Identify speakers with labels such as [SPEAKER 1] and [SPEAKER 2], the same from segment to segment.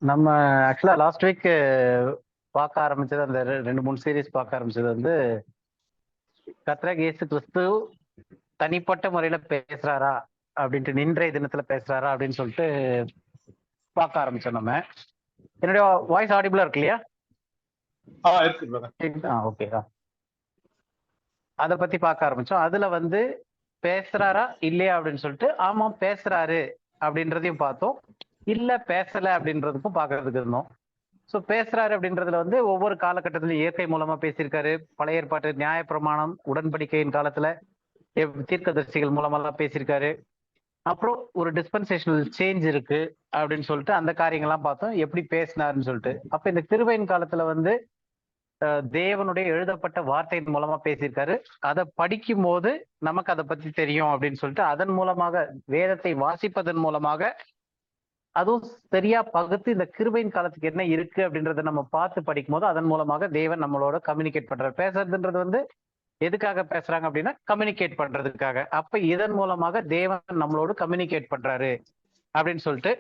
[SPEAKER 1] நம்ம ஆக்சுவலா last week பார்க்க ஆரம்பிச்சது அந்த 2-3 சீரீஸ் பார்க்க ஆரம்பிச்சது வந்து கர்த்தராகிய இயேசு கிறிஸ்து தனிப்பட்ட முறையில பேசுறாரா அப்படின்ட்டு நின்றைய தினத்துல பேசுறாரா அப்படின்னு சொல்லிட்டு பார்க்க ஆரம்பிச்சோம். நம்ம என்னுடைய வாய்ஸ் ஆடிபிளா இருக்கு இல்லையா?
[SPEAKER 2] இருக்கு brother.
[SPEAKER 1] ஓகே. அதை பத்தி பார்க்க ஆரம்பிச்சோம். அதுல வந்து பேசுறாரா இல்லையா அப்படின்னு சொல்லிட்டு ஆமா பேசுறாரு அப்படின்றதையும் பார்த்தோம், இல்ல பேசல அப்படின்றதுக்கும் பார்க்கறதுக்கு இருந்தோம். ஸோ பேசுறாரு அப்படின்றதுல வந்து ஒவ்வொரு காலகட்டத்திலும் இயற்கை மூலமா பேசியிருக்காரு. பழைய ஏற்பாட்டு நியாயப்பிரமாணம் உடன்படிக்கையின் காலத்துல தீர்க்கதரிசிகள் மூலமெல்லாம் பேசியிருக்காரு. அப்புறம் ஒரு டிஸ்பென்சேஷனல் சேஞ்ச் இருக்கு அப்படின்னு சொல்லிட்டு அந்த காரியங்கள்லாம் பார்த்தோம், எப்படி பேசினாருன்னு சொல்லிட்டு. அப்ப இந்த கிருபையின் காலத்துல வந்து தேவனுடைய எழுதப்பட்ட வார்த்தையின் மூலமா பேசியிருக்காரு. அதை படிக்கும் போது நமக்கு அதை பத்தி தெரியும் அப்படின்னு சொல்லிட்டு அதன் மூலமாக வேதத்தை வாசிப்பதன் மூலமாக அதுவும் சரியா பகுத்து இந்த கிருபையின் காலத்துக்கு என்ன இருக்கு அப்படின்றத நம்ம பார்த்து படிக்கும் போது அதன் மூலமாக தேவன் நம்மளோட கம்யூனிகேட் பண்றாரு. பேசுறதுன்றது வந்து எதுக்காக பேசுறாங்க அப்படின்னா கம்யூனிகேட் பண்றதுக்காக. அப்ப இதன் மூலமாக தேவன் நம்மளோட கம்யூனிகேட் பண்றாரு அப்படின்னு சொல்லிட்டு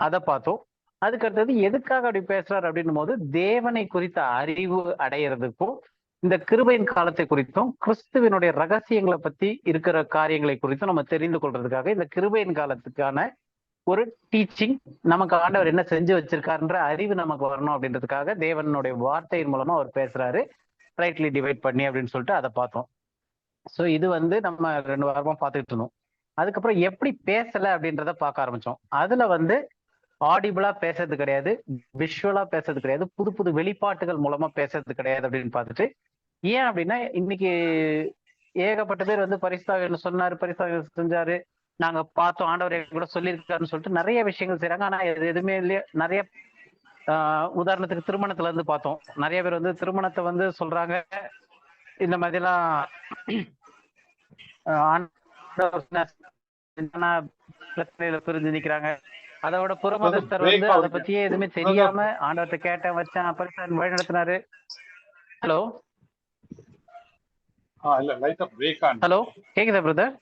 [SPEAKER 1] அதை பார்த்தோம். அதுக்கு அடுத்தது எதுக்காக அப்படி பேசுறாரு அப்படின்னும் போது தேவனை குறித்த அறிவு அடையிறதுக்கும் இந்த கிருபையின் காலத்தை குறித்தும் கிறிஸ்துவனுடைய ரகசியங்களை பத்தி இருக்கிற காரியங்களை குறித்தும் நம்ம தெரிந்து கொள்றதுக்காக இந்த கிருபையின் காலத்துக்கான ஒரு டீச்சிங், நமக்கு ஆண்டவர் என்ன செஞ்சு வச்சிருக்காருன்ற அறிவு நமக்கு வரணும் அப்படின்றதுக்காக தேவனுடைய வார்த்தையின் மூலமா அவர் பேசுறாரு, ரைட்லி டிவைட் பண்ணி அப்படின்னு சொல்லிட்டு அதை பார்த்தோம். ஸோ இது வந்து நம்ம 2 வாரமா பார்த்துக்கிட்டு இருந்தோம். அதுக்கப்புறம் எப்படி பேசல அப்படின்றத பார்க்க ஆரம்பிச்சோம். அதுல வந்து ஆடிபிளா பேசுறது கிடையாது, விஷுவலா பேசுறது கிடையாது, புது புது வெளிப்பாட்டுகள் மூலமா பேசுறது கிடையாது அப்படின்னு பார்த்துட்டு, ஏன் அப்படின்னா இன்னைக்கு ஏகப்பட்ட பேர் வந்து பரிசுத்தாவியர் சொன்னாரு, பரிசுத்தாவியர் செஞ்சாரு, நாங்க பார்த்தோம், ஆண்டவர் கூட சொல்லியிருக்காருன்னு சொல்லிட்டு நிறைய விஷயங்கள் செய்யறாங்க. ஆனா எதுவுமே இல்லையா. நிறைய உதாரணத்துக்கு திருமணத்துல இருந்து பார்த்தோம், நிறைய பேர் வந்து திருமணத்தை வந்து சொல்றாங்க இந்த மாதிரிலாம் பிரச்சனையில பிரிஞ்சு நிக்கிறாங்க. அதோட புறமதஸ்தர் வந்து அதை பத்தியே எதுவுமே தெரியாம ஆண்டவர்கிட்ட கேட்டேன் வச்சேன் பரிசு வழி நடத்தினாரு. ஹலோ ஹலோ கேக்குதா brother?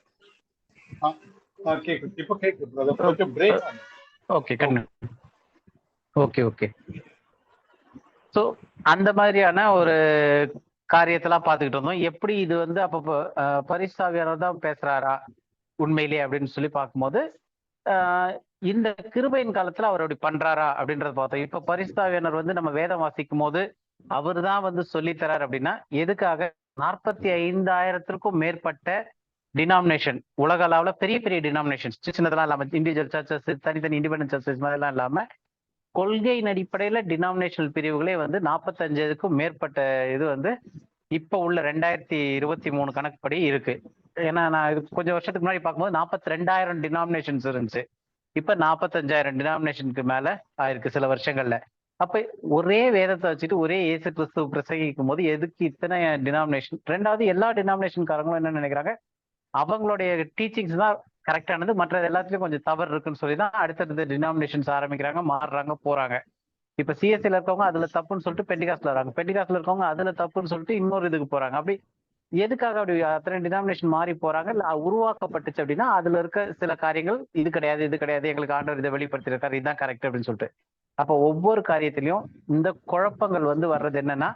[SPEAKER 1] Okay okay okay. So அந்த மாதிரியான ஒரு காரியத்தெல்லாம் பார்த்துக்கிட்டு இருந்தோம். எப்படி இது வந்து அப்போ பரிசுத்தாவியானவர் தான் பேசுறாரா உண்மையிலே அப்படின்னு சொல்லி பார்க்கும்போது இந்த கிருபையின் காலத்துல அவர் அப்படி பண்றாரா அப்படின்றத பார்த்தோம். இப்ப பரிசுத்தாவியானவர் வந்து நம்ம வேதம் வாசிக்கும் போது அவர் தான் வந்து சொல்லித்தரார் அப்படின்னா எதுக்காக 45,000த்திற்கும் மேற்பட்ட டினாமினேஷன் உலக அளவுல பெரிய பெரிய டினாமினேஷன்ஸ், சின்னதெல்லாம் இல்லாம இண்டிவிஜுவல் சர்ச்சஸ், தனித்தனி இண்டிபெண்டன்ட் சர்ச்சஸ் மாதிரிலாம் இல்லாம கொள்கையின் அடிப்படையில டினாமினேஷனல் பிரிவுகளே வந்து 45க்கும் மேற்பட்ட இது வந்து இப்ப உள்ள 2023 கணக்குப்படி இருக்கு. ஏன்னா நான் இது கொஞ்சம் வருஷத்துக்கு முன்னாடி பார்க்கும்போது 42,000 டினாமினேஷன்ஸ் இருந்துச்சு. இப்ப 45,000 டினாமினேஷனுக்கு மேல ஆயிருக்கு சில வருஷங்கள்ல. அப்ப ஒரே வேதத்தை வச்சுட்டு ஒரே இயேசு கிறிஸ்துவ பிரசங்கிக்கும் போது எதுக்கு இத்தனை டினாமினேஷன்? ரெண்டாவது எல்லா டினாமினேஷன்காரங்களும் என்ன நினைக்கிறாங்க, அவங்களுடைய டீச்சிங்ஸ் தான் கரெக்டானது, மற்றது எல்லாத்துலயும் கொஞ்சம் தவறு இருக்குன்னு சொல்லி தான் அடுத்தடுத்த டினாமினேஷன்ஸ் ஆரம்பிக்கிறாங்க, மாறுறாங்க, போறாங்க. இப்ப சிஎஸ்சில இருக்கவங்க அதுல தப்புன்னு சொல்லிட்டு பெண்டிகாஸ்ல வராங்க, பெண்டிகாஸ்ல இருக்கவங்க அதுல தப்புன்னு சொல்லிட்டு இன்னொரு இதுக்கு போறாங்க. அப்படி எதுக்காக அப்படி அத்தனை டினாமினேஷன் மாறி போறாங்க? இல்ல உருவாக்கப்பட்டுச்சு அப்படின்னா அதுல இருக்க சில காரியங்கள் இது கிடையாது, இது கிடையாது, எங்களுக்கு ஆண்டவர் இதை வெளிப்படுத்திருக்காரு, இதுதான் கரெக்ட் அப்படின்னு சொல்லிட்டு. அப்ப ஒவ்வொரு காரியத்திலையும் இந்த குழப்பங்கள் வந்து வர்றது என்னன்னா,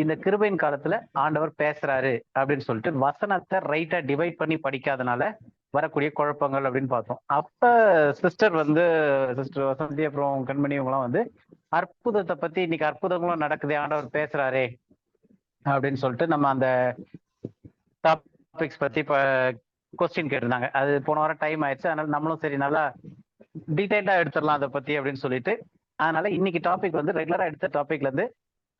[SPEAKER 1] இந்த கிருபையின் காலத்துல ஆண்டவர் பேசுறாரு அப்படின்னு சொல்லிட்டு வசனத்தை ரைட்டா டிவைட் பண்ணி படிக்காதனால வரக்கூடிய குழப்பங்கள் அப்படின்னு பார்த்தோம். அப்ப சிஸ்டர் வசந்தி அப்புறம் கண்மணி இவங்களாம் வந்து அற்புதத்தை பத்தி, இன்னைக்கு அற்புதங்களும் நடக்குது, ஆண்டவர் பேசுறாரே அப்படின்னு சொல்லிட்டு நம்ம அந்த டாபிக்ஸ் பத்தி இப்ப கொஸ்டின் கேட்டிருந்தாங்க. அது போன வாரம் டைம் ஆயிடுச்சு, அதனால நம்மளும் சரி நல்லா டீடைல்டா எடுத்துடலாம் அதை பத்தி அப்படின்னு சொல்லிட்டு, அதனால இன்னைக்கு டாபிக் வந்து ரெகுலரா எடுத்த டாபிக்ல இருந்து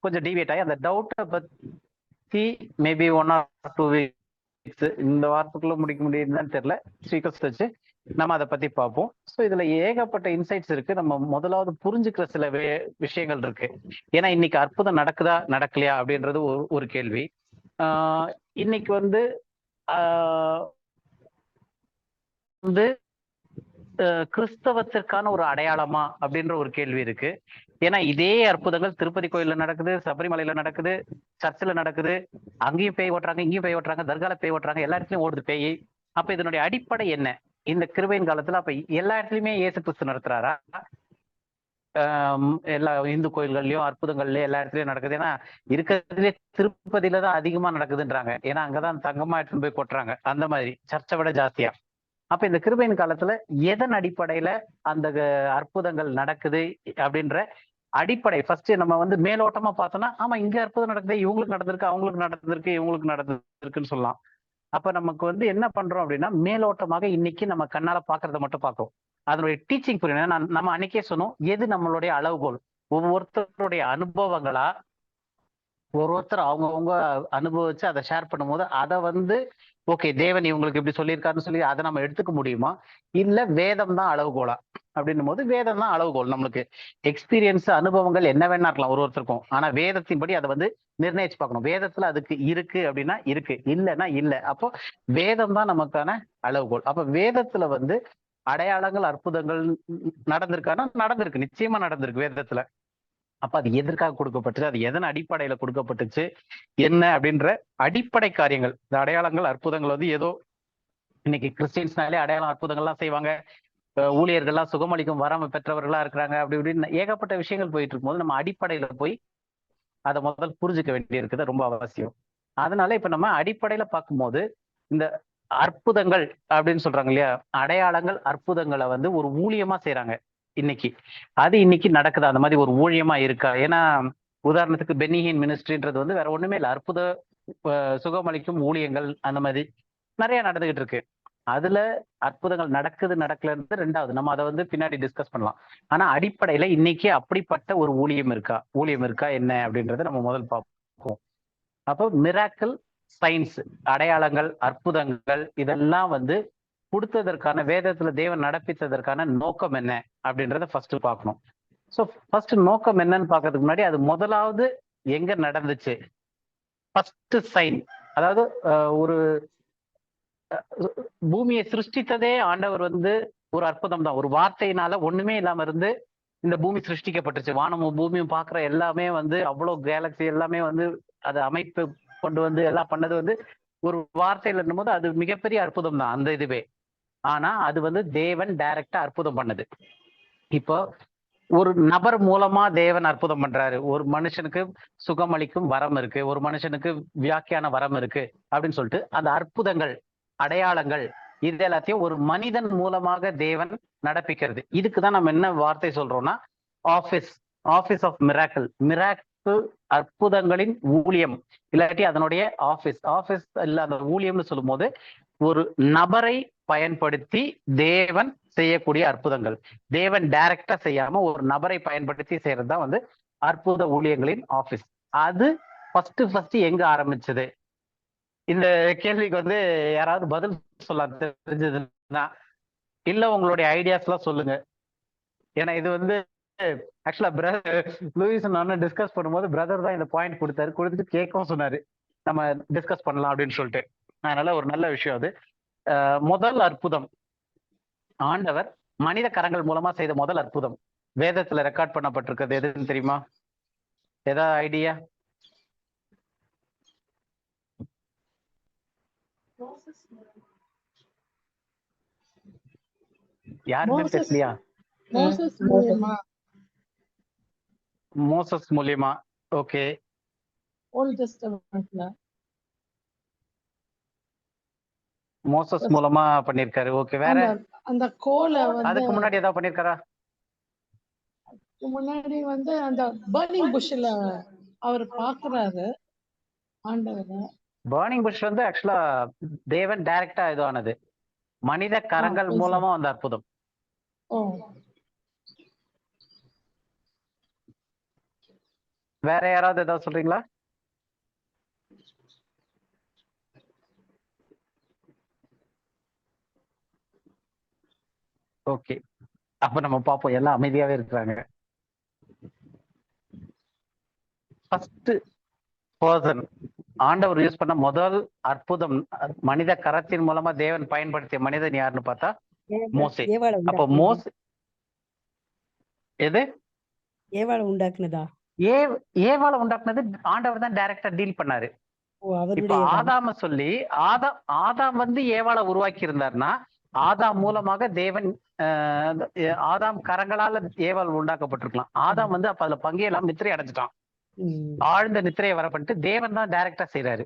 [SPEAKER 1] கொஞ்சம் டிவியேட் ஆகி அந்த டவுட்டை பத்தி மேபி 1 or 2 weeks இந்த வாரத்துக்குள்ள முடிக்க முடியுதுன்னு தெரியல, ஸ்பீக்கர்ஸ் வச்சு நம்ம அதை பத்தி பார்ப்போம். ஸோ இதுல ஏகப்பட்ட இன்சைட்ஸ் இருக்கு. நம்ம முதலாவது புரிஞ்சுக்கிற சில விஷயங்கள் இருக்கு. ஏன்னா இன்னைக்கு அற்புதம் நடக்குதா நடக்கலையா அப்படின்றது ஒரு கேள்வி. இன்னைக்கு வந்து கிறிஸ்தவத்திற்கான ஒரு அடையாளமா அப்படின்ற ஒரு கேள்வி இருக்கு. ஏன்னா இதே அற்புதங்கள் திருப்பதி கோயில்ல நடக்குது, சபரிமலையில நடக்குது, சர்ச்சில் நடக்குது, அங்கேயும் பேய் ஓட்டுறாங்க, இங்கேயும் பேய் ஓட்டுறாங்க, தர்கால பேய் ஓட்டுறாங்க, எல்லா இடத்துலயும் ஓடுது பேய். அப்ப இதனுடைய அடிப்படை என்ன? இந்த கிருபையின் காலத்துல அப்ப எல்லா இடத்துலயுமே இயேசு கிறிஸ்து நடத்துறாரா? எல்லா இந்து கோயில்கள்லயும் அற்புதங்கள்லயும் எல்லா இடத்துலயும் நடக்குது. ஏன்னா இருக்கிறதுலே திருப்பதியில தான் அதிகமா நடக்குதுன்றாங்க. ஏன்னா அங்கதான் தங்கமா எடுத்துன்னு போய் கொட்டுறாங்க. அந்த மாதிரி சர்ச்சை விட ஜாஸ்தியா. அப்ப இந்த கிருபையின் காலத்துல எதன் அடிப்படையில அந்த அற்புதங்கள் நடக்குது அப்படின்ற அடிப்படை ஃபர்ஸ்ட் நம்ம வந்து மேலோட்டமா பார்த்தோம்னா, ஆமா இங்க அற்புதம் நடக்குது, இவங்களுக்கு நடந்திருக்கு, அவங்களுக்கு நடந்திருக்கு, இவங்களுக்கு நடந்திருக்குன்னு சொல்லலாம். அப்ப நமக்கு வந்து என்ன பண்றோம் அப்படின்னா, மேலோட்டமாக இன்னைக்கு நம்ம கண்ணால பாக்குறத மட்டும் பார்க்கிறோம். அதனுடைய டீச்சிங் புரியணும். நம்ம அன்னைக்கே சொன்னோம், எது நம்மளுடைய அளவுகோல்? ஒவ்வொருத்தருடைய அனுபவங்களா, ஒருத்தர் அவங்கவுங்க அனுபவிச்சு அதை ஷேர் பண்ணும்போது அதை வந்து ஓகே தேவன் இவங்களுக்கு இப்படி சொல்லியிருக்காருன்னு சொல்லி அதை நம்ம எடுத்துக்க முடியுமா? இல்ல வேதம் தான் அளவுகோலா அப்படின்னும் போது வேதம் தான் அளவுகோல். நம்மளுக்கு எக்ஸ்பீரியன்ஸ் அனுபவங்கள் என்ன வேணா இருக்கலாம் ஒருத்தருக்கும். ஆனா வேதத்தின்படி அதை வந்து நிர்ணயிச்சு பார்க்கணும். வேதத்துல அதுக்கு இருக்கு அப்படின்னா இருக்கு, இல்லைன்னா இல்லை. அப்போ வேதம் தான் நமக்கான அளவுகோல். அப்ப வேதத்துல வந்து அடையாளங்கள் அற்புதங்கள் நடந்திருக்கான்னா நடந்திருக்கு, நிச்சயமா நடந்திருக்கு வேதத்துல. அப்ப அது எதற்காக கொடுக்கப்பட்டுச்சு, அது எதன் அடிப்படையில கொடுக்கப்பட்டுச்சு, என்ன அப்படின்ற அடிப்படை காரியங்கள். இந்த அடையாளங்கள் அற்புதங்கள் வந்து ஏதோ இன்னைக்கு கிறிஸ்டியன்ஸ்னாலே அடையாளம் அற்புதங்கள்லாம் செய்வாங்க, ஊழியர்கள்லாம் சுகமளிக்கும் வரம் பெற்றவர்களா இருக்கிறாங்க, அப்படி இப்படின்னு ஏகப்பட்ட விஷயங்கள் போயிட்டு இருக்கும்போது நம்ம அடிப்படையில போய் அதை முதல் புரிஞ்சுக்க வேண்டி இருக்குது, ரொம்ப அவசியம். அதனால இப்ப நம்ம அடிப்படையில பார்க்கும்போது இந்த அற்புதங்கள் அப்படின்னு சொல்றாங்க இல்லையா, அடையாளங்கள் அற்புதங்களை வந்து ஒரு ஊழியமா செய்யறாங்க இன்னைக்கு. அது இன்னைக்கு நடக்குது, அந்த மாதிரி ஒரு ஊழியமா இருக்கா? ஏன்னா உதாரணத்துக்கு பென்னிஹின் மினிஸ்ட்ரின்றது வந்து வேற ஒண்ணுமே இல்லை, அற்புத சுகமளிக்கும் ஊழியங்கள் அந்த மாதிரி நிறைய நடந்துகிட்டு இருக்கு. அதுல அற்புதங்கள் நடக்குது நடக்கலன்றது ரெண்டாவது, நம்ம அதை வந்து பின்னாடி டிஸ்கஸ் பண்ணலாம். ஆனா அடிப்படையில இன்னைக்கு அப்படிப்பட்ட ஒரு ஊழியம் இருக்கா என்ன அப்படின்றத நம்ம முதல் பார்ப்போம். அப்போ மிராக்கிள் சயின்ஸ், அடையாளங்கள் அற்புதங்கள் இதெல்லாம் வந்து கொடுத்ததற்கான, வேதத்துல தேவன் நடப்பித்ததற்கான நோக்கம் என்ன அப்படின்றத ஃபர்ஸ்ட் பார்க்கணும். ஸோ ஃபர்ஸ்ட் நோக்கம் என்னன்னு பார்க்கறதுக்கு முன்னாடி அது முதலாவது எங்க நடந்துச்சு, ஃபர்ஸ்ட் சைன். அதாவது ஒரு பூமியை சிருஷ்டித்ததே ஆண்டவர் வந்து ஒரு அற்புதம் தான். ஒரு வார்த்தையினால ஒண்ணுமே இல்லாம இருந்து இந்த பூமி சிருஷ்டிக்கப்பட்டுச்சு. வானமும் பூமியும் பார்க்குற எல்லாமே வந்து அவ்வளவு கேலக்சி எல்லாமே வந்து அதை அமைப்பு கொண்டு வந்து எல்லாம் பண்ணது வந்து ஒரு வார்த்தையில இருக்கும்போது அது மிகப்பெரிய அற்புதம் தான் அந்த இதுவே. ஆனா அது வந்து தேவன் டைரக்டா அற்புதம் பண்ணது. இப்போ ஒரு நபர் மூலமா தேவன் அற்புதம் பண்றாரு. ஒரு மனுஷனுக்கு சுகமளிக்கும் வரம் இருக்கு, ஒரு மனுஷனுக்கு வியாக்கியான வரம் இருக்கு அப்படின்னு சொல்லிட்டு அந்த அற்புதங்கள் அடையாளங்கள் இது எல்லாத்தையும் ஒரு மனிதன் மூலமாக தேவன் நடப்பிக்கிறது. இதுக்குதான் நம்ம என்ன வார்த்தை சொல்றோம்னா ஆபீஸ் ஆஃப் மிராக்கிள். மிராக்கிள் அற்புதங்களின் ஊழியம், இல்லாட்டி அதனுடைய ஆபீஸ் இல்ல அந்த ஊழியம்னு சொல்லும் போது ஒரு நபரை பயன்படுத்தி தேவன் செய்யக்கூடிய அற்புதங்கள். தேவன் டைரக்டா செய்யாம ஒரு நபரை பயன்படுத்தி செய்யறது தான் வந்து அற்புத ஊழியங்களின் ஆபீஸ். அது ஃபர்ஸ்ட் எங்க ஆரம்பிச்சது? இந்த கேள்விக்கு வந்து யாராவது பதில் சொல்ல தெரிஞ்சதுன்னா, இல்ல உங்களுடைய ஐடியாஸ் எல்லாம் சொல்லுங்க. ஏன்னா இது வந்து ஆக்சுவலா பிரதர் லூயிஸ் நானும் டிஸ்கஸ் பண்ணும்போது பிரதர் தான் இந்த பாயிண்ட் கொடுத்துட்டு கேட்கவும் சொன்னாரு, நம்ம டிஸ்கஸ் பண்ணலாம் அப்படின்னு சொல்லிட்டு. அதனால ஒரு நல்ல விஷயம் அது. முதல் அற்புதம் ஆண்டவர் மனித கரங்கள் மூலமா செய்த முதல் அற்புதம் வேதத்துல ரெக்கார்ட் பண்ணப்பட்டிருக்கிறது எதுன்னு தெரியுமா? ஏதாவது ஐடியா? யாருமே பேசலையா? மோசஸ் மூலியமா. ஓகே,
[SPEAKER 3] ஓல்ட் டெஸ்டமென்ட்ல
[SPEAKER 1] மோசஸ் மூலமா பண்ணிருக்காரு. ஓகே, வேற
[SPEAKER 3] அந்த கோலை வந்து
[SPEAKER 1] அதுக்கு முன்னாடி ஏதாவது பண்ணிருக்காரா?
[SPEAKER 3] முன்னாடி வந்து அந்த பர்னிங் புஷ்ல அவர் பாக்குறாரு ஆண்டவரை.
[SPEAKER 1] பர்னிங் புஷ் வந்து ஆக்சுவலா தேவன் டைரக்டா இது ஆனது, மனித கரங்கள் மூலமா வந்த அற்புதம். வேற யாராவது ஏதாவது சொல்றீங்களா? ஓகே, அப்ப நம்ம பார்ப்போம். எல்லாம் அமைதியாவே இருக்கிறாங்க. ஃபர்ஸ்ட் பர்சன் ஆண்டவர் யூஸ் பண்ண முதல் அற்புதம் மனித கரத்தின் மூலமா தேவன் பயன்படுத்திய மனிதன் யாருன்னு பார்த்தா மோசே. அப்ப மோசே எது
[SPEAKER 4] ஏவாளை உண்டாக்குனதா?
[SPEAKER 1] ஏவாளை உண்டாக்குனது ஆண்டவர் தான் டைரக்டா டீல் பண்ணாரு. இப்ப ஆதாம சொல்லி ஆதாம் வந்து ஏவாளை உருவாக்கி இருந்தாருன்னா ஆதாம் மூலமாக தேவன் ஆதாம் கரங்களால ஏவாள் உண்டாக்கப்பட்டிருக்கலாம். ஆதாம் வந்து அப்ப அதுல பங்கேயெல்லாம் நித்திரை அடைஞ்சிட்டான். ஆழ்ந்த நித்திரையை வர பண்ணிட்டு தேவன் தான் டைரக்டா செய்யறாரு.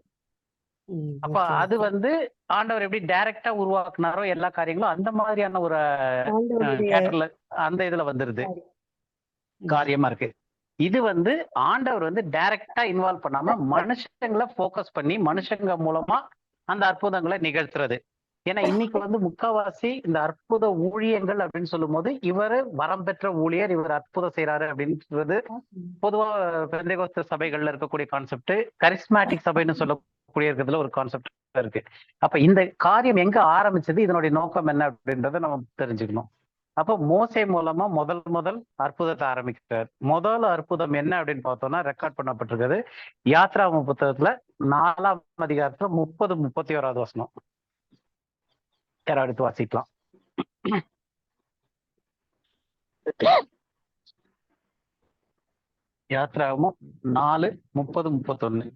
[SPEAKER 1] அப்ப அது வந்து ஆண்டவர் எப்படி டைரக்டா உருவாக்குனாரோ எல்லா காரியங்களும் அந்த மாதிரியான ஒரு கேட்டர்ல அந்த இதுல வந்துருது காரியமா இருக்கு. இது வந்து ஆண்டவர் வந்து டைரக்டா இன்வால்வ் பண்ணாம மனுஷங்களை போக்கஸ் பண்ணி மனுஷங்க மூலமா அந்த அற்புதங்களை நிகழ்த்துறது. ஏன்னா இன்னைக்கு வந்து முக்காவாசி இந்த அற்புத ஊழியங்கள் அப்படின்னு சொல்லும் போது இவரு வரம் பெற்ற ஊழியர், இவர் அற்புதம் செய்யறாரு அப்படின்றது பொதுவா பெந்தேகோஸ்து சபைகள்ல இருக்கக்கூடிய கான்செப்ட், கரிஸ்மேட்டிக் சபைன்னு சொல்லக்கூடிய இருக்கிறதுல ஒரு கான்செப்ட் இருக்கு. அப்ப இந்த காரியம் எங்க ஆரம்பிச்சது, இதனுடைய நோக்கம் என்ன அப்படின்றத நம்ம தெரிஞ்சுக்கணும். அப்போ மோசே மூலமா முதல் அற்புதத்தை ஆரம்பிக்கிறார். முதல் அற்புதம் என்ன அப்படின்னு பார்த்தோம்னா ரெக்கார்ட் பண்ணப்பட்டிருக்கிறது யாத்ராகம புத்தகத்துல 4ஆம் அதிகாரத்துல 30-31 வசனம். யாராவது எடுத்து வாசிக்கலாம். யாத்ராகமம் 4:30-31.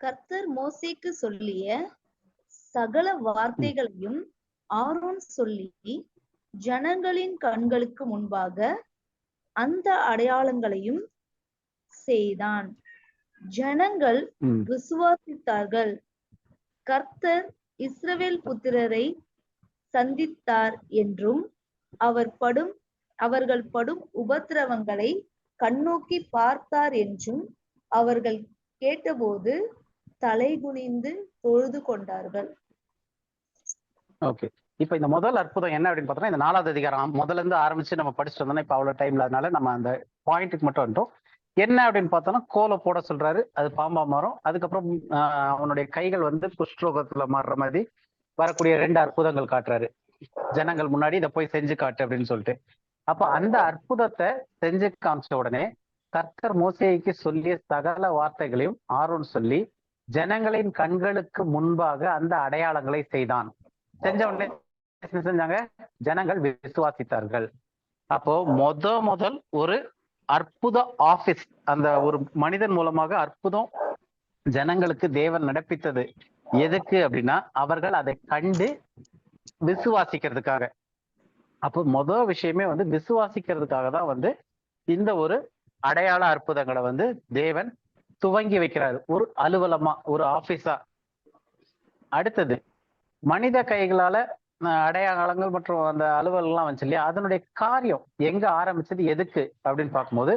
[SPEAKER 5] கர்த்தர் மோசேக்கு சொல்லிய சகல வார்த்தைகளையும் ஆரோன் சொல்லி ஜனங்களின் கண்களுக்கு முன்பாக அந்த அடையாளங்களையும் செய்தான். ஜனங்கள் விசுவாசித்தார்கள். கர்த்தர் இஸ்ரவேல் புத்திரரை சந்தித்தார் என்றும் அவர்கள் படும் உபத்திரவங்களை கண்ணோக்கி பார்த்தார் என்றும் அவர்கள் கேட்டபோது தலைகுனிந்து தொழுது கொண்டார்கள்.
[SPEAKER 1] ஓகே, இப்ப இந்த முதல் அற்புதம் என்ன அப்படின்னு பார்த்தோம்னா இந்த 4ஆவது அதிகாரம் முதல்ல இருந்து ஆரம்பிச்சு நம்ம படிச்சுட்டு வந்தோம்னா இப்ப அவ்வளவு டைம்ல அதனால நம்ம அந்த பாயிண்ட்டுக்கு மட்டும் வந்துட்டோம். என்ன அப்படின்னு பார்த்தோம்னா கோலை போட சொல்றாரு, அது பாம்பா மாறும். அதுக்கப்புறம் அவனுடைய கைகள் வந்து குஷ்டரோகத்துல மாறுற மாதிரி வரக்கூடிய 2 அற்புதங்கள் காட்டுறாரு. ஜனங்கள் முன்னாடி இதை போய் செஞ்சு காட்டு அப்படின்னு சொல்லிட்டு. அப்ப அந்த அற்புதத்தை செஞ்சு காமிச்ச உடனே கர்த்தர் மோசேக்கு சொல்லிய சகல வார்த்தைகளையும் ஆரோன் சொல்லி ஜனங்களின் கண்களுக்கு முன்பாக அந்த அடையாளங்களை செய்தான். செஞ்ச உடனே செஞ்சாங்க, ஜனங்கள் விசுவாசித்தார்கள். அப்போ முதல் ஒரு அற்புத ஆபீஸ், அந்த ஒரு மனிதன் மூலமாக அற்புதம் ஜனங்களுக்கு தேவன் நடப்பித்தது எதுக்கு அப்படின்னா அவர்கள் அதை கண்டு விசுவாசிக்கிறதுக்காக. அப்போ முதல் விஷயமே வந்து விசுவாசிக்கிறதுக்காக தான் வந்து இந்த ஒரு அடையாள அற்புதங்களை வந்து தேவன் துவங்கி வைக்கிறாரு, ஒரு அலுவலமா, ஒரு ஆபீஸா. அடுத்தது மனித கைகளால அடையாளங்கள் மற்றும் அந்த அலுவலகம்லாம் வந்துச்சு இல்லையா, அதனுடைய காரியம் எங்க ஆரம்பிச்சது எதுக்கு அப்படின்னு பார்க்கும்போது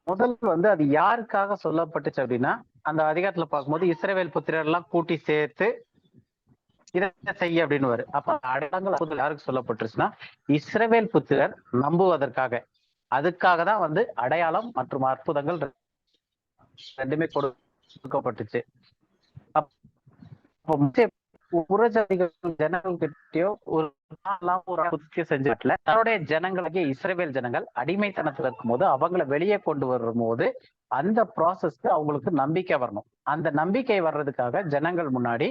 [SPEAKER 1] முதல் வந்து அது யாருக்காக சொல்லப்பட்டுச்சு அப்படின்னா அந்த அதிகாரத்துல பார்க்கும்போது இஸ்ரவேல் புத்திரர் எல்லாம் கூட்டி சேர்த்து இதை செய்ய அப்படின்னு. அப்ப அடையாளங்கள் யாருக்கு சொல்லப்பட்டுருச்சுன்னா இஸ்ரவேல் புத்திரர் நம்புவதற்காக. அதுக்காக தான் வந்து அடையாளம் மற்றும் அற்புதங்கள் ரெண்டுமே கொடுக்கப்பட்டுச்சு. புறஜாதிகள் ஜனங்கள் கிட்டயோ ஒரு செஞ்சாட்ல தன்னுடைய ஜனங்களுடைய இஸ்ரவேல் ஜனங்கள் அடிமைத்தனத்துல இருக்கும் போது அவங்களை வெளியே கொண்டு வரும் போது அந்த ப்ராசஸ்க்கு அவங்களுக்கு நம்பிக்கை வரணும். அந்த நம்பிக்கை வர்றதுக்காக ஜனங்கள் முன்னாடி,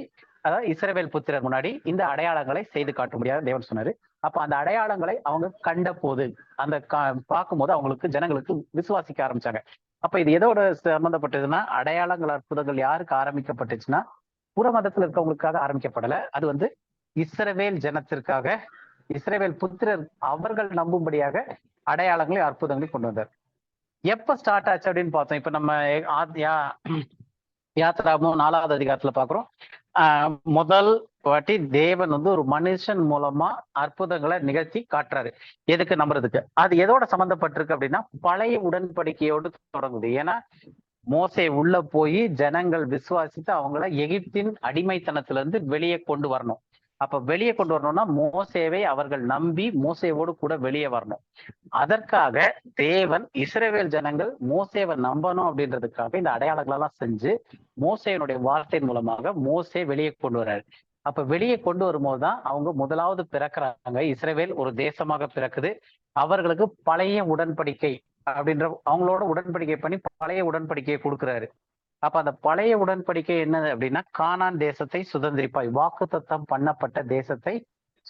[SPEAKER 1] அதாவது இஸ்ரவேல் புத்திரர் முன்னாடி இந்த அடையாளங்களை செய்து காட்ட முடியாது தேவன் சொன்னாரு. அப்ப அந்த அடையாளங்களை அவங்க கண்ட போது அந்த பார்க்கும்போது அவங்களுக்கு ஜனங்களுக்கு விசுவாசிக்க ஆரம்பிச்சாங்க. அப்ப இது எதோட சம்பந்தப்பட்டதுன்னா அடையாளங்கள் அற்புதங்கள் யாருக்கு ஆரம்பிக்கப்பட்டுச்சுன்னா புற மதத்துல இருக்கவங்களுக்காக ஆரம்பிக்கப்படல. அது வந்து இஸ்ரவேல் ஜனத்திற்காக, இஸ்ரவேல் புத்திரர் அவர்கள் நம்பும்படியாக அடையாளங்களை அற்புதங்களை கொண்டு வந்தார். எப்ப ஸ்டார்ட் ஆச்சு அப்படின்னு பார்த்தோம். இப்ப நம்ம யாத்ராகமம் 4ஆவது அதிகாரத்துல பாக்குறோம். முதல் வாட்டி தேவன் வந்து ஒரு மனுஷன் மூலமா அற்புதங்களை நிகழ்த்தி காட்டுறாரு. எதுக்கு நம்புறதுக்கு. அது எதோட சம்பந்தப்பட்டிருக்கு அப்படின்னா பழைய உடன்படிக்கையோடு தொடங்குது. ஏன்னா மோசே உள்ள போய் ஜனங்கள் விசுவாசித்து அவங்கள எகிப்தின் அடிமைத்தனத்துல இருந்து வெளியே கொண்டு வரணும். அப்ப வெளியே கொண்டு வரணும்னா மோசேவை அவர்கள் நம்பி மோசேவோடு கூட வெளியே வரணும். அதற்காக தேவன் இஸ்ரவேல் ஜனங்கள் மோசேவை நம்பணும் அப்படின்றதுக்காக இந்த அடையாளங்கள் எல்லாம் செஞ்சு மோசேனுடைய வார்த்தையின் மூலமாக மோசே வெளியே கொண்டு வர்றாரு. அப்ப வெளியே கொண்டு வரும்போதுதான் அவங்க முதலாவது பிறக்கிறாங்க. இஸ்ரவேல் ஒரு தேசமாக பிறக்குது. அவர்களுக்கு பழைய உடன்படிக்கை அப்படின்ற அவங்களோட உடன்படிக்கை பண்ணி பழைய உடன்படிக்கையை கொடுக்குறாரு. அப்ப அந்த பழைய உடன்படிக்கை என்னது அப்படின்னா கானான் தேசத்தை சுதந்திரிப்பாய், வாக்குத்தத்தம் பண்ணப்பட்ட தேசத்தை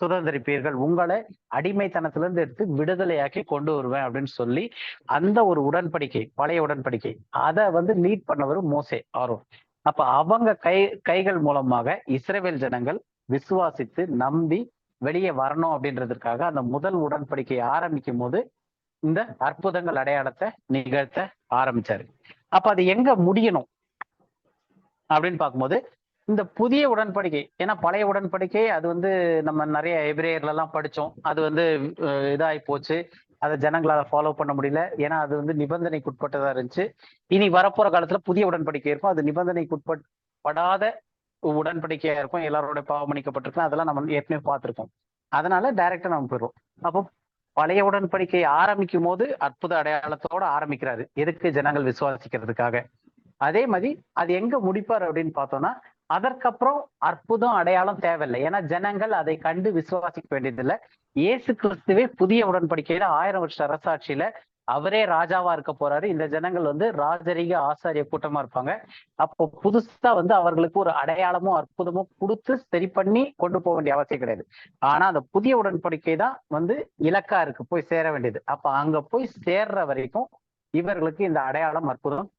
[SPEAKER 1] சுதந்திரிப்பீர்கள், உங்களை அடிமைத்தனத்திலிருந்து எடுத்து விடுதலையாக்கி கொண்டு வருவேன் அப்படின்னு சொல்லி அந்த ஒரு உடன்படிக்கை, பழைய உடன்படிக்கை, அதை வந்து லீட் பண்ணவர் மோசே, ஆரோன். அப்ப அவங்க கைகள் மூலமாக இஸ்ரவேல் ஜனங்கள் விசுவாசித்து நம்பி வெளியே வரணும் அப்படின்றதுக்காக அந்த முதல் உடன்படிக்கையை ஆரம்பிக்கும் போது இந்த அற்புதங்கள் அடையாளத்தை நிகழ்த்த ஆரம்பிச்சாரு. அப்ப அது எங்க முடியணும் அப்படின்னு பார்க்கும்போது இந்த புதிய உடன்படிக்கை, ஏன்னா பழைய உடன்படிக்கை அது வந்து நம்ம நிறைய எபிரேயர்ல எல்லாம் படிச்சோம், அது வந்து இதாகி போச்சு, அதை ஜனங்களால ஃபாலோ பண்ண முடியல, ஏன்னா அது வந்து நிபந்தனைக்கு உட்பட்டதா இருந்துச்சு. இனி வரப்போற காலத்துல புதிய உடன்படிக்கை இருக்கும், அது நிபந்தனைக்கு உட்படாத உடன்படிக்கையா இருக்கும், எல்லாரோட பாவம் மன்னிக்கப்பட்டிருக்கும், அதெல்லாம் நம்ம ஏற்கனவே பார்த்திருக்கோம். அதனால டைரக்டா நம்ம போயிடுவோம். அப்போ பழைய உடன்படிக்கை ஆரம்பிக்கும் போது அற்புத அடையாளத்தோட ஆரம்பிக்கிறாரு, எதுக்கு? ஜனங்கள் விசுவாசிக்கிறதுக்காக. அதே மாதிரி அது எங்க முடிப்பார் அப்படின்னு பார்த்தோம்னா, அதற்கப்புறம் அற்புதம் அடையாளம் தேவையில்லை, ஏன்னா ஜனங்கள் அதை கண்டு விசுவாசிக்க வேண்டியதில்லை. இயேசு கிறிஸ்துவே புதிய உடன்படிக்கையில 1000 வருஷ அரசாட்சியில அவரே ராஜாவா இருக்க போறாரு. இந்த ஜனங்கள் வந்து ராஜரீக ஆசாரிய கூட்டமா இருப்பாங்க. அப்போ புதுசா வந்து அவர்களுக்கு ஒரு அடையாளமோ அற்புதமோ கொடுத்து சரி பண்ணி கொண்டு போக வேண்டிய அவசியம் கிடையாது. ஆனா அந்த புதிய உடன்படிக்கை தான் வந்து இலக்கா இருக்கு, போய் சேர வேண்டியது. அப்ப அங்க போய் சேர்ற வரைக்கும் இவர்களுக்கு இந்த அடையாளம் அற்புதம்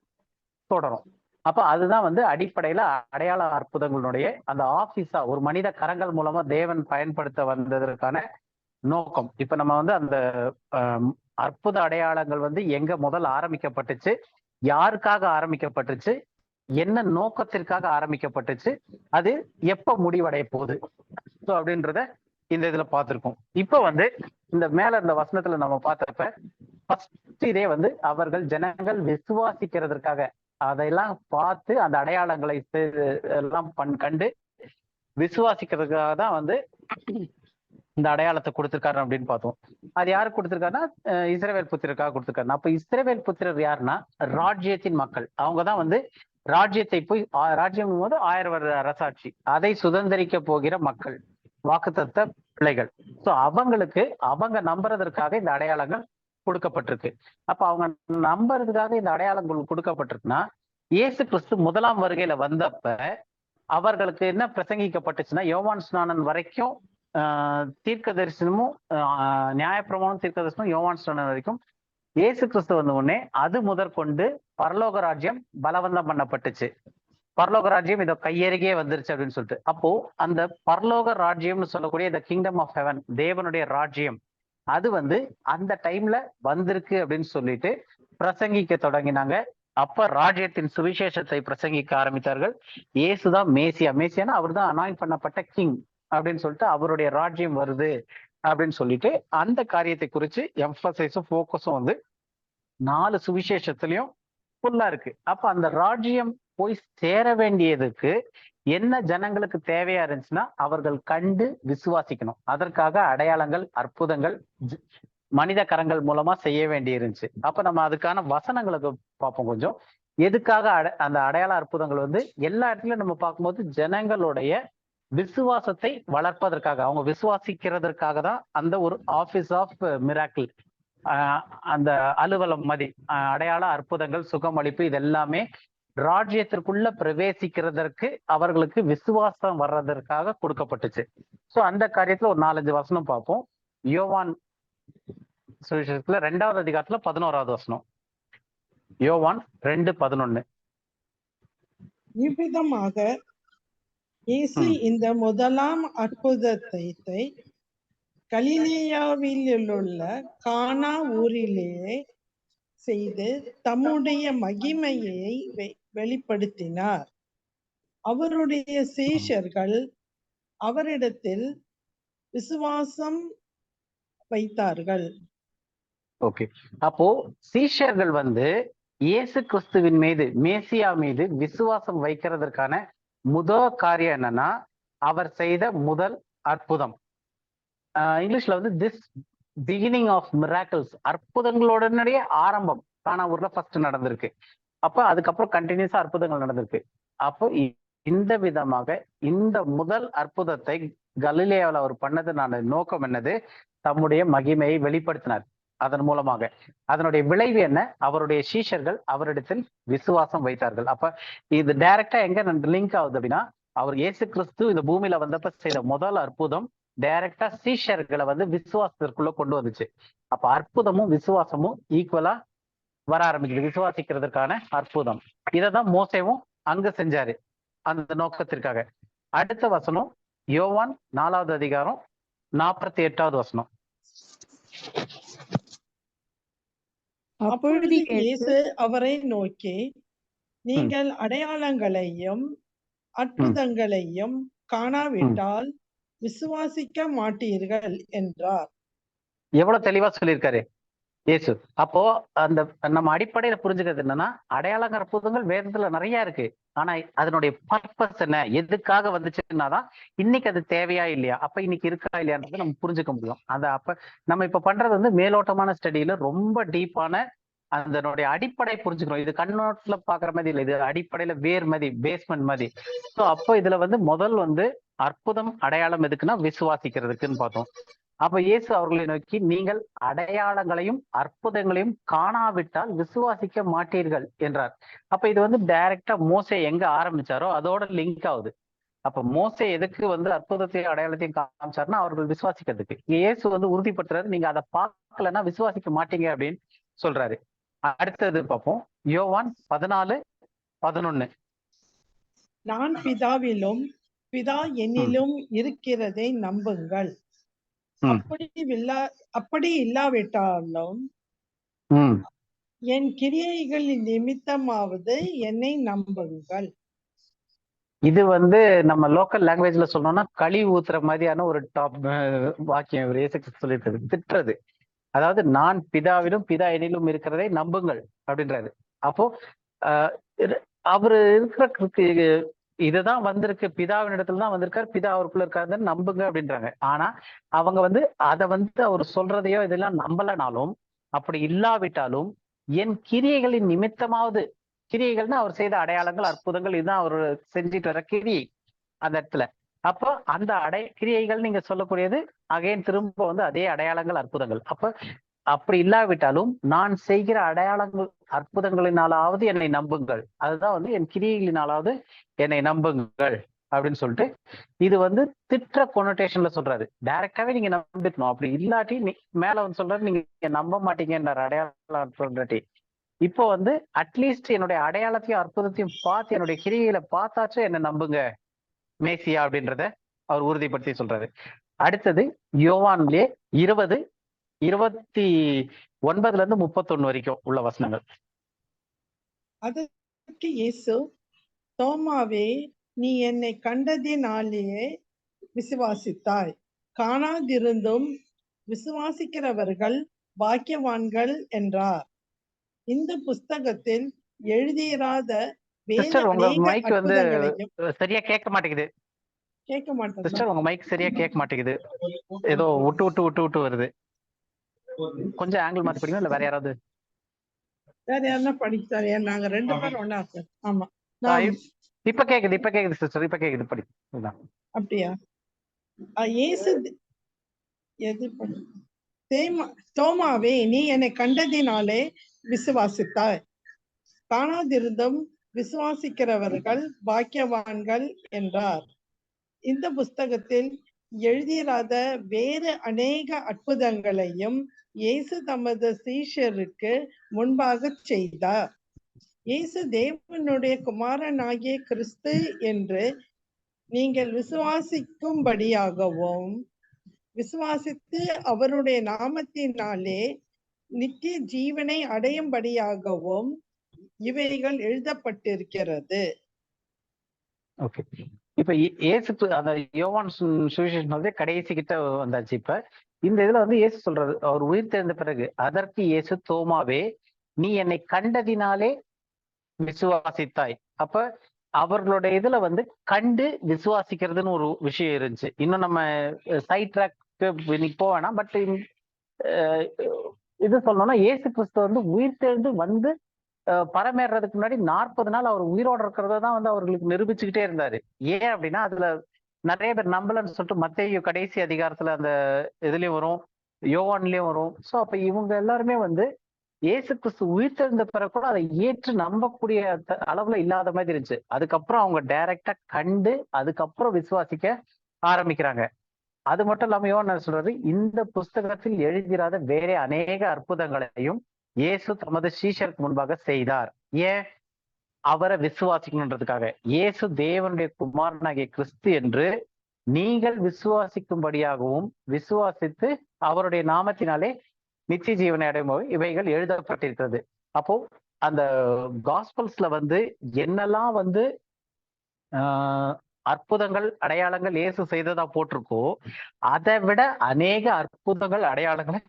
[SPEAKER 1] தொடரும். அப்ப அதுதான் வந்து அடிப்படையில அடையாள அற்புதங்களுடைய அந்த ஆபீஸா ஒரு மனித கரங்கள் மூலமா தேவன் பயன்படுத்த வந்ததற்கான நோக்கம். இப்ப நம்ம வந்து அந்த அற்புத அடையாளங்கள் வந்து எங்க முதல் ஆரம்பிக்கப்பட்டுச்சு, யாருக்காக ஆரம்பிக்கப்பட்டுச்சு, என்ன நோக்கத்திற்காக ஆரம்பிக்கப்பட்டுச்சு, அது எப்ப முடிவடைய போகுது அப்படின்றத இந்த இதுல பார்த்திருக்கோம். இப்ப வந்து இந்த மேல இந்த வசனத்துல நம்ம பார்த்தப்ப ஃபர்ஸ்ட் இதே வந்து அவர்கள் ஜனங்கள் விசுவாசிக்கிறதுக்காக அதையெல்லாம் பார்த்து அந்த அடையாளங்களை எல்லாம் கண்டு விசுவாசிக்கிறதுக்காக தான் வந்து இந்த அடையாளத்தை கொடுத்திருக்காரு அப்படின்னு பார்த்தோம். அது யாருக்கு கொடுத்திருக்காருன்னா இஸ்ரவேல் புத்திரருக்காக கொடுத்திருக்காரு. அப்ப இஸ்ரவேல் புத்திரர் யாருன்னா ராஜ்யத்தின் மக்கள். அவங்கதான் வந்து ராஜ்யத்தை போய் ராஜ்யம் போது 1000 வருட அரசாட்சி, அதை சுதந்திரிக்க போகிற மக்கள், வாக்குத்தத்த பிள்ளைகள். சோ அவங்களுக்கு அவங்க நம்புறதற்காக இந்த அடையாளங்கள் கொடுக்கப்பட்டிருக்கு. அப்ப அவங்க நம்புறதுக்காக இந்த அடையாளங்கள் கொடுக்கப்பட்டிருக்குன்னா, இயேசு கிறிஸ்து முதலாம் வருகையில வந்தப்ப அவர்களுக்கு என்ன பிரசங்கிக்கப்பட்டுச்சுன்னா, யோவான் ஸ்நானன் வரைக்கும் தீர்க்க தரிசனமும் நியாயப்பிரமாணம் தீர்க்க தரிசனம் யோவான் ஸ்நானன் வரைக்கும், இயேசு கிறிஸ்து வந்த உடனே அது முதற்கொண்டு பரலோக ராஜ்யம் பலவந்தம் பண்ணப்பட்டுச்சு. பரலோக ராஜ்யம் இதை கையருகே வந்துருச்சு அப்படின்னு சொல்லிட்டு, அப்போ அந்த பரலோக ராஜ்யம்னு சொல்லக்கூடிய இந்த கிங்டம் ஆஃப் ஹெவன், தேவனுடைய ராஜ்யம், அது வந்து அந்த டைம்ல வந்திருக்கு அப்படின்னு சொல்லிட்டு பிரசங்கிக்க தொடங்கினாங்க. அப்ப ராஜ்யத்தின் சுவிசேஷத்தை பிரசங்கிக்க ஆரம்பித்தார்கள். இயேசுதான் மேசியா, மேசியானா அவர் தான் அனாயிண்ட் பண்ணப்பட்ட கிங் அப்படின்னு சொல்லிட்டு அவருடைய ராஜ்யம் வருது அப்படின்னு சொல்லிட்டு அந்த காரியத்தை குறித்து எம்பசைஸும் ஃபோக்கஸும் வந்து 4 சுவிசேஷத்திலையும் ஃபுல்லா இருக்கு. அப்ப அந்த ராஜ்யம் போய் சேர வேண்டியதுக்கு என்ன ஜனங்களுக்கு தேவையா இருந்துச்சுன்னா அவர்கள் கண்டு விசுவாசிக்கணும். அதற்காக அடையாளங்கள் அற்புதங்கள் மனித கரங்கள் மூலமா செய்ய வேண்டி இருந்துச்சு. அப்ப நம்ம அதுக்கான வசனங்களுக்கு பார்ப்போம் கொஞ்சம். எதுக்காக அந்த அடையாள அற்புதங்கள் வந்து எல்லா இடத்துலயும் நம்ம பார்க்கும்போது ஜனங்களுடைய விசுவாசத்தை வளர்ப்பதற்காக, அவங்க விசுவாசிக்கிறதற்காக தான் அந்த ஒரு ஆபீஸ் ஆஃப் மிராக்கிள், அந்த அலுவலம் மதி அடையாள அற்புதங்கள் சுகமளிப்பு இது எல்லாமே ராஜ்யத்திற்குள்ள பிரவேசிக்கிறதற்கு அவர்களுக்கு விசுவாசம் வர்றதற்காக கொடுக்கப்பட்டுச்சு. சோ அந்த காரியத்துல ஒரு 4-5 வசனம் பார்ப்போம். யோவான் சுவிசேஷத்துல 2வது அதிகாரத்துல 11வது வசனம். யோவான் 2:11.
[SPEAKER 3] இவ்விதமாக இயேசு இந்த முதலாம் அற்புதத்தை கலிலேயாவிலுள்ள கானா ஊரிலே செய்து தம்முடைய மகிமையை வெளிப்படுத்தினார். அவருடைய சீஷர்கள் அவரிடத்தில் விசுவாசம் வைத்தார்கள்.
[SPEAKER 1] ஓகே, அப்போ சீஷர்கள் வந்து இயேசு கிறிஸ்துவின் மீது, மேசியா மீது விசுவாசம் வைக்கிறதற்கான முதல் காரியம் என்னன்னா அவர் செய்த முதல் அற்புதம். இங்கிலீஷ்ல வந்து திஸ் பிகினிங் ஆஃப் மிராக்கிள்ஸ், அற்புதங்களுடனே ஆரம்பம் கானா ஊர்ல ஃபர்ஸ்ட் நடந்திருக்கு. அப்ப அதுக்கப்புறம் கண்டினியூஸா அற்புதங்கள் நடந்திருக்கு. அப்போ இந்த விதமாக இந்த முதல் அற்புதத்தை கலிலேயாவில் அவர் பண்ணதுனால நோக்கம் என்னது? தம்முடைய மகிமையை வெளிப்படுத்தினார். அதன் மூலமாக அதனுடைய விளைவு என்ன? அவருடைய சீஷர்கள் அவரிடத்தில் விசுவாசம் வைத்தார்கள். அப்ப இது டைரக்டா எங்க லிங்க் ஆகுது அப்படின்னா, அவர் இயேசு கிறிஸ்து இந்த பூமியில வந்தப்ப செய்த முதல் அற்புதம் டைரக்டா சீஷர்களை வந்து விசுவாசத்திற்குள்ள கொண்டு வந்துச்சு. அப்ப அற்புதமும் விசுவாசமும் ஈக்குவலா வர ஆரம்பிக்குது, விசுவாசிக்கிறதுக்கான அற்புதம். இததான் மோசேவும் அங்க செஞ்சாரு அந்த நோக்கத்திற்காக. அடுத்த வசனம் யோவான் 4வது அதிகாரம் 48வது வசனம்.
[SPEAKER 3] அப்பொழுது இயேசு அவரை நோக்கி, நீங்கள் அடையாளங்களையும் அற்புதங்களையும் காணாவிட்டால் விசுவாசிக்க மாட்டீர்கள் என்றார்.
[SPEAKER 1] எவ்வளவு தெளிவா சொல்லியிருக்காரு இயேசு. அப்போ அந்த நம்ம அடிப்படையில புரிஞ்சுக்கிறது என்னன்னா, அடையாளங்கிற அற்புதங்கள் வேதத்துல நிறைய இருக்கு. ஆனா அதனுடைய பர்பஸ் என்ன, எதுக்காக வந்துச்சுன்னாதான் இன்னைக்கு அது தேவையா இல்லையா, அப்ப இன்னைக்கு இருக்கா இல்லையான்றது நம்ம புரிஞ்சுக்க முடியும். அந்த அப்ப நம்ம இப்ப பண்றது வந்து மேலோட்டமான ஸ்டடியில ரொம்ப டீப்பான அதனுடைய அடிப்படை புரிஞ்சுக்கிறோம். இது கண்ணோட்டத்துல பாக்குற மாதிரி இல்லை, இது அடிப்படையில வேர் மாதிரி, பேஸ்மெண்ட் மாதிரி. ஸோ அப்போ இதுல வந்து முதல் வந்து அற்புதம் அடையாளம் எதுக்குன்னா விசுவாசிக்கிறதுக்குன்னு பார்த்தோம். அப்ப இயேசு அவர்களை நோக்கி, நீங்கள் அடையாளங்களையும் அற்புதங்களையும் காணாவிட்டால் விசுவாசிக்க மாட்டீர்கள் என்றார். அப்ப இது வந்து டைரக்டா மோசே எங்க ஆரம்பிச்சாரோ அதோட லிங்க் ஆகுது. அப்ப மோசே எதுக்கு வந்து அற்புதத்தையும் அடையாளத்தையும் காமிச்சாருன்னா அவர்கள் விசுவாசிக்கிறதுக்கு. இயேசு வந்து உறுதிப்படுத்துறாரு, நீங்க அதை பார்க்கலன்னா விசுவாசிக்க மாட்டீங்க அப்படின்னு சொல்றாரு. அடுத்தது பார்ப்போம், யோவான் 14:11.
[SPEAKER 3] நான் பிதாவிலும் பிதா என்னிலும் இருக்கிறதை நம்புங்கள். அப்படி இல்லாவிட்டாலும் என் கிரியைகளின் நிமித்தமாவது என்னை நம்புங்கள்.
[SPEAKER 1] இது வந்து நம்ம லோக்கல் லாங்குவேஜ்ல சொன்னோம்னா களி ஊத்துற மாதிரியான ஒரு வாக்கியம் இவர் இயேசு சொல்லிட்டு திட்டுறது. அதாவது நான் பிதாவிலும் பிதா என்னிலும் இருக்கிறதை நம்புங்கள் அப்படின்றாரு. அப்போ அவரு இருக்கிற இதுதான் வந்திருக்கு, பிதாவின் இடத்துல தான் வந்திருக்காரு, பிதா அவருக்குள்ள இருக்காருன்னு நம்புங்க அப்படின்றாங்க. ஆனா அவங்க வந்து அதை வந்து அவர் சொல்றதையோ இதெல்லாம் நம்பலனாலும், அப்படி இல்லாவிட்டாலும் என் கிரியைகளின் நிமித்தமாவது, கிரியைகள்னா அவர் செய்த அடையாளங்கள் அற்புதங்கள், இதுதான் அவர் செஞ்சுட்டு வர கிரியை அந்த இடத்துல. அப்போ அந்த கிரியைகள் நீங்க சொல்லக்கூடியது அகைன் திரும்ப வந்து அதே அடையாளங்கள் அற்புதங்கள். அப்ப அப்படி இல்லாவிட்டாலும் நான் செய்கிற அடையாளங்கள் அற்புதங்களினாலாவது என்னை நம்புங்கள், அதுதான் வந்து என் கிரியைகளினாலாவது என்னை நம்புங்கள் அப்படின்னு சொல்லிட்டு இது வந்து திட்ட கொனோட்டேஷன்ல சொல்றாரு. டைரக்டாவே நீங்க நம்பிக்கணும், அப்படி இல்லாட்டி மேல வந்து சொல்றாரு நீங்க நம்ப மாட்டீங்கன்ற அடையாளம். இப்போ வந்து அட்லீஸ்ட் என்னுடைய அடையாளத்தையும் அற்புதத்தையும் பார்த்து என்னுடைய கிரியைகளை பார்த்தாச்சும் என்ன நம்புங்க மேசியா அப்படின்றத அவர் உறுதிப்படுத்தி சொல்றாரு. அடுத்தது யோவான்லே 20:29 வரைக்கும் உள்ள வசனங்கள்.
[SPEAKER 3] அதற்கு இயேசு, தோமாவே, நீ என்னை கண்டதினாலேயே விசுவாசித்தாய், காணாதிருந்தும் விசுவாசிக்கிறவர்கள் பாக்கியவான்கள் என்றார். இந்த புஸ்தகத்தில் எழுதியிராத
[SPEAKER 1] உங்க மைக் வந்து சரியா கேட்க மாட்டேங்குது.
[SPEAKER 3] கேட்க மாட்டேன்
[SPEAKER 1] சிஸ்டர், உங்க மைக் சரியா கேட்க மாட்டேங்குது, ஏதோ விட்டு வருது. கொஞ்சம் ஆங்கிள் மாத்தி படிக்கணும், இல்ல வேற யாராவது
[SPEAKER 3] யாருன்னா படிச்சாரு. நாங்க 2 பேரும் ஒண்ணா சார். ஆமா,
[SPEAKER 1] இப்ப கேக்குது சிஸ்டர், இப்ப கேக்குது, படி.
[SPEAKER 3] அப்படியா? இயேசு தோமாவே, நீ என்னை கண்டதினாலே விசுவாசித்தாய், காணாதிருந்தும் விசுவாசிக்கிறவர்கள் பாக்கியவான்கள் என்றார். இந்த புஸ்தகத்தில் எழுதிராத வேறு அநேக அற்புதங்களையும் இயேசு தமது சீஷருக்கு முன்பாக செய்தார். இயேசு தேவனுடைய குமாரனாகிய கிறிஸ்து என்று நீங்கள் விசுவாசிக்கும்படியாகவும், விசுவாசித்து அவருடைய நாமத்தினாலே நித்திய ஜீவனை அடையும்படியாகவும் இவைகள் எழுதப்பட்டிருக்கிறது.
[SPEAKER 1] ஓகே, இப்ப இயேசு அந்த யோவான் சுவிசேஷம் வந்து கடைசி கிட்ட வந்தாச்சு. இப்ப இந்த இதுல வந்து இயேசு சொல்றது, அவர் உயிர் தெரிந்த பிறகு, அதற்கு இயேசு, தோமாவே, நீ என்னை கண்டதினாலே விசுவாசித்தாய். அப்ப அவர்களுடைய இதுல வந்து கண்டு விசுவாசிக்கிறதுன்னு ஒரு விஷயம் இருந்துச்சு. இன்னும் நம்ம சைட் ட்ராக்கு இன்னைக்கு போக வேணாம். பட் இது சொல்லணும்னா இயேசு கிறிஸ்து வந்து உயிர் தெரிந்து வந்து பரமேறதுக்கு முன்னாடி 40 நாள் அவர் உயிரோட இருக்கிறத தான் வந்து அவர்களுக்கு நிரூபிச்சுக்கிட்டே இருந்தாரு. ஏன் அப்படின்னா அதுல நிறைய பேர் நம்பலன்னு சொல்லிட்டு மத்தேயு கடைசி அதிகாரத்துல அந்த இதுலயும் வரும், யோவான்லயும் வரும். ஸோ அப்ப இவங்க எல்லாருமே வந்து இயேசு கிறிஸ்து உயிர் தெரிந்த பிறகு கூட அதை ஏற்று நம்பக்கூடிய அளவுல இல்லாத மாதிரி இருந்துச்சு. அதுக்கப்புறம் அவங்க டைரக்டா கண்டு அதுக்கப்புறம் விசுவாசிக்க ஆரம்பிக்கிறாங்க. அது மட்டும் இல்லாம யோவான் சொல்றாரு, இந்த புஸ்தகத்தில் எழுதிராத வேற அநேக அற்புதங்களையும் இயேசு தமது சீஷருக்கு முன்பாக செய்தார். ஏன்? அவரை விசுவாசிக்கணுன்றதுக்காக. இயேசு தேவனுடைய குமாரனாகிய கிறிஸ்து என்று நீங்கள் விசுவாசிக்கும்படியாகவும், விசுவாசித்து அவருடைய நாமத்தினாலே நித்திய ஜீவனை அடையும் இவைகள் எழுதப்பட்டிருக்கிறது. அப்போ அந்த காஸ்பல்ஸ்ல வந்து என்னெல்லாம் வந்து அற்புதங்கள் அடையாளங்கள் இயேசு செய்ததா போட்டிருக்கோ, அதை விட அநேக அற்புதங்கள் அடையாளங்களை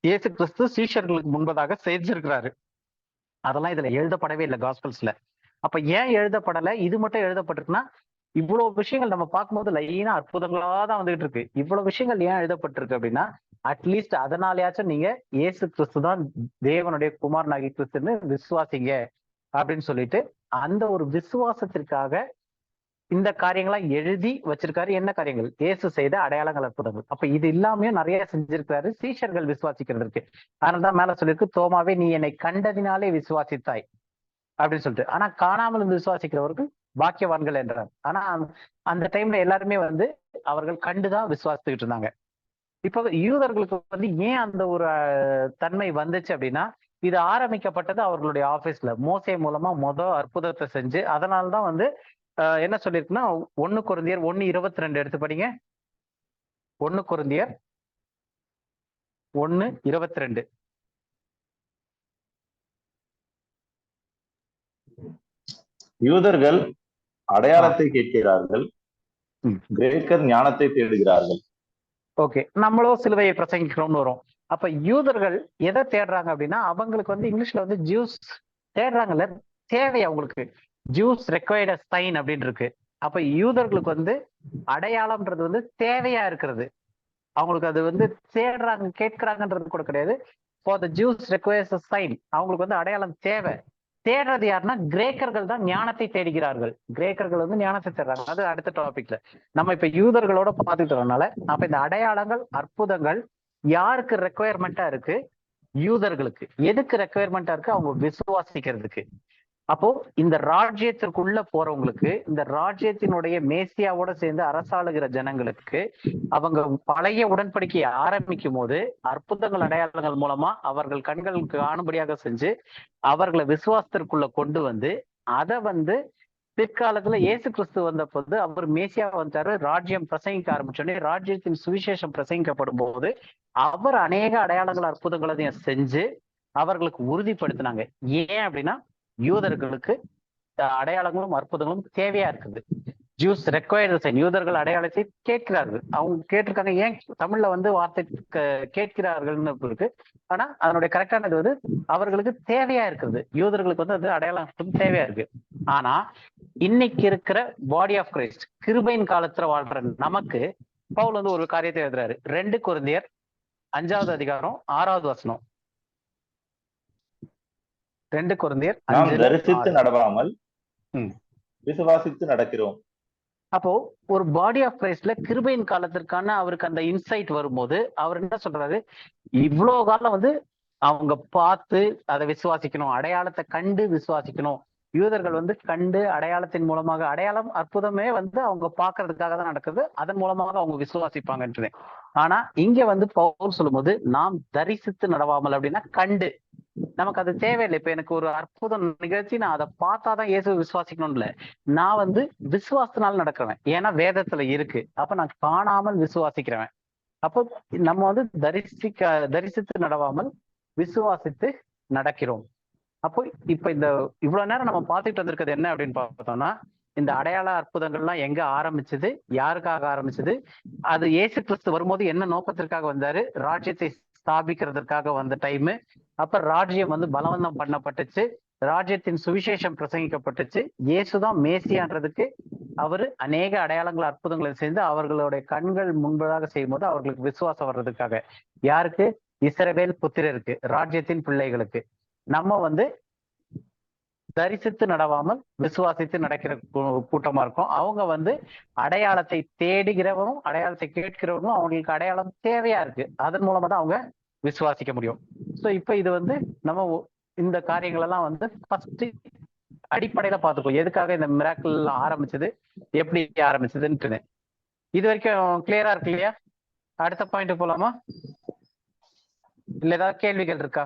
[SPEAKER 1] இயேசு கிறிஸ்து சீஷர்களுக்கு முன்பதாக செஞ்சிருக்கிறாரு. அதெல்லாம் இதுல எழுதப்படவே இல்லை காஸ்பல்ஸ்ல. அப்ப ஏன் எழுதப்படலை? இது மட்டும் எழுதப்பட்டிருக்குன்னா, இவ்வளவு விஷயங்கள் நம்ம பார்க்கும்போது லைனா அற்புதங்களாதான் வந்துகிட்டு இருக்கு. இவ்வளவு விஷயங்கள் ஏன் எழுதப்பட்டிருக்கு அப்படின்னா, அட்லீஸ்ட் அதனாலயாச்சும் நீங்க இயேசு கிறிஸ்து தான் தேவனுடைய குமாரனாகிய கிறிஸ்துன்னு விசுவாசிங்க அப்படின்னு சொல்லிட்டு, அந்த ஒரு விசுவாசத்திற்காக இந்த காரியங்களாம் எழுதி வச்சிருக்காரு. என்ன காரியங்கள்? இயேசு செய்த அடையாளங்கள், அற்புதங்கள். அப்ப இது இல்லாமையும் நிறைய செஞ்சிருக்காரு சீஷர்கள் விசுவாசிக்கிறதுக்கு. அதனாலதான் மேல சொல்லியிருக்கு, தோமாவே நீ என்னை கண்டதினாலே விசுவாசித்தாய் அப்படின்னு சொல்லிட்டு. ஆனா காணாமல் விசுவாசிக்கிறவர்கள் பாக்கியவான்கள் என்றார். ஆனா அந்த டைம்ல எல்லாருமே வந்து அவர்கள் கண்டுதான் விசுவாசித்துக்கிட்டு இருந்தாங்க. இப்ப யூதர்களுக்கு வந்து ஏன் அந்த ஒரு தன்மை வந்துச்சு அப்படின்னா, இது ஆரம்பிக்கப்பட்டது அவர்களுடைய ஆபீஸ்ல மோசே மூலமா அற்புதத்தை செஞ்சு, அதனாலதான் வந்து என்ன சொல்லியிருக்குன்னா 1 கொரிந்தியர் 1:22 எடுத்து படிங்க. 1 கொரிந்தியர் 1:22.
[SPEAKER 6] யூதர்கள் அடையாளத்தை கேட்கிறார்கள், கிரேக்கர் ஞானத்தை தேடுகிறார்கள்.
[SPEAKER 1] ஓகே, நம்மளும் சிலுவையை பிரசங்கிக்கிறோம்னு வரும். அப்ப யூதர்கள் எதை தேடுறாங்க அப்படின்னா, அவங்களுக்கு வந்து இங்கிலீஷ்ல வந்து ஜூஸ் தேடுறாங்கல்ல, தேவை அவங்களுக்கு. ஜூஸ் ரெக்வயர்ட் சைன் அப்படின்னு இருக்கு. அப்ப யூதர்களுக்கு வந்து அடையாளம்ன்றது வந்து தேவையா இருக்கிறது. அவங்களுக்கு அது வந்து தேடுறாங்க, கேட்கிறாங்கன்றது கூட கிடையாது. For the Jews requires sign. அவங்களுக்கு வந்து அடையாளம் தேவை. தேடுறது யாருன்னா கிரேக்கர்கள் தான் ஞானத்தை தேடுகிறார்கள். கிரேக்கர்கள் வந்து ஞானத்தை தேடுறாங்க. அது அடுத்த டாபிக்ல நம்ம இப்ப யூதர்களோட பார்த்துட்டு வரனால, அப்ப இந்த அடையாளங்கள், அற்புதங்கள் யாருக்கு ரெக்குவயர்மெண்டா இருக்கு? யூதர்களுக்கு. எதுக்கு ரெக்குவயர்மெண்டா இருக்கு? அவங்க விசுவாசிக்கிறதுக்கு. அப்போ இந்த ராஜ்யத்திற்குள்ள போறவங்களுக்கு, இந்த ராஜ்யத்தினுடைய மேசியாவோட சேர்ந்து அரசாளுகிற ஜனங்களுக்கு, அவங்க பழைய உடன்படிக்கையை ஆரம்பிக்கும் போது அற்புதங்கள் அடையாளங்கள் மூலமா அவர்கள் கண்களுக்கு காணும்படியாக செஞ்சு அவர்களை விசுவாசத்திற்குள்ள கொண்டு வந்து, அதை வந்து பிற்காலத்துல இயேசு கிறிஸ்து வந்த போது அவர் மேசியா வந்தாரு, ராஜ்யம் பிரசங்கிக்க ஆரம்பிச்சோடனே, ராஜ்யத்தின் சுவிசேஷம் பிரசங்கிக்கப்படும் போது அவர் அநேக அடையாளங்கள் அற்புதங்களையும் செஞ்சு அவர்களுக்கு உறுதிப்படுத்தினாங்க. ஏன் அப்படின்னா, யூதர்களுக்கு அடையாளங்களும் அற்புதங்களும் தேவையா இருக்குது. Jews required sign. யூதர்கள் அடையாளத்தை கேட்கிறார்கள். அவங்க கேட்டிருக்காங்க. ஏன் தமிழ்ல வந்து வார்த்தை கேட்கிறார்கள்னு இருக்கு. ஆனா அதனுடைய கரெக்டானது வந்து அவர்களுக்கு தேவையா இருக்குது. யூதர்களுக்கு வந்து அது அடையாளம் தேவையா இருக்கு. ஆனா இன்னைக்கு இருக்கிற பாடி ஆஃப் கிரைஸ்ட், கிருபையின் காலத்துல வாழ்ற நமக்கு பவுல் வந்து ஒரு காரியத்தை எழுதுறாரு. 2 கொரிந்தியர் 5வது அதிகாரம் 6வது வசனம். 2 கொரிந்தியர்
[SPEAKER 6] நாம் தரிசித்து நடவாமல் விசுவாசித்து நடக்கிறோம்.
[SPEAKER 1] அப்போ ஒரு பாடி ஆஃப் கிரைஸ்ட்ல கிருபையின் காலத்திற்கான அவருக்கு அந்த இன்சைட் வரும்போது அவர் என்ன சொல்றாரு? இவ்வளவு காலம் வந்து அவங்க பார்த்து அதை விசுவாசிக்கணும், அடையாளத்தை கண்டு விசுவாசிக்கணும். யூதர்கள் வந்து கண்டு அடையாளத்தின் மூலமாக, அடையாளம் அற்புதமே வந்து அவங்க பார்க்கறதுக்காக தான் நடக்குது, அதன் மூலமாக அவங்க விசுவாசிப்பாங்கன்றது. ஆனா இங்க வந்து பவுல் சொல்லும்போது நாம் தரிசித்து நடவாமல் அப்படின்னா கண்டு. நமக்கு அது தேவையில்லை. இப்ப எனக்கு ஒரு அற்புதம் நிகழ்ச்சி, நான் அதை பார்த்தாதான் இயேசு விசுவாசிக்கணும் இல்ல, நான் வந்து விசுவாசத்தினால நடக்கிறேன். ஏன்னா வேதத்துல இருக்கு. அப்ப நான் காணாமல் விசுவாசிக்கிறவன். அப்போ நம்ம வந்து தரிசித்து நடவாமல் விசுவாசித்து நடக்கிறோம். அப்போ இப்ப இந்த இவ்வளவு நேரம் நம்ம பார்த்துட்டு வந்திருக்கிறது என்ன அப்படின்னு பார்த்தோம்னா, இந்த அடையாள அற்புதங்கள்லாம் எங்க ஆரம்பிச்சது, யாருக்காக ஆரம்பிச்சது, அது இயேசு கிறிஸ்து வரும்போது என்ன நோக்கத்திற்காக வந்தாரு? ராஜ்யத்தை ஸ்தாபிக்கிறதுக்காக வந்த டைம். அப்ப ராஜ்யம் வந்து பலவந்தம் பண்ணப்பட்டுச்சு, ராஜ்யத்தின் சுவிசேஷம் பிரசங்கிக்கப்பட்டுச்சு. இயேசுதான் மேசியான்றதுக்கு அவரு அநேக அடையாளங்கள் அற்புதங்களை சேர்ந்து அவர்களுடைய கண்கள் முன்பதாக செய்யும் போது அவர்களுக்கு விசுவாசம் வர்றதுக்காக. யாருக்கு? இஸ்ரவேல் புத்திரருக்கு, ராஜ்யத்தின் பிள்ளைகளுக்கு. நம்ம வந்து தரிசித்து நடவாமல் விசுவாசித்து நடக்கிற கூட்டமா இருக்கும். அவங்க வந்து அடையாளத்தை தேடுகிறவரும் அடையாளத்தை கேட்கிறவரும் அவங்களுக்கு அடையாளம் தேவையா இருக்கு. அதன் மூலமா தான் அவங்க விசுவாசிக்க முடியும். ஸோ இப்ப இது வந்து நம்ம இந்த காரியங்கள் எல்லாம் வந்து ஃபர்ஸ்ட் அடிப்படையில பார்த்துக்கோ, எதுக்காக இந்த மிராக்கிள் ஆரம்பிச்சது, எப்படி ஆரம்பிச்சதுன்னு. இது வரைக்கும் கிளியரா இருக்கு இல்லையா? அடுத்த பாயிண்ட் போலாமா? இல்ல ஏதாவது கேள்விகள் இருக்கா?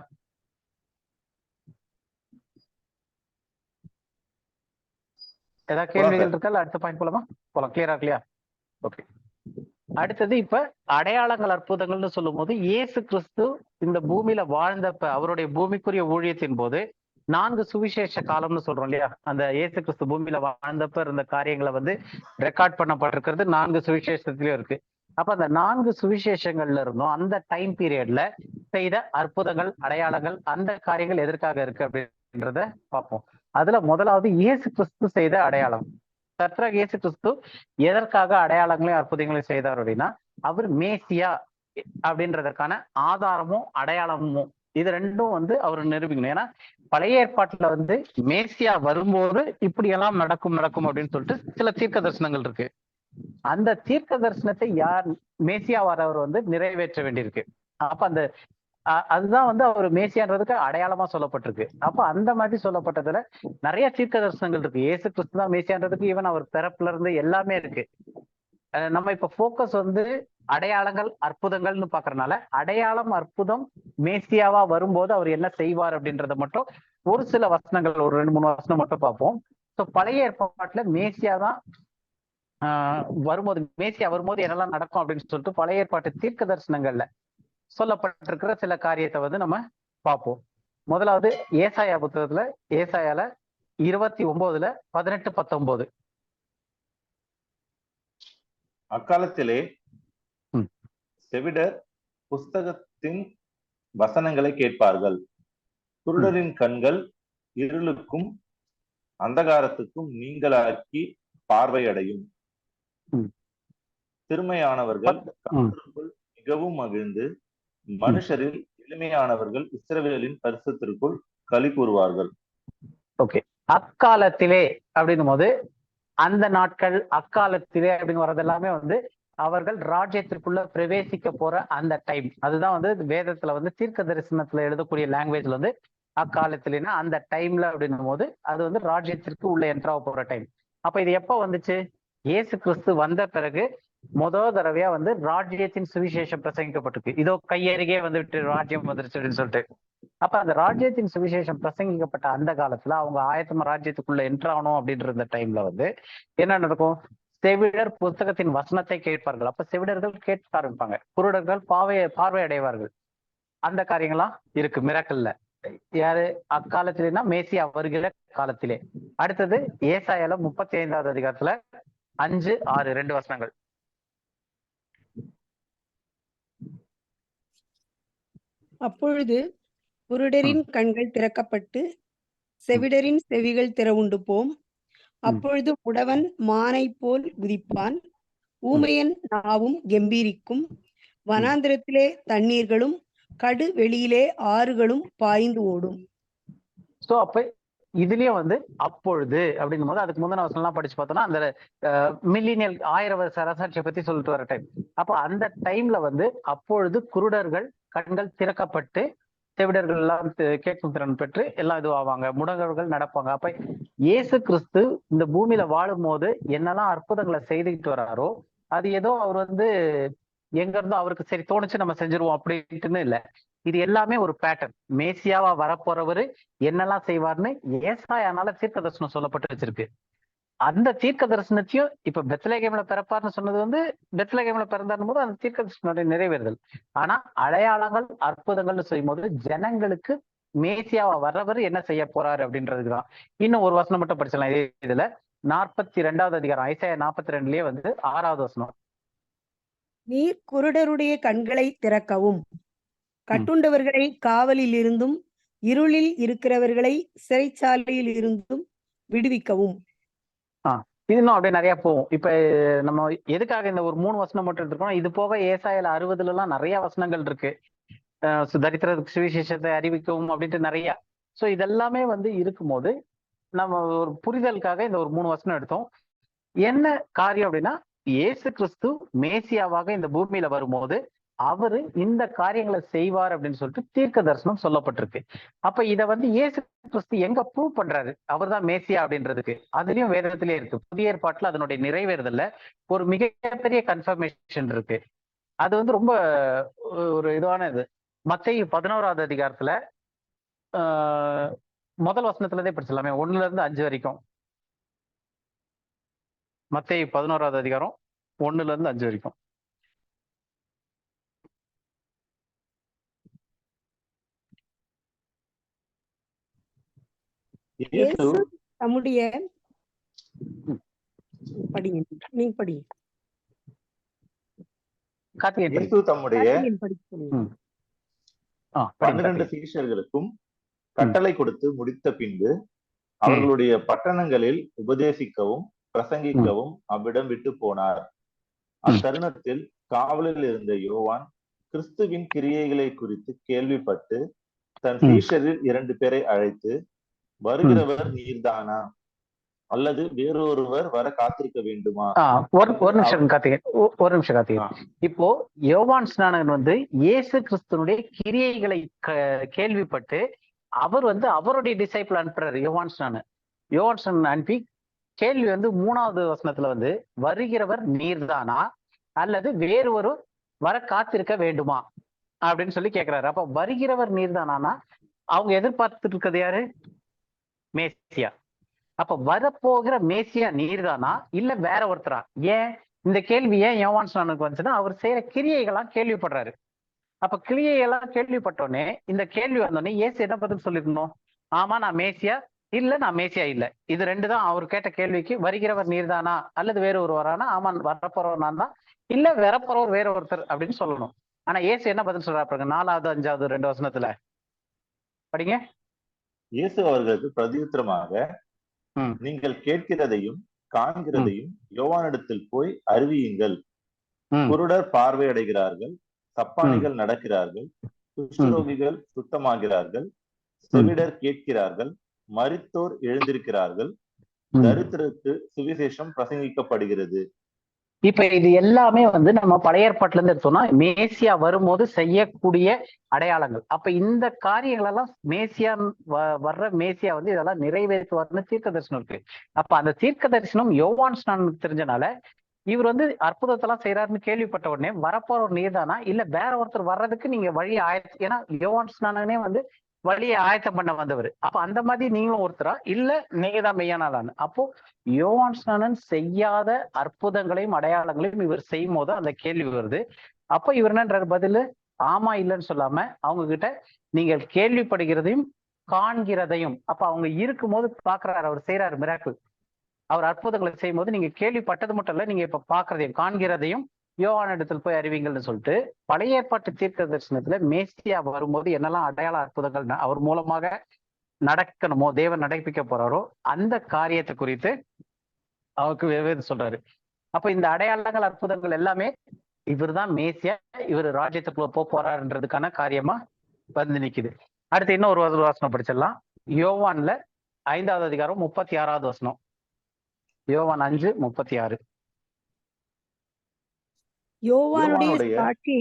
[SPEAKER 1] ஏதாவது கேள்விகள் இருக்கா? இல்ல அடுத்த பாயிண்ட் போலாமா? போலாம். கிளியரா இல்லையா? ஓகே. அடுத்தது இப்ப அடையாளங்கள் அற்புதங்கள்னு சொல்லும் போது இயேசு கிறிஸ்து இந்த பூமியில வாழ்ந்தப்ப அவருடைய பூமிக்குரிய ஊழியத்தின் போது 4 சுவிசேஷ காலம்னு சொல்றோம் இல்லையா? அந்த இயேசு கிறிஸ்து பூமியில வாழ்ந்தப்ப இருந்த காரியங்களை வந்து ரெக்கார்ட் பண்ணப்பட்டிருக்கிறது 4 சுவிசேஷத்திலயும் இருக்கு. அப்ப அந்த 4 சுவிசேஷங்கள்ல இருந்தும் அந்த டைம் பீரியட்ல செய்த அற்புதங்கள், அடையாளங்கள், அந்த காரியங்கள் எதற்காக இருக்கு அப்படின்றத பார்ப்போம். அதுல முதலாவது இயேசு கிறிஸ்து செய்த அடையாளம். கர்த்தராகிய இயேசு கிறிஸ்து எதற்காக அடையாளங்களையும் அற்புதங்களையும் செய்தார் அப்படின்னா, அவர் மேசியா அப்படின்றதற்கான ஆதாரமும் அடையாளமும் இது ரெண்டும் வந்து அவர் நிரூபிக்கணும். ஏன்னா பழைய ஏற்பாட்டுல வந்து மேசியா வரும்போது இப்படியெல்லாம் நடக்கும் அப்படின்னு சொல்லிட்டு சில தீர்க்க தரிசனங்கள் இருக்கு. அந்த தீர்க்க தரிசனத்தை யார் மேசியா வரவர் வந்து நிறைவேற்ற வேண்டியிருக்கு. அப்ப அந்த அதுதான் வந்து அவர் மேசியான்றதுக்கு அடையாளமா சொல்லப்பட்டிருக்கு. அப்ப அந்த மாதிரி சொல்லப்பட்டதுல நிறைய தீர்க்க தரிசனங்கள் இருக்கு. இயேசு கிறிஸ்து தான் மேசியான்றதுக்கு ஈவன் அவர் பிறப்புல இருந்து எல்லாமே இருக்கு. நம்ம இப்ப போக்கஸ் வந்து அடையாளங்கள் அற்புதங்கள்னு பாக்குறதுனால அடையாளம் அற்புதம் மேசியாவா வரும்போது அவர் என்ன செய்வார் அப்படின்றத மட்டும் ஒரு சில வசனங்கள், ஒரு 2-3 வசனம் மட்டும் பார்ப்போம். ஸோ பழைய ஏற்பாட்டுல மேசியா தான் மேசியா வரும்போது என்னெல்லாம் நடக்கும் அப்படின்னு சொல்லிட்டு பழைய ஏற்பாட்டு தீர்க்க தரிசனங்கள்ல சொல்லப்பட்டிருக்கிற சில காரியத்தை வந்து நம்ம பார்ப்போம். முதலாவது ஏசாயா புத்தகத்துல ஏசாயால 29:18-19.
[SPEAKER 6] அக்காலத்திலே செவிடர் புஸ்தகத்தின் வசனங்களை கேட்பார்கள். குருடரின் கண்கள் இருளுக்கும் அந்தகாரத்துக்கும் நீங்களாக்கி பார்வையடையும். திறமையானவர்கள் மிகவும் மகிழ்ந்து மனுஷரில் எளிமையானவர்கள் இஸ்ரவேலின் பரிசுத்திற்குள் களி கூறுவார்கள்.
[SPEAKER 1] ஓகே. அக்காலத்திலே அப்படின்னும் போது அந்த நாட்கள், அக்காலத்திலே அப்படின்னு வர்றது எல்லாமே வந்து அவர்கள் ராஜ்யத்திற்குள்ள பிரவேசிக்க போற அந்த டைம். அதுதான் வந்து வேதத்துல வந்து தீர்க்க தரிசனத்துல எழுதக்கூடிய லாங்குவேஜ்ல வந்து அக்காலத்திலேன்னா அந்த டைம்ல அப்படின்னும் போது அது வந்து ராஜ்யத்திற்கு உள்ள என்ட்ராக போற டைம். அப்ப இது எப்ப வந்துச்சு? இயேசு கிறிஸ்து வந்த பிறகு முதல் தடவையா வந்து ராஜ்யத்தின் சுவிசேஷம் பிரசங்கிக்கப்பட்டிருக்கு. இதோ கையருகே வந்துட்டு ராஜ்யம் வந்துருச்சு அப்படின்னு சொல்லிட்டு. அப்ப அந்த ராஜ்யத்தின் சுவிசேஷம் பிரசங்கிக்கப்பட்ட அந்த காலத்துல அவங்க ஆயத்தமா ராஜ்யத்துக்குள்ள என்ட்ராகணும் அப்படின்ற இந்த டைம்ல வந்து என்ன நடக்கும்? செவிடர் புஸ்தகத்தின் வசனத்தை கேட்பார்கள். அப்ப செவிடர்கள் கேட்க ஆரம்பிப்பாங்க. குருடர்கள் பார்வை அடைவார்கள். அந்த காரியங்களாம் இருக்கு மிராக்கல்ல. யாரு அக்காலத்திலேனா மேசியா வருகிற காலத்திலே. அடுத்தது ஏசாயால 35வது அதிகாரத்துல 5-6 2 வசனங்கள்.
[SPEAKER 4] அப்பொழுது குருடரின் கண்கள் திறக்கப்பட்டு செவிடரின் செவிகள் திறவுண்டு போம். அப்பொழுது முடவன் மானை போல் குதிப்பான், ஊமையன் நாவும் கெம்பீரிக்கும். வனாந்திரத்திலே தண்ணீர்களும் கடு வெளியிலே ஆறுகளும் பாய்ந்து ஓடும்.
[SPEAKER 1] சோ அப்ப இதுலயும் வந்து அப்பொழுது அப்படின்னும் போது அதுக்கு முந்தின வசனம் எல்லாம் படிச்சு பார்த்தோம்னா அந்த மில்லினியல் 1000 வருஷ அரசாட்சியை பத்தி சொல்லிட்டு வர டைம். அப்ப அந்த டைம்ல வந்து அப்பொழுது குருடர்கள் கண்கள் திறக்கப்பட்டு செவிடர்கள் எல்லாம் கேட்கும் திறன் பெற்று எல்லாம் இதுவாவாங்க, முடங்கர்கள் நடப்பாங்க. அப்ப இயேசு கிறிஸ்து இந்த பூமியில வாழும் போது என்னெல்லாம் அற்புதங்களை செய்துக்கிட்டு வர்றாரோ அது ஏதோ அவர் வந்து எங்க இருந்தோ அவருக்கு சரி தோணுச்சு நம்ம செஞ்சிருவோம் அப்படின்ட்டுன்னு இல்லை. இது எல்லாமே ஒரு பேட்டர்ன். மேசியாவா வரப்போறவரு என்னெல்லாம் செய்வார்னு ஏசாயானால தீர்க்க தரிசனம் சொல்லப்பட்டு வச்சிருக்கு. அந்த தீர்க்க தரிசனத்தையும் இப்ப பெத்லகேம்ல பிறப்பார்னு சொன்னது வந்து பெத்லகேம்ல பிறந்தாரும் போது அந்த தீர்க்க தரிசனுடைய நிறைவேறுதல். ஆனா அடையாளங்கள் அற்புதங்கள்னு செய்யும் போது ஜனங்களுக்கு மேசியாவா வர்றவர் என்ன செய்ய போறாரு அப்படின்றதுக்குதான். இன்னும் ஒரு வசனம் மட்டும் படிச்சிடலாம். இதுல 42வது அதிகாரம் ஐசாயா 42லயே வந்து 6வது வசனம்.
[SPEAKER 4] நீர் குருடருடைய கண்களை திறக்கவும், கட்டுண்டவர்களை காவலில் இருந்தும் இருளில் இருக்கிறவர்களை சிறைச்சாலையில் இருந்தும் விடுவிக்கவும்.
[SPEAKER 1] இன்னும் அப்படியே நிறைய போகும். இப்ப நம்ம எதுக்காக இந்த ஒரு 3 வசனம் மட்டும் எடுத்துருக்கோம்? இது போக ஏசாயால 60 எல்லாம் நிறைய வசனங்கள் இருக்கு. தரித்திரத்துக்கு சுவிசேஷத்தை அறிவிக்கவும் அப்படின்ட்டு நிறைய. சோ இதெல்லாமே வந்து இருக்கும்போது நம்ம ஒரு புரிதலுக்காக இந்த ஒரு 3 வசனம் எடுத்தோம். என்ன காரியம் அப்படின்னா இயேசு கிறிஸ்து மேசியாவாக இந்த பூமியில வரும்போது அவரு இந்த காரியங்களை செய்வார் அப்படின்னு சொல்லிட்டு தீர்க்க தரிசனம் சொல்லப்பட்டிருக்கு. அப்ப இத வந்து இயேசு கிறிஸ்து எங்க ப்ரூவ் பண்றாரு அவர் தான் மேசியா அப்படின்றதுக்கு? அதுலயும் வேதத்திலே இருக்கு. புதிய ஏற்பாட்டுல அதனுடைய நிறைவேறுதல்ல ஒரு மிகப்பெரிய கன்ஃபர்மேஷன் இருக்கு. அது வந்து ரொம்ப ஒரு இதுவான இது. மத்தேயு 11வது அதிகாரத்துல முதல் வசனத்துல இருந்தே படிச்சலாமே, 1ல இருந்து 5 வரைக்கும். மத்தேயு 11வது அதிகாரம் 1ல இருந்து 5 வரைக்கும்.
[SPEAKER 4] இயேசு தம்முடைய படிங்க, நீங்க படிங்க.
[SPEAKER 6] இயேசு தம்முடைய
[SPEAKER 4] கார்த்திகேயன் படிக்க சொல்லுங்க.
[SPEAKER 6] 12 சீஷர்களுக்கும் கட்டளை கொடுத்து முடித்த பின்பு அவர்களுடைய பட்டணங்களில் உபதேசிக்கவும் பிரசங்கிக்கவும் அவ்விடம் விட்டு போனார். அத்தருணத்தில் காவலில் இருந்த யோவான் கிறிஸ்துவின் கிரியைகளை குறித்து கேள்விப்பட்டு தன் சீஷரில் 2 பேரை அழைத்து, வருகிறவர் நீர்தானா அல்லது வேறொருவர் வர காத்திருக்க வேண்டுமா?
[SPEAKER 1] ஒரு நிமிஷம் கார்த்திகேயன். இப்போ யோவான் ஸ்நானகன் வந்து இயேசு கிறிஸ்துனுடைய கிரியைகளை கேள்விப்பட்டு அவர் வந்து அவருடைய டிசைபிள் அனுப்புறாரு. யோவான் ஸ்நானகன் அனுப்பி கேள்வி வந்து 3வது வசனத்துல வந்து, வருகிறவர் நீர்தானா அல்லது வேறு ஒரு வர காத்திருக்க வேண்டுமா அப்படின்னு சொல்லி கேட்கிறாரு. அப்ப வருகிறவர் நீர்தானா, அவங்க எதிர்பார்த்துட்டு இருக்கிறது யாரு? மேசியா. அப்ப வரப்போகிற மேசியா நீர்தானா இல்ல வேற ஒருத்தரா? ஏன் இந்த கேள்வி ஏன் யோவான் ஸ்நானனுக்கு வந்துச்சுன்னா, அவர் செய்யற கிரியைகள்லாம் கேள்விப்படுறாரு. அப்ப கிரியைகள்லாம் கேள்விப்பட்டோடனே, இந்த கேள்வி வந்தோடனே இயேசு என்ன பதில் சொல்லிருக்கணும்? ஆமா நான் மேசியா, இல்ல நான் மேசியா இல்ல. இது 2 தான் அவர் கேட்ட கேள்விக்கு. வருகிறவர் நீர்தானா அல்லது வேற ஒருவரானா, ஆமா வரப்போறவர் நான் தான், இல்ல வரப்போறவர் வேற ஒருத்தர் அப்படின்னு சொல்லணும். ஆனா இயேசு என்ன பதில் சொல்றாரு? 4வது 5வது 2 வசனத்துல படிங்க.
[SPEAKER 6] இயேசு அவர்களுக்கு பிரதியுத்தரமாக, நீங்கள் கேட்கிறதையும் காண்கிறதையும் யோவானிடத்தில் போய் அறிவியுங்கள். குருடர் பார்வையடைகிறார்கள், சப்பானிகள் நடக்கிறார்கள், குஷ்டரோகிகள் சுத்தமாகிறார்கள், செவிடர் கேட்கிறார்கள், மரித்தோர் எழுந்திருக்கிறார்கள், தரித்திரருக்கு சுவிசேஷம் பிரசங்கிக்கப்படுகிறது.
[SPEAKER 1] இப்ப இது எல்லாமே வந்து நம்ம பழைய ஏற்பாட்டுல இருந்து எடுத்தோம்னா மேசியா வரும்போது செய்யக்கூடிய அடையாளங்கள். அப்ப இந்த காரியங்கள் எல்லாம் மேசியா வர்ற மேசியா வந்து இதெல்லாம் நிறைவேற்றுவார்னு தீர்க்க தரிசனம் இருக்கு. அப்ப அந்த தீர்க்க தரிசனம் யோவான் ஸ்நானனுக்கு தெரிஞ்சனால இவர் வந்து அற்புதத்தெல்லாம் செய்யறாருன்னு கேள்விப்பட்ட உடனே, வரப்போற ஒரு நீர்தானா இல்ல வேற ஒருத்தர் வர்றதுக்கு நீங்க வழியை ஏன்னா யோவான் ஸ்நானனே வந்து வழியை ஆயத்தம் பண்ண வந்தவர். அப்ப அந்த மாதிரி நீங்களும் ஒருத்தரா இல்ல நீங்க தான் மெய்யானாலான்னு? அப்போ யோவான் ஸ்நானன் செய்யாத அற்புதங்களையும் அடையாளங்களையும் இவர் செய்யும் போது அந்த கேள்வி வருது. அப்ப இவர் என்னன்றாரு பதில்? ஆமா இல்லைன்னு சொல்லாம அவங்க கிட்ட நீங்கள் கேள்விப்படுகிறதையும் காண்கிறதையும், அப்ப அவங்க இருக்கும் போது பாக்குறாரு, அவர் செய்யறாரு மிராக்கிள். அவர் அற்புதங்களை செய்யும் போது நீங்க கேள்விப்பட்டது மட்டும் இல்ல, நீங்க இப்ப பாக்குறதையும் காண்கிறதையும் யோவான் இடத்துல போய் அறிவிங்கள்னு சொல்லிட்டு, பழைய ஏற்பாட்டு தீர்க்க தரிசனத்துல மேசியா வரும்போது என்னெல்லாம் அடையாள அற்புதங்கள் அவர் மூலமாக நடக்கணுமோ, தேவன் நடப்பிக்க போறாரோ அந்த காரியத்தை குறித்து அவருக்கு வெவ்வேறு சொல்றாரு. அப்ப இந்த அடையாளங்கள் அற்புதங்கள் எல்லாமே இவர் தான் மேசியா, இவர் ராஜ்யத்துக்குள்ள போறாருன்றதுக்கான காரியமா வந்து நிக்குது. அடுத்து இன்னொரு வசனம் படிச்சிடலாம். யோவான்ல 5வது அதிகாரம் 36வது வசனம். யோவான் 5:36.
[SPEAKER 4] யோவானுடைய சாட்சி.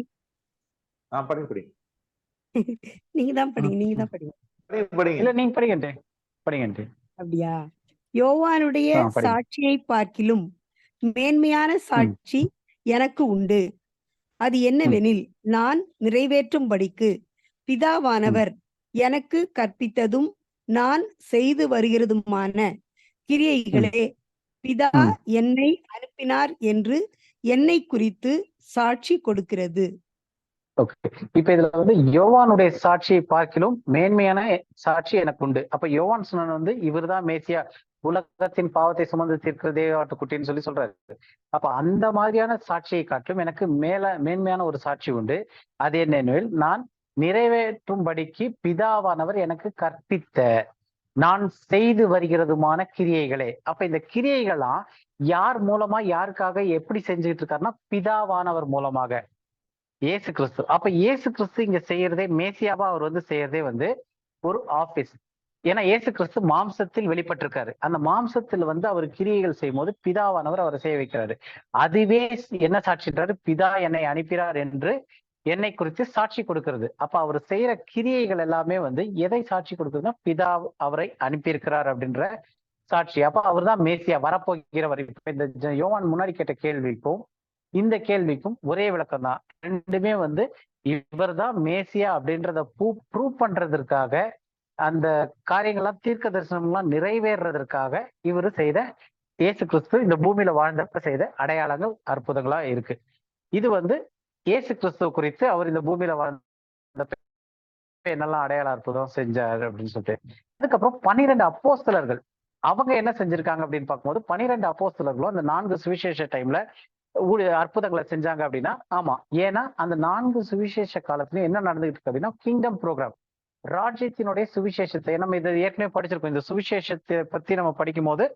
[SPEAKER 4] நீங்க தான் படிங்க.
[SPEAKER 1] இல்ல நீங்க படிங்க.
[SPEAKER 4] அப்படியா? யோவானுடைய சாட்சியை பார்க்கிலும் மேன்மையான சாட்சி எனக்கு உண்டு. அது என்னவெனில், நான் நிறைவேற்றும்படிக்கு பிதாவானவர் எனக்கு கற்பித்ததும் நான் செய்து வருகிறதுமான கிரியைகளே பிதா என்னை அனுப்பினார் என்று என்னை குறித்து சாட்சி கொடுக்கிறது.
[SPEAKER 1] இப்ப இதுல வந்து யோவானுடைய சாட்சியை பார்க்கிலும் மேன்மையான சாட்சி எனக்கு உண்டு. அப்ப யோவான் சொன்ன வந்து இவர் தான் மேசியா, உலகத்தின் பாவத்தை சுமந்து தீர்க்கிற தேவாட்டுக்குட்டின்னு சொல்லி சொல்றாரு. அப்ப அந்த மாதிரியான சாட்சியை காட்டிலும் எனக்கு மேன்மையான ஒரு சாட்சி உண்டு. அது என்னென்னில், நான் நிறைவேற்றும்படிக்கு பிதாவானவர் எனக்கு கற்பித்த நான் செய்து வருகிறதுமான கிரியைகளே. அப்ப இந்த கிரியைகள்லாம் யார் மூலமா யாருக்காக எப்படி செஞ்சுக்கிட்டு இருக்காருன்னா, பிதாவானவர் மூலமாக இயேசு கிறிஸ்து. அப்ப இயேசு கிறிஸ்து இங்க செய்யறதே, மேசியாவா அவர் வந்து செய்யறதே வந்து ஒரு ஆபீஸ். ஏன்னா இயேசு கிறிஸ்து மாம்சத்தில் வெளிப்பட்டிருக்காரு. அந்த மாம்சத்தில் வந்து அவர் கிரியைகள் செய்யும் போது பிதாவானவர் அவரை செய்ய வைக்கிறாரு. அதுவே என்ன சாட்சின்றாரு? பிதா என்னை அனுப்பினார் என்று என்னை குறித்து சாட்சி கொடுக்கிறது. அப்ப அவர் செய்யற கிரியைகள் எல்லாமே வந்து எதை சாட்சி கொடுக்குதுன்னா, பிதா அவரை அனுப்பியிருக்கிறார் அப்படின்ற சாட்சி. அப்ப அவர் தான் மேசியா, வரப்போகிறவர். இப்ப இந்த யோவான் முன்னாடி கேட்ட கேள்விக்கும் இந்த கேள்விக்கும் ஒரே விளக்கம் தான். ரெண்டுமே வந்து இவர்தான் மேசியா அப்படின்றத ப்ரூவ் பண்றதற்காக, அந்த காரியங்கள்லாம் தீர்க்க தரிசனம்லாம் நிறைவேறதற்காக இவர் செய்த, இயேசு கிறிஸ்து இந்த பூமியில வாழ்ந்தப்ப செய்த அடையாளங்கள் அற்புதங்களா இருக்கு. இது வந்து இயேசு கிறிஸ்துவ குறித்து அவர் இந்த பூமியில வாழ்ந்த என்னெல்லாம் அடையாள அற்புதம் செஞ்சாரு அப்படின்னு சொல்லிட்டு. அதுக்கப்புறம் 12 அப்போஸ்தலர்கள் அவங்க என்ன செஞ்சிருக்காங்க அப்படின்னு பார்க்கும்போது, 12 அப்போஸ்தலர்களும் அந்த 4 சுவிசேஷ டைம்ல அற்புதங்களை செஞ்சாங்க அப்படின்னா, ஆமா. ஏன்னா அந்த 4 சுவிசேஷ காலத்துலயும் என்ன நடந்துகிட்டு இருக்கு அப்படின்னா, கிங்டம் ப்ரோக்ராம், ராஜ்யத்தினுடைய சுவிசேஷத்தை நம்ம இதை ஏற்கனவே படிச்சிருக்கோம். இந்த சுவிசேஷத்தை பத்தி நம்ம படிக்கும் போது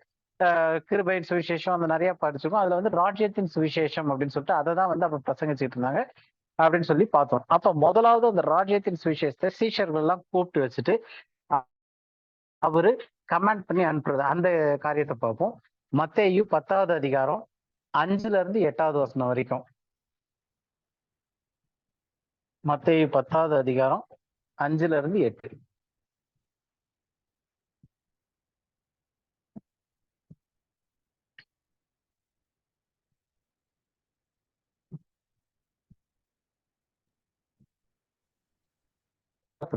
[SPEAKER 1] கிருபையின் சுவிசேஷம் அந்த நிறைய படிச்சிருக்கோம். அதுல வந்து ராஜ்யத்தின் சுவிசேஷம் அப்படின்னு சொல்லிட்டு அதை தான் வந்து அப்ப பிரசங்கிச்சுட்டு இருந்தாங்க அப்படின்னு சொல்லி பார்த்தோம். அப்ப முதலாவது அந்த ராஜ்யத்தின் சுவிசேஷத்தை சீஷர்கள் எல்லாம் கூப்பிட்டு வச்சுட்டு அவரு கமெண்ட் பண்ணி அனுப்புறது, அந்த காரியத்தை பார்ப்போம். மத்தேயு 10வது அதிகாரம் 5ல இருந்து 8வது வசனம் வரைக்கும். மத்தேயு 10வது அதிகாரம் 5ல இருந்து 8.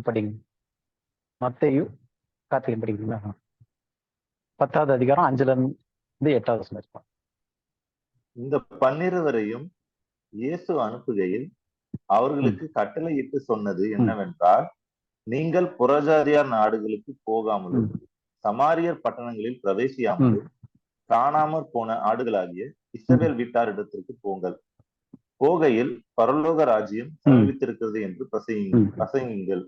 [SPEAKER 1] படிங்க. மத்தேயு கார்த்திகன் படிக்கிறீங்களா? 10வது அதிகாரம் 5ல இருந்து 8வது வசனம் இருக்கும்.
[SPEAKER 6] இந்த 12 இயேசு அனுப்புகையில் அவர்களுக்கு கட்டளையிட்டு சொன்னது என்னவென்றால், நீங்கள் புறஜாதியார் நாடுகளுக்கு போகாமலும் சமாரியர் பட்டணங்களில் பிரவேசியாமலும் காணாமற் போன ஆடுகளாகிய இஸ்ரவேல் வீட்டாரிடத்திற்கு போங்கள். போகையில் பரலோக ராஜ்யம் சமீபித்திருக்கிறது என்று பிரசங்கியுங்கள்.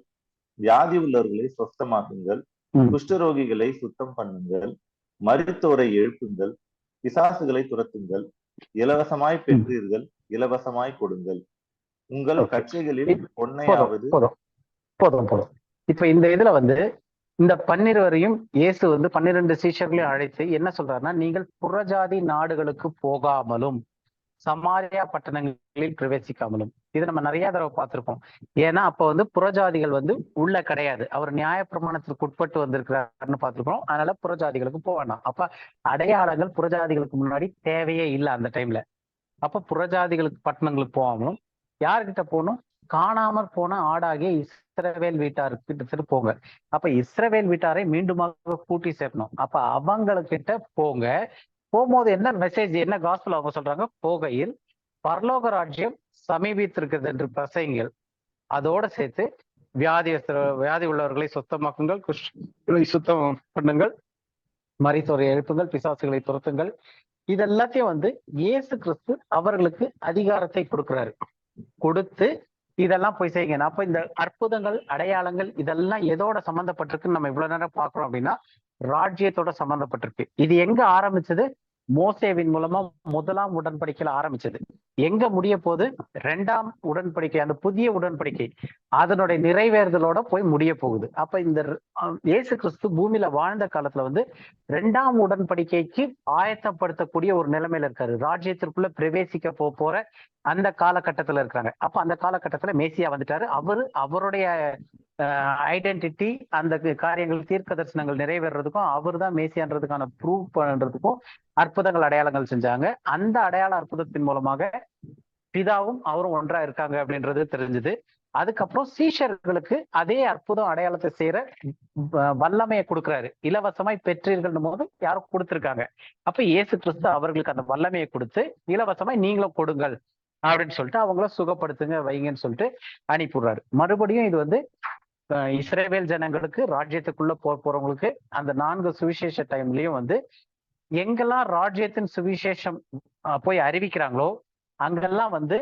[SPEAKER 6] வியாதி உள்ளவர்களை சொஸ்தமாக்குங்கள், குஷ்டரோகிகளை சுத்தம் பண்ணுங்கள், மரித்தோரை எழுப்புங்கள், பிசாசுகளை துரத்துங்கள், இலவசமாய் பெற்றீர்கள், இலவசமாய் கொடுங்கள், உங்கள் கட்சிகளில் பொன்னையாவது.
[SPEAKER 1] போதும். இப்ப இந்த இதுல வந்து இந்த 12 இயேசு வந்து 12 சீஷர்களையும் அழைத்து என்ன சொல்றாருன்னா, நீங்கள் புறஜாதி நாடுகளுக்கு போகாமலும் சமாரியா பட்டணங்களில் பிரவேசிக்காமலும். இது நம்ம நிறைய தடவை பார்த்திருக்கோம். ஏன்னா அப்ப வந்து புறஜாதிகள் வந்து உள்ள கிடையாது, அவர் நியாயப்பிரமாணத்திற்கு உட்பட்டு வந்திருக்கிறாருன்னு பார்த்திருக்கோம். அதனால புறஜாதிகளுக்கு போக வேண்டாம். அப்ப அடையாளங்கள் புறஜாதிகளுக்கு முன்னாடி தேவையே இல்லை அந்த டைம்ல. அப்ப புறஜாதிகளுக்கு பட்டணங்களுக்கு போகாமலும் யாருக்கிட்ட போகணும்? காணாமற் போன ஆடாகிய இஸ்ரவேல் வீட்டாருக்கு போங்க. அப்ப இஸ்ரவேல் வீட்டாரை மீண்டுமாக கூட்டி சேர்க்கணும். அப்ப அவங்கக்கிட்ட போங்க. போகும்போது என்ன மெசேஜ், என்ன காஸ்பல் அவங்க சொல்றாங்க? போகையில் பரலோக ராஜ்யம் சமீபித்திருக்கிறது என்று பிரசைங்கள். அதோட சேர்த்து வியாதி உள்ளவர்களை சுத்தமாக்குங்கள், குஷ்டங்களை சுத்தம் பண்ணுங்கள், மரித்தோரை எழுப்புங்கள், பிசாசுகளை துரத்துங்கள். இதெல்லாத்தையும் வந்து இயேசு கிறிஸ்து அவர்களுக்கு அதிகாரத்தை கொடுக்கிறாரு. கொடுத்து இதெல்லாம் போய் செய்யுங்க. அப்ப இந்த அற்புதங்கள், அடையாளங்கள் இதெல்லாம் எதோட சம்பந்தப்பட்டிருக்குன்னு நம்ம இவ்வளவு நேரம் பாக்குறோம் அப்படின்னா, ராஜ்யத்தோட சம்பந்தப்பட்டிருக்கு. இது எங்க ஆரம்பிச்சது? மோசேவின் மூலமா முதலாம் உடன்படிக்கையில ஆரம்பிச்சது. எங்க முடிய போது? 2ஆம் உடன்படிக்கை, அந்த புதிய உடன்படிக்கை அதனுடைய நிறைவேறுதலோட போய் முடிய போகுது. அப்ப இந்த இயேசு கிறிஸ்து பூமியில வாழ்ந்த காலத்துல வந்து 2ஆம் உடன்படிக்கைக்கு ஆயத்தப்படுத்தக்கூடிய ஒரு நிலைமையில இருக்காரு. ராஜ்யத்திற்குள்ள பிரவேசிக்க போற அந்த காலகட்டத்துல இருக்கிறாங்க. அப்ப அந்த காலகட்டத்துல மேசியா வந்துட்டாரு. அவருடைய ஐடென்டிட்டி, அந்த காரியங்கள், தீர்க்க தரிசனங்கள் நிறைவேறதுக்கும் அவர் தான் மேசியான்றதுக்கான ப்ரூவ் பண்றதுக்கும் அற்புதங்கள், அடையாளங்கள் செஞ்சாங்க. அந்த அடையாள அற்புதத்தின் மூலமாக பிதாவும் அவரும் ஒன்றா இருக்காங்க அப்படின்றது தெரிஞ்சது. அதுக்கப்புறம் சீஷர்களுக்கு அதே அற்புதம், அடையாளத்தை செய்யற வல்லமையை கொடுக்குறாரு. இலவசமாய் பெற்றீர்கள் போது யாரும் கொடுத்திருக்காங்க. அப்ப இயேசு கிறிஸ்து அவர்களுக்கு அந்த வல்லமையை கொடுத்து இலவசமாய் நீங்களும் கொடுங்கள் அப்படின்னு சொல்லிட்டு அவங்கள சுகப்படுத்துங்க, வைங்கன்னு சொல்லிட்டு அனுப்பிடுறாரு. மறுபடியும் இது வந்து இஸ்ரவேல் ஜனங்களுக்கு, ராஜ்யத்துக்குள்ள போறவங்களுக்கு அந்த 4 சுவிசேஷ டைம்லயும் வந்து எங்கெல்லாம் ராஜ்யத்தின் சுவிசேஷம் போய் அறிவிக்கிறாங்களோ அங்கெல்லாம் வந்து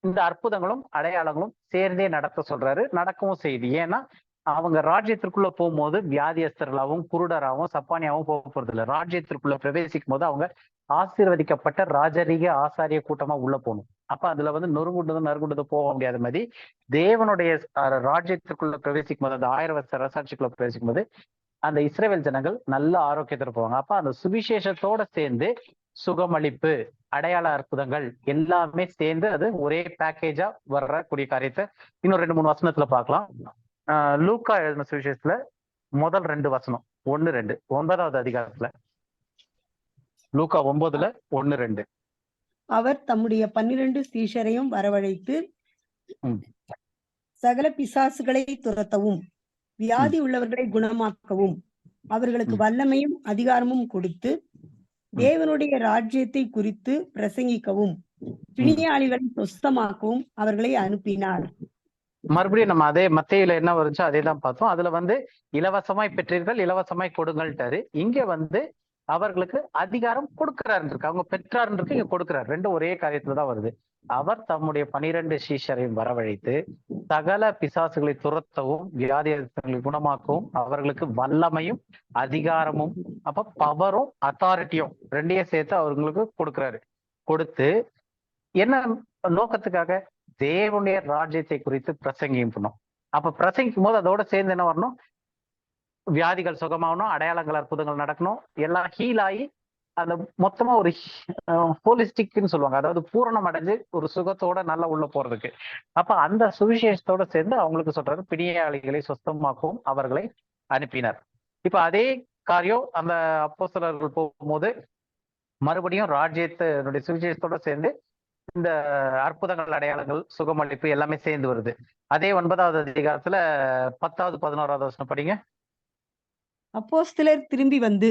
[SPEAKER 1] இந்த அற்புதங்களும் அடையாளங்களும் சேர்ந்தே நடத்த சொல்றாரு. நடக்கவும் செய்யுது. ஏன்னா அவங்க ராஜ்யத்திற்குள்ள போகும்போது வியாதியஸ்தர்களாகவும் குருடராகவும் சப்பானியாவும் போக போறது இல்லை. ராஜ்யத்திற்குள்ள பிரவேசிக்கும் போது அவங்க ஆசீர்வதிக்கப்பட்ட ராஜரீக ஆசாரிய கூட்டமா உள்ள போகணும். அப்ப அதுல வந்து நொறுங்குண்டதும் நறுங்குண்டதும் போக முடியாத மாதிரி தேவனுடைய ராஜ்யத்திற்குள்ள பிரவேசிக்கும் போது, அந்த 1000 வருஷ அரசாட்சிக்குள்ள பிரவேசிக்கும் போது அந்த இஸ்ரவேல் ஜனங்கள் நல்ல ஆரோக்கியத்துல போவாங்க. அப்ப அந்த சுவிசேஷத்தோட சேர்ந்து சுகமளிப்பு, அடையாள அற்புதங்கள் எல்லாமே சேர்ந்து அது ஒரே பேக்கேஜா வரக்கூடிய காரியத்தை இன்னும் 2-3 வசனத்துல பார்க்கலாம். லூக்கா எழுதின சுவிசேஷத்துல முதல் 2 வசனம் 1-2, 9வது அதிகாரத்துல, லூக்கா 9:1-2.
[SPEAKER 4] அவர் தம்முடைய 12 சீஷரையும் வரவழைத்து
[SPEAKER 1] ம்.
[SPEAKER 4] சகல பிசாசுகளை துரத்தவும் வியாதி உள்ளவர்களை குணமாக்கவும் அவர்களுக்கு வல்லமையும் அதிகாரமும் கொடுத்து தேவனுடைய ராஜ்யத்தை குறித்து பிரசங்கிக்கவும் பிணியாளிகளை சொஸ்தமாக்கவும் அவர்களை அனுப்பினார்.
[SPEAKER 1] மறுபடியும் நம்ம அதே மத்தேயுல என்ன வருச்சோ அதே தான் பார்த்தோம். அதுல வந்து இலவசமாய் பெற்றீர்கள், இலவசமாய் கொடுங்கள்ட்டாரு. இங்க வந்து அவர்களுக்கு அதிகாரம் கொடுக்கிறாரு இருக்கு. அவங்க பெற்றாருன்னு இருக்கு, இங்க கொடுக்கிறார். ரெண்டும் ஒரே காரியத்துலதான் வருது. அவர் தம்முடைய 12 சீஷரையும் வரவழைத்து சகல பிசாசுகளை துரத்தவும் வியாதிகளை குணமாக்கவும் அவர்களுக்கு வல்லமையும் அதிகாரமும் அப்ப பவரும் அத்தாரிட்டியும் ரெண்டையும் சேர்த்து அவங்களுக்கு கொடுக்கிறாரு. கொடுத்து என்ன நோக்கத்துக்காக? தேவனுடைய ராஜ்யத்தை குறித்து பிரசங்கியும் பண்ணும். அப்ப பிரசங்கிக்கும் போது அதோட சேர்ந்து என்ன வரணும்? வியாதிகள் சுகமாகணும், அடையாளங்கள் அற்புதங்கள் நடக்கணும், எல்லாம் ஹீல் ஆகி அந்த மொத்தமா ஒரு ஹோலிஸ்டிக்னு சொல்லுவாங்க, அதாவது பூரணம் அடைஞ்சு ஒரு சுகத்தோட நல்லா உள்ள போறதுக்கு. அப்ப அந்த சுவிசேஷத்தோட சேர்ந்து அவங்களுக்கு சொல்றாரு பிணியாளிகளை சுத்தமாக்கவும் அவர்களை அனுப்பினார். இப்ப அதே காரியம் அந்த அப்போஸ்தலர்கள் போகும்போது மறுபடியும் ராஜ்யத்தினுடைய சுவிசேஷத்தோட சேர்ந்து இந்த அற்புதங்கள் அடையாளங்கள் சுகமளிப்பு எல்லாமே சேர்ந்து வருது. அதே 9வது அதிகாரத்துல 10வது 11வது வசனம் படிங்க.
[SPEAKER 4] அப்போஸ்தலர் திரும்பி வந்து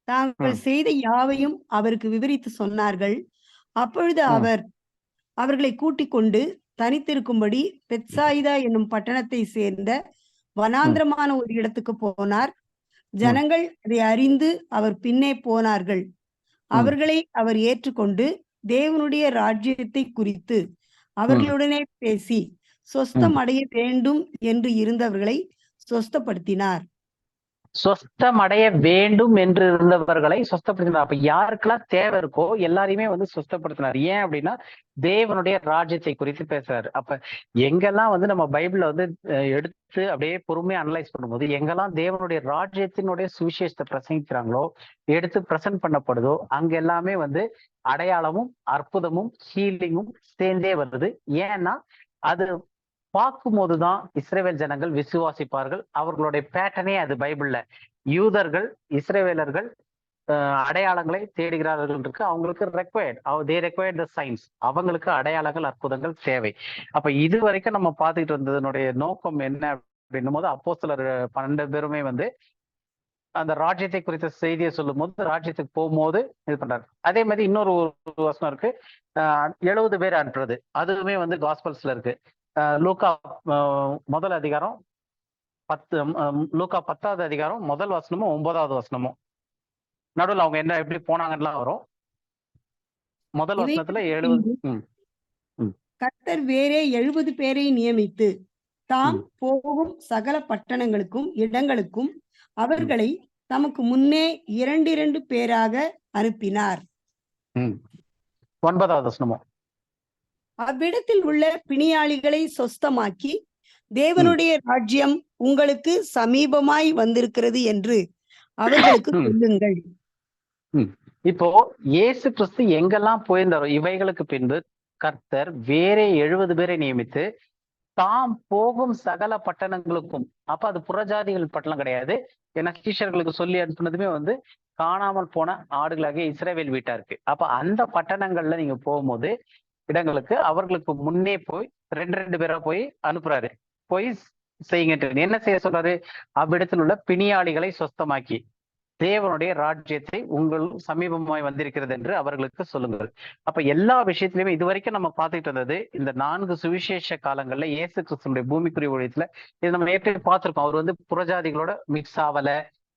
[SPEAKER 4] தாங்கள் செய்த யாவையும் அவருக்கு விவரித்து சொன்னார்கள். அப்பொழுது அவர் அவர்களை கூட்டிக் கொண்டு தனித்திருக்கும்படி பெத்சாயிதா என்னும் பட்டணத்தை சேர்ந்த வனாந்திரமான ஒரு இடத்துக்கு போனார். ஜனங்கள் அதை அறிந்து அவர் பின்னே போனார்கள். அவர்களை அவர் ஏற்றுக்கொண்டு தேவனுடைய ராஜ்யத்தை குறித்து அவர்களுடனே பேசி சொஸ்தம் அடைய வேண்டும் என்று இருந்தவர்களை சொஸ்தப்படுத்தினார்.
[SPEAKER 1] சொஸ்தம் அடைய வேண்டும் என்று இருந்தவர்களை சொஸ்தப்படுத்தினார். அப்ப யாருக்கெல்லாம் தேவை இருக்கோ எல்லாரையுமே வந்து சொஸ்தப்படுத்தினார். ஏன் அப்படின்னா தேவனுடைய ராஜ்யத்தை குறித்து பேசுறாரு. அப்ப எங்கெல்லாம் வந்து நம்ம பைபிள்ல வந்து எடுத்து அப்படியே பொறுமையா அனலைஸ் பண்ணும்போது எங்கெல்லாம் தேவனுடைய ராஜ்யத்தினுடைய சுவிசேஷத்தை பிரசங்கிக்கிறாங்களோ, எடுத்து பிரசன்ட் பண்ணப்படுதோ, அங்க எல்லாமே வந்து அடையாளமும் அற்புதமும் ஹீலிங்கும் சேர்ந்தே வருது. ஏன்னா அது பார்க்கும் போதுதான் இஸ்ரேவேல் ஜனங்கள் விசுவாசிப்பார்கள். அவர்களுடைய பேட்டர்னே அது பைபிள்ல. யூதர்கள் இஸ்ரேவேலர்கள் அடையாளங்களை தேடுகிறார்கள் இருக்கு. அவங்களுக்கு ரெக்வயர்ட் த சைன்ஸ். அவங்களுக்கு அடையாளங்கள் அற்புதங்கள் தேவை. அப்ப இது வரைக்கும் நம்ம பார்த்துக்கிட்டு இருந்ததனுடைய நோக்கம் என்ன அப்படின்னும் போது அப்போஸ்தலர் 12 பேருமே வந்து அந்த ராஜ்யத்தை குறித்த செய்தியை சொல்லும் போது ராஜ்யத்துக்கு போகும்போது இது பண்றாரு. அதே மாதிரி இன்னொரு வசனம் இருக்கு, 70 பேர் அனுப்புறது. அதுவுமே வந்து காஸ்பல்ஸ்ல இருக்கு. லூக்கா முதல் அதிகாரம் 10, லூக்கா 10வது அதிகாரம் முதல் வசனமும் 9வது வசனமும் நடுவில் அவங்க என்ன எப்படி போனாங்கலாம் வரும். முதல் வசனத்துல 70.
[SPEAKER 4] கர்த்தர் வேறே 70 பேரை நியமித்து தாம் போகும் சகல பட்டணங்களுக்கும் இடங்களுக்கும் அவர்களை தமக்கு முன்னே 2 பேராக அனுப்பினார்.
[SPEAKER 1] 9வது வசனமும்
[SPEAKER 4] அவ்விடத்தில் உள்ள பிணியாளிகளை சொஸ்தமாக்கி தேவனுடைய ராஜ்யம் உங்களுக்கு சமீபமாய் வந்திருக்கிறது என்று அவர்களுக்கு சொல்லுங்கள்.
[SPEAKER 1] இப்போ இயேசு கிறிஸ்து எங்கெல்லாம் போயிருந்தாரோ இவைகளுக்கு பின்பு கர்த்தர் வேற 70 பேரை நியமித்து தாம் போகும் சகல பட்டணங்களுக்கும், அப்ப அது புறஜாதிகள் பட்டணம் கிடையாது. ஏன்னா சீஷர்களுக்கு சொல்லி அனுப்புனதுமே வந்து காணாமல் போன ஆடுகளாகிய இஸ்ரவேல் வீட்டாருக்கு. அப்ப அந்த பட்டணங்கள்ல நீங்க போகும்போது இடங்களுக்கு அவர்களுக்கு முன்னே போய் 2 பேரா போய் அனுப்புறாரு. போய் செய்யுங்க. என்ன செய்ய சொல்றாரு? அவ்விடத்தில் உள்ள பிணியாளிகளை சொஸ்தமாக்கி தேவனுடைய ராஜ்யத்தை உங்கள் சமீபமாய் வந்திருக்கிறது என்று அவர்களுக்கு சொல்லுங்கள். அப்ப எல்லா விஷயத்திலுமே இது வரைக்கும் நம்ம பார்த்துட்டு இருந்தது இந்த 4 சுவிசேஷ காலங்கள்ல இயேசு கிறிஸ்துடைய பூமிக்குரிய ஊழியத்துல இது நம்ம ஏற்கனவே பார்த்திருக்கோம். அவர் வந்து புறஜாதிகளோட மிக்ஸ் ஆகல.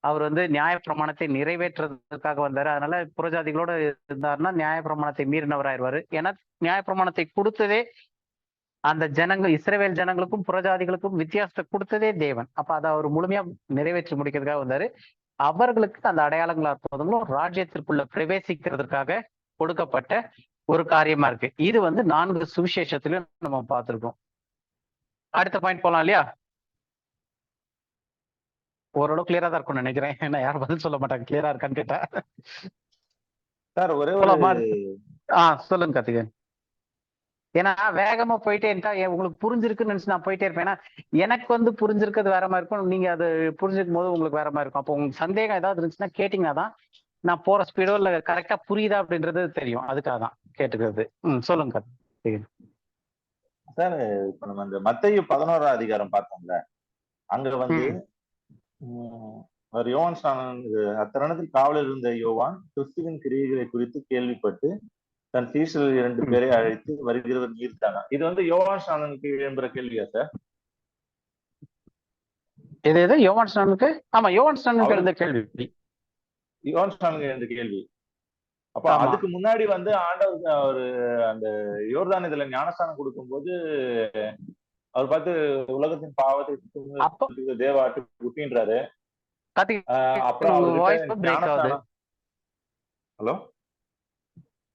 [SPEAKER 1] அவர் வந்து நியாயப்பிரமாணத்தை நிறைவேற்றுறதுக்காக வந்தாரு. அதனால புறஜாதிகளோட இருந்தாருன்னா நியாயப்பிரமாணத்தை மீறினவராயிருவாரு. ஏன்னா நியாயப்பிரமாணத்தை கொடுத்ததே அந்த ஜனங்கள் இஸ்ரவேல் ஜனங்களுக்கும் புறஜாதிகளுக்கும் வித்தியாசத்தை கொடுத்ததே தேவன். அப்ப அதை அவர் முழுமையா நிறைவேற்றி முடிக்கிறதுக்காக வந்தாரு. அவர்களுக்கு அந்த அடையாளங்களா இருப்பதுங்களும் ராஜ்யத்திற்குள்ள பிரவேசிக்கிறதுக்காக கொடுக்கப்பட்ட ஒரு காரியமா இருக்கு. இது வந்து 4 சுவிசேஷத்திலும் நம்ம பார்த்திருக்கோம். அடுத்த பாயிண்ட் போலாம் இல்லையா? ஓரளவு கிளியரா தான் இருக்கும்னு நினைக்கிறேன். ஏன்னா யாரும் பதில் சொல்ல மாட்டாங்க. கிளியரா இருக்கான்னு கேட்டா
[SPEAKER 6] சார் ஒரே
[SPEAKER 1] சொல்லுங்க கார்த்திகேயன். ஏன்னா வேகமா போயிட்டே இருக்கா உங்களுக்கு புரிஞ்சிருக்குன்னு நினைச்சு நான் போயிட்டே இருப்பேன். ஏன்னா எனக்கு வந்து புரிஞ்சிருக்கிறது வேற மாதிரி இருக்கும், நீங்க அது புரிஞ்சுக்கும் போது உங்களுக்கு வேற மாதிரி இருக்கும். அப்போ உங்களுக்கு சந்தேகம் ஏதாவது இருந்துச்சுன்னா கேட்டீங்கன்னா தான் நான் போற ஸ்பீடோ இல்ல கரெக்டா புரியுதா அப்படின்றது தெரியும். அதுக்காக தான் கேட்டுக்கிறது. சொல்லுங்க.
[SPEAKER 6] சார் இப்ப நம்ம இந்த மத்தேயு 11ஆம் அதிகாரம் பார்த்தோம்ல, அங்க வந்து யோவான் ஸ்நானன் அத்தருணத்தில் காவலில் இருந்த யோவான் கிறிஸ்துவின் கிரியைகளை குறித்து கேள்விப்பட்டு தன் சீஷர்கள் 2 பேரை அழைத்து வருகிறவர் நீர் தானா? இது வந்து யோவான் ஸ்நானனுக்கு எழும்புற கேள்வியா சார்?
[SPEAKER 1] எது யோவான் ஸ்நானனுக்கு? ஆமா, யோவான் ஸ்நானனுக்கு எழுந்த கேள்வி.
[SPEAKER 6] யோவான் ஸ்நானனுக்கு எழுந்த கேள்வி. அப்ப அதுக்கு முன்னாடி வந்து ஆண்டவர் அவரு அந்த யோர்தான் இதுல ஞானஸ்தானம் கொடுக்கும்போது அவர் பார்த்து உலகத்தின் பாவத்தை தேவாட்டு குட்டின்றாரு. அப்புறம் ஹலோ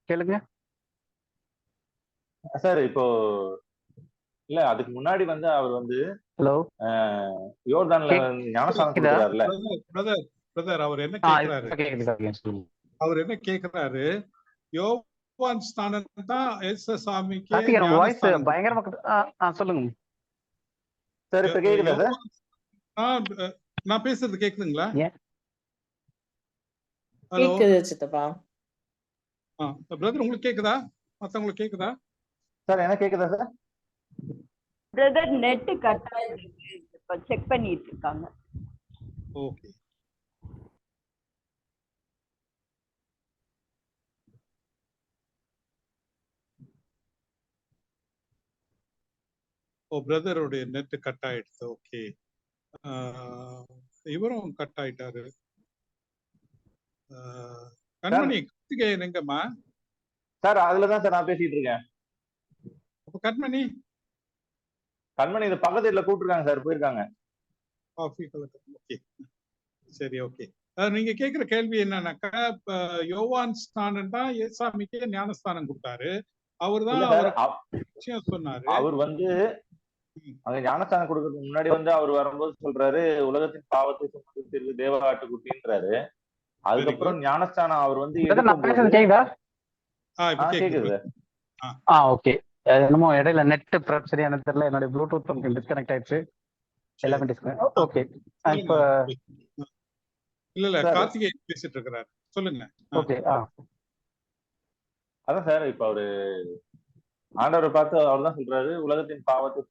[SPEAKER 1] கேளுங்க
[SPEAKER 6] சார். இப்போ இல்ல அதுக்கு முன்னாடி வந்து அவர் வந்து
[SPEAKER 1] ஹலோ
[SPEAKER 6] யோர்தான்ல ஞானஸ்தானம் கொடுக்கிறாருல.
[SPEAKER 2] அவர் என்ன கேக்குறாரு? அவர் என்ன கேக்குறாரு? யோவான் ஸ்நானன் தான் இயேசுசாமிக்கு
[SPEAKER 1] வாய்ஸ் பயங்கரமா சொல்லுங்க
[SPEAKER 6] சார். இப்ப கேக்குதா சார்?
[SPEAKER 2] நான் பேசுறது கேக்குதுங்களா?
[SPEAKER 7] கேக்குது சித்தப்பா.
[SPEAKER 2] பிரதர் உங்களுக்கு கேக்குதா? மத்தவங்களுக்கு கேக்குதா?
[SPEAKER 6] சார் எனக்கு கேக்குதா சார்?
[SPEAKER 8] பிரதர் நெட் கட் ஆயிருக்கு, இப்ப செக் பண்ணிட்டு இருக்காங்க.
[SPEAKER 2] ஓகே. பிரதருடைய நெட் கட் ஆயிடுச்சு. ஓகே. இவரும் கட் ஆயிட்டாரு. கண்மணி கார்த்திகேயன் எங்கம்மா?
[SPEAKER 6] சார் அதுலதான் சார் நான் பேசிட்டு இருக்கேன்.
[SPEAKER 2] அப்ப கண்மணி
[SPEAKER 6] இது பக்கத்து வீட்டுல கூப்பிட்டுருக்காங்க சார், போயிருக்காங்க.
[SPEAKER 2] ஓகே சரி ஓகே. நீங்க கேக்குற கேள்வி என்னன்னாக்கா, யோவான் ஸ்நானன் தான் இயேசுசாமிக்கு ஞானஸ்தானம் கொடுத்தாரு. அவர்தான் விஷயம் சொன்னாரு.
[SPEAKER 6] அவர் வந்து அங்க ஞானஸ்தானம் கொடுக்கறதுக்கு முன்னாடி வந்து அவர் வரும்போது சொல்றாரு உலகத்தின் பாவத்தை சுமந்து தேவ ஆட்டுக்குட்டின்றாரு. அதுக்கப்புறம் ஞானஸ்தானம் அவர் வந்து கேக்குது.
[SPEAKER 1] ஓகே. என்னமோ இடையில நெட் பிரச்சனையான தெரியல, என்னோட ப்ளூடூத் டிஸ்கனெக்ட் ஆயிடுச்சு. எல்லாமே டிஸ்கனெக்ட். ஓகே. இப்ப
[SPEAKER 2] இல்ல கார்த்திகேயன் பேசிட்டு இருக்காரு, சொல்லுங்க.
[SPEAKER 1] ஓகே.
[SPEAKER 6] அதான் சார், இப்ப அவரு ஆண்டவரை பார்த்து அவர் தான் சொல்றாரு உலகத்தின் பாவத்தை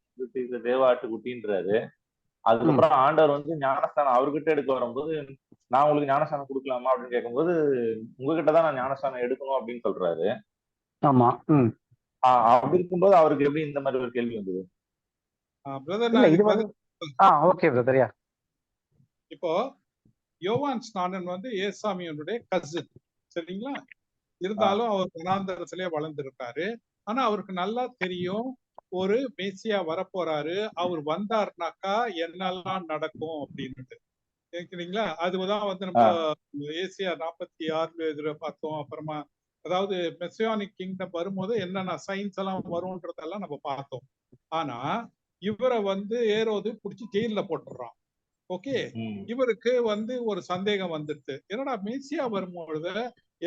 [SPEAKER 6] தேவ ஆட்டுக்குட்டின்றாரு. அதுக்கப்புறம் ஆண்டவர் வந்து ஞானஸ்தானம் அவர்கிட்ட எடுக்க வரும்போது நான் உங்களுக்கு ஞானஸ்தானம் கொடுக்கலாமா அப்படின்னு கேட்கும்போது உங்ககிட்டதான் நான் ஞானஸ்தானம் எடுக்கணும் அப்படின்னு சொல்றாரு.
[SPEAKER 1] ஆமா.
[SPEAKER 6] அப்படி இருக்கும்போது அவருக்கு எப்படி இந்த மாதிரி ஒரு கேள்வி வந்தது?
[SPEAKER 1] Okay brother.
[SPEAKER 2] இப்போ யோவான் ஸ்நானன் வந்து இயேசுசாமியோட கசின், சரிங்களா? இருந்தாலும் அவர் வனாந்தரத்திலே வளர்ந்திருக்காரு. ஆனா அவருக்கு நல்லா தெரியும் ஒரு மேசியா வரப்போறாரு, அவர் வந்தாருனாக்கா என்னெல்லாம் நடக்கும் அப்படின்னுட்டு. கேக்குறீங்களா? அதுதான் வந்து நம்ம ஏசியா 46 பார்த்தோம். அப்புறமா அதாவது மெசியானிக் கிங்டம் வரும்போது என்னென்ன சயின்ஸ் எல்லாம் வரும்ன்றதெல்லாம் நம்ம பார்த்தோம். ஆனா இவரை வந்து ஏரோது பிடிச்சி ஜெயில போட்டுறான். ஓகே. இவருக்கு வந்து ஒரு சந்தேகம் வந்துடுது, என்னடா மேசியா வரும்பொழுது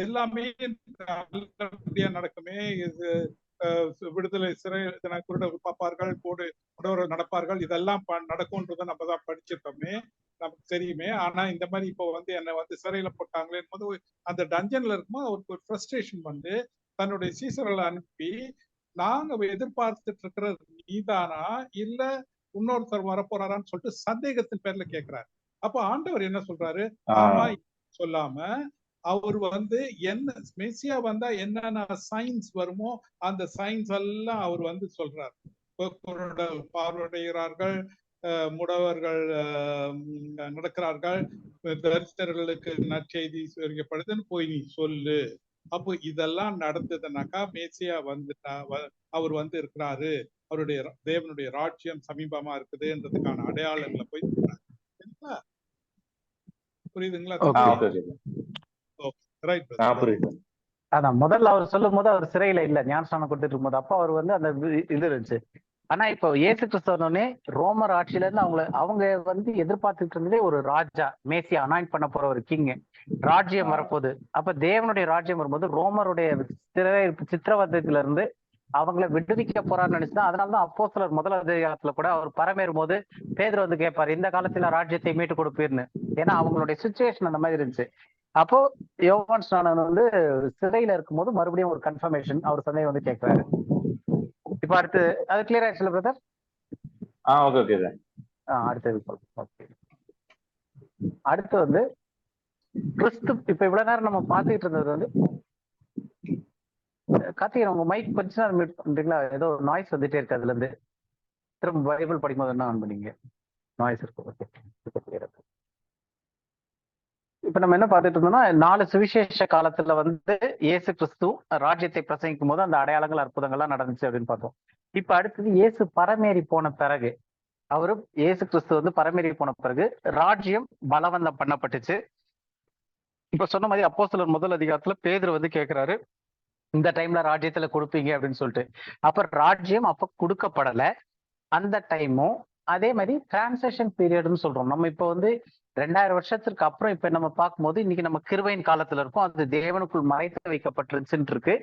[SPEAKER 2] எல்லாமே நல்லபடியா நடக்குமே, இது விடுதலை சிறை குருடர்கள் பார்ப்பார்கள், குடவர் நடப்பார்கள், இதெல்லாம் நடக்கும்ன்றத நம்ம தான் படிச்சிருக்கோமே, நமக்கு தெரியுமே. ஆனா இந்த மாதிரி இப்போ வந்து என்னை வந்து சிறையில போட்டாங்களே போது அந்த டஞ்சன்ல இருக்கும்போது அவருக்கு ஒரு ஃப்ரஸ்ட்ரேஷன் வந்து தன்னுடைய சீசர்களை அனுப்பி நாங்க எதிர்பார்த்துட்டு இருக்கிற நீதானா இல்ல இன்னொருத்தர் வரப்போறாரான்னு சொல்லிட்டு சந்தேகத்தின் பேர்ல கேட்கிறாரு. அப்ப ஆண்டவர் என்ன சொல்றாரு? ஆமா சொல்லாம அவர் வந்து என்ன மெசியா வந்தா என்னென்ன சயின்ஸ் வருமோ அந்த சயின்ஸ் எல்லாம் அவர் வந்து சொல்றார். பார்வையடைகிறார்கள், முடவர்கள் நடக்கிறார்கள், தரிசனர்களுக்கு நற்செய்தி சொல்லப்படுதுன்னு போய் நீ சொல்லு. அப்போ இதெல்லாம் நடந்ததுனாக்கா மேசியா வந்துட்டா, அவர் வந்து இருக்கிறாரு, அவருடைய தேவனுடைய ராஜ்யம் சமீபமா இருக்குதுன்றதுக்கான அடையாளங்களை போய் சொல்றாரு. புரியுதுங்களா?
[SPEAKER 1] அதான் முதல்ல அவர் சொல்லும் போது அவர் சிறையில இல்ல, ஞானஸ்தானம் கொடுத்துட்டு இருக்கும்போது அப்ப அவர் வந்து அந்த இது இருந்துச்சு. ஆனா இப்போ இயேசு கிறிஸ்தவனே ரோமர் ஆட்சியில இருந்து அவங்க வந்து எதிர்பார்த்துட்டு இருந்ததே ஒரு ராஜா, மேசியா அனாயிண்ட் பண்ண போற ஒரு கிங், ராஜ்யம் வரப்போகுது. அப்ப தேவனுடைய ராஜ்யம் வரும்போது ரோமருடைய சித்திரவதத்துல இருந்து அவங்கள விடுவிக்க போறான்னு நினைச்சுதான். அதனாலதான் அப்போஸ்தலர் முதல் அதிகாரத்துல கூட அவர் பரமேறும் போது பேதுரு வந்து கேட்பாரு, இந்த காலத்துல ராஜ்யத்தை மீட்டு கொடுப்பீர்னு. ஏன்னா அவங்களுடைய சுச்சுவேஷன் அந்த மாதிரி இருந்துச்சு. அப்போ யோவான் ஸ்நானன் வந்து சிறையில இருக்கும்போது மறுபடியும் ஒரு கன்ஃபர்மேஷன் அவர் சந்தேகம் வந்து கேட்கிறாரு. இப்ப அடுத்து அது கிளியர் ஆயிடுச்சுல பிரதர்?
[SPEAKER 6] Okay okay sir.
[SPEAKER 1] அடுத்தது ஓகே. அடுத்து வந்து கிறிஸ்து. இப்ப இவ்வளவு நேரம் நம்ம பார்த்துட்டு இருந்தது வந்து கார்த்திகேயன், உங்க மைக் கொஞ்ச நேரம் மியூட் பண்றீங்களா? ஏதோ நாய்ஸ் வந்துட்டே இருக்கு அதுல இருந்து. திரும்ப பைபிள் படிக்கும்போது என்ன ஆன் பண்ணீங்க? நாய்ஸ் இருக்கு. ஓகே. இப்ப நம்ம என்ன பார்த்துட்டு இருந்தோம்னா 4 சுவிசேஷ காலத்துல வந்து இயேசு கிறிஸ்து ராஜ்யத்தை பிரசங்கிக்கும் போது அந்த அடையாளங்கள் அற்புதங்கள்லாம் நடந்துச்சு அப்படின்னு பார்த்தோம். இப்ப அடுத்தது இயேசு பரமேறி போன பிறகு, இயேசு கிறிஸ்து வந்து பரமேறி போன பிறகு ராஜ்யம் பலவந்தம் பண்ணப்பட்டுச்சு. இப்ப சொன்ன மாதிரி அப்போஸ்தலர் முதல் அதிகாரத்துல பேதுரு வந்து கேட்கிறாரு, இந்த டைம்ல ராஜ்யத்துல கொடுப்பீங்க அப்படின்னு சொல்லிட்டு. அப்ப ராஜ்யம் அப்ப கொடுக்கப்படல. அந்த டைமும் அதே மாதிரி டிரான்சிஷன் பீரியட்னு சொல்றோம். நம்ம இப்ப வந்து 2000 வருஷத்திற்கு அப்புறம் இப்ப நம்ம பார்க்கும்போது இன்னைக்கு நம்ம கிருபையின் காலத்துல இருக்கோம். அது தேவனுக்குள் மறைத்து வைக்கப்பட்டிருச்சுன்னு இருக்கு.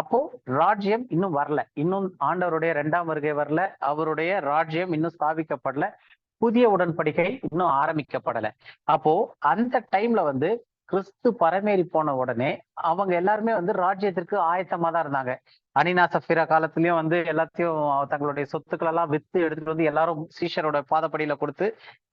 [SPEAKER 1] அப்போ ராஜ்யம் இன்னும் வரல, இன்னும் ஆண்டவருடைய 2ஆம் வருகை வரல, அவருடைய ராஜ்யம் இன்னும் ஸ்தாபிக்கப்படல, புதிய உடன்படிக்கை இன்னும் ஆரம்பிக்கப்படல. அப்போ அந்த டைம்ல வந்து கிறிஸ்து பரமேறி போன உடனே அவங்க எல்லாருமே வந்து ராஜ்யத்திற்கு ஆயத்தமா தான் இருந்தாங்க. அனினா சஃபீரா காலத்திலயும் வந்து எல்லாத்தையும் தங்களுடைய சொத்துக்கள் எல்லாம் வித்து எடுத்துட்டு வந்து எல்லாரும் சீஷரோட பாதப்படியில கொடுத்து,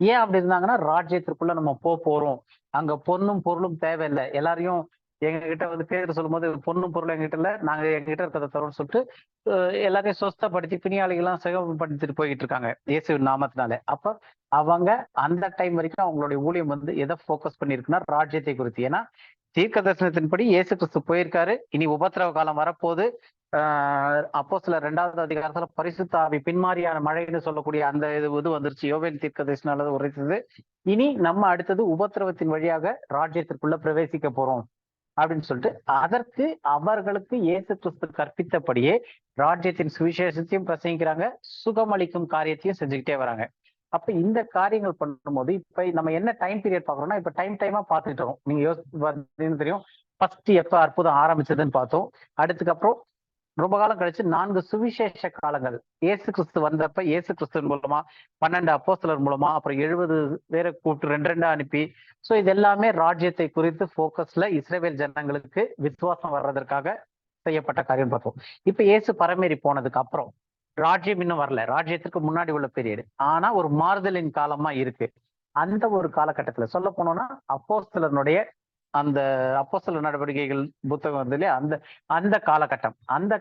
[SPEAKER 1] ஏன் அப்படி இருந்தாங்கன்னா ராஜ்யத்திற்குள்ள நம்ம போறோம், அங்க பொன்னும் பொருளும் தேவையில்லை. எல்லாரையும் எங்க கிட்ட வந்து பேர் சொல்லும் போது பொண்ணும் பொருளும் எங்ககிட்ட இல்ல, நாங்க எங்ககிட்ட இருக்கிறத தரோம்னு சொல்லிட்டு எல்லாரையும் சொஸ்தப்படுத்தி பிணியாளிகள்லாம் சிகப்படுத்திட்டு போய்கிட்டு இருக்காங்க இயேசுவின் நாமத்தினால. அப்ப அவங்க அந்த டைம் வரைக்கும் அவங்களுடைய ஊழியம் வந்து எதை போக்கஸ் பண்ணிருக்குன்னா ராஜ்யத்தை குறித்து. ஏன்னா தீர்க்க தரிசனத்தின்படி இயேசு கிறிஸ்து போயிருக்காரு, இனி உபத்திரவ காலம் வரப்போது. அப்போஸ்தலர் 2வது அதிகாரத்துல பரிசுத்த ஆவி பின்மாரியான மழைன்னு சொல்லக்கூடிய அந்த இது வந்துருச்சு, யோவேல் தீர்க்க தரிசனால உரைத்தது. இனி நம்ம அடுத்தது உபத்திரவத்தின் வழியாக ராஜ்யத்திற்குள்ள பிரவேசிக்க போறோம் அப்படின்னு சொல்லிட்டு அதற்கு அவர்களுக்கு இயேசு கிறிஸ்து கற்பித்தபடியே ராஜ்யத்தின் சுவிசேஷத்தையும் பிரசங்கிக்கிறாங்க, சுகமளிக்கும் காரியத்தையும் செஞ்சுக்கிட்டே வராங்க. அப்ப இந்த காரியங்கள் பண்ணும்போது இப்ப நம்ம என்ன டைம் பீரியட் பாக்குறோம்னா, இப்ப டைமா பார்த்துட்டோம். நீங்க யோசிச்சு தெரியும், ஃபர்ஸ்ட் எப்ப அற்புதம் ஆரம்பிச்சதுன்னு பார்த்தோம். அதுக்கப்புறம் ரொம்ப காலம் கழிச்சு 4 சுவிசேஷ காலங்கள். இயேசு கிறிஸ்து வந்தப்ப இயேசு கிறிஸ்துவின் மூலமா 12 அப்போஸ்தலர் மூலமா, அப்புறம் 70 பேரை கூப்பிட்டு 2 அனுப்பி. சோ இது எல்லாமே ராஜ்யத்தை குறித்து போக்கஸ்ல இஸ்ரவேல் ஜனங்களுக்கு விசுவாசம் வர்றதற்காக செய்யப்பட்ட காரியம் பார்த்தோம். இப்ப இயேசு பரமேறி போனதுக்கு அப்புறம் ராஜ்யம் இன்னும் வரல, ராஜ்யத்துக்கு முன்னாடி உள்ள பீரியட். ஆனா ஒரு மாறுதலின் காலமா இருக்கு. அந்த ஒரு காலகட்டத்துல சொல்ல போனோம்னா அப்போஸ்தலனுடைய அந்த அப்போஸ்தலர் நடவடிக்கைகள் புத்தகம் வந்து இல்லையா, அந்த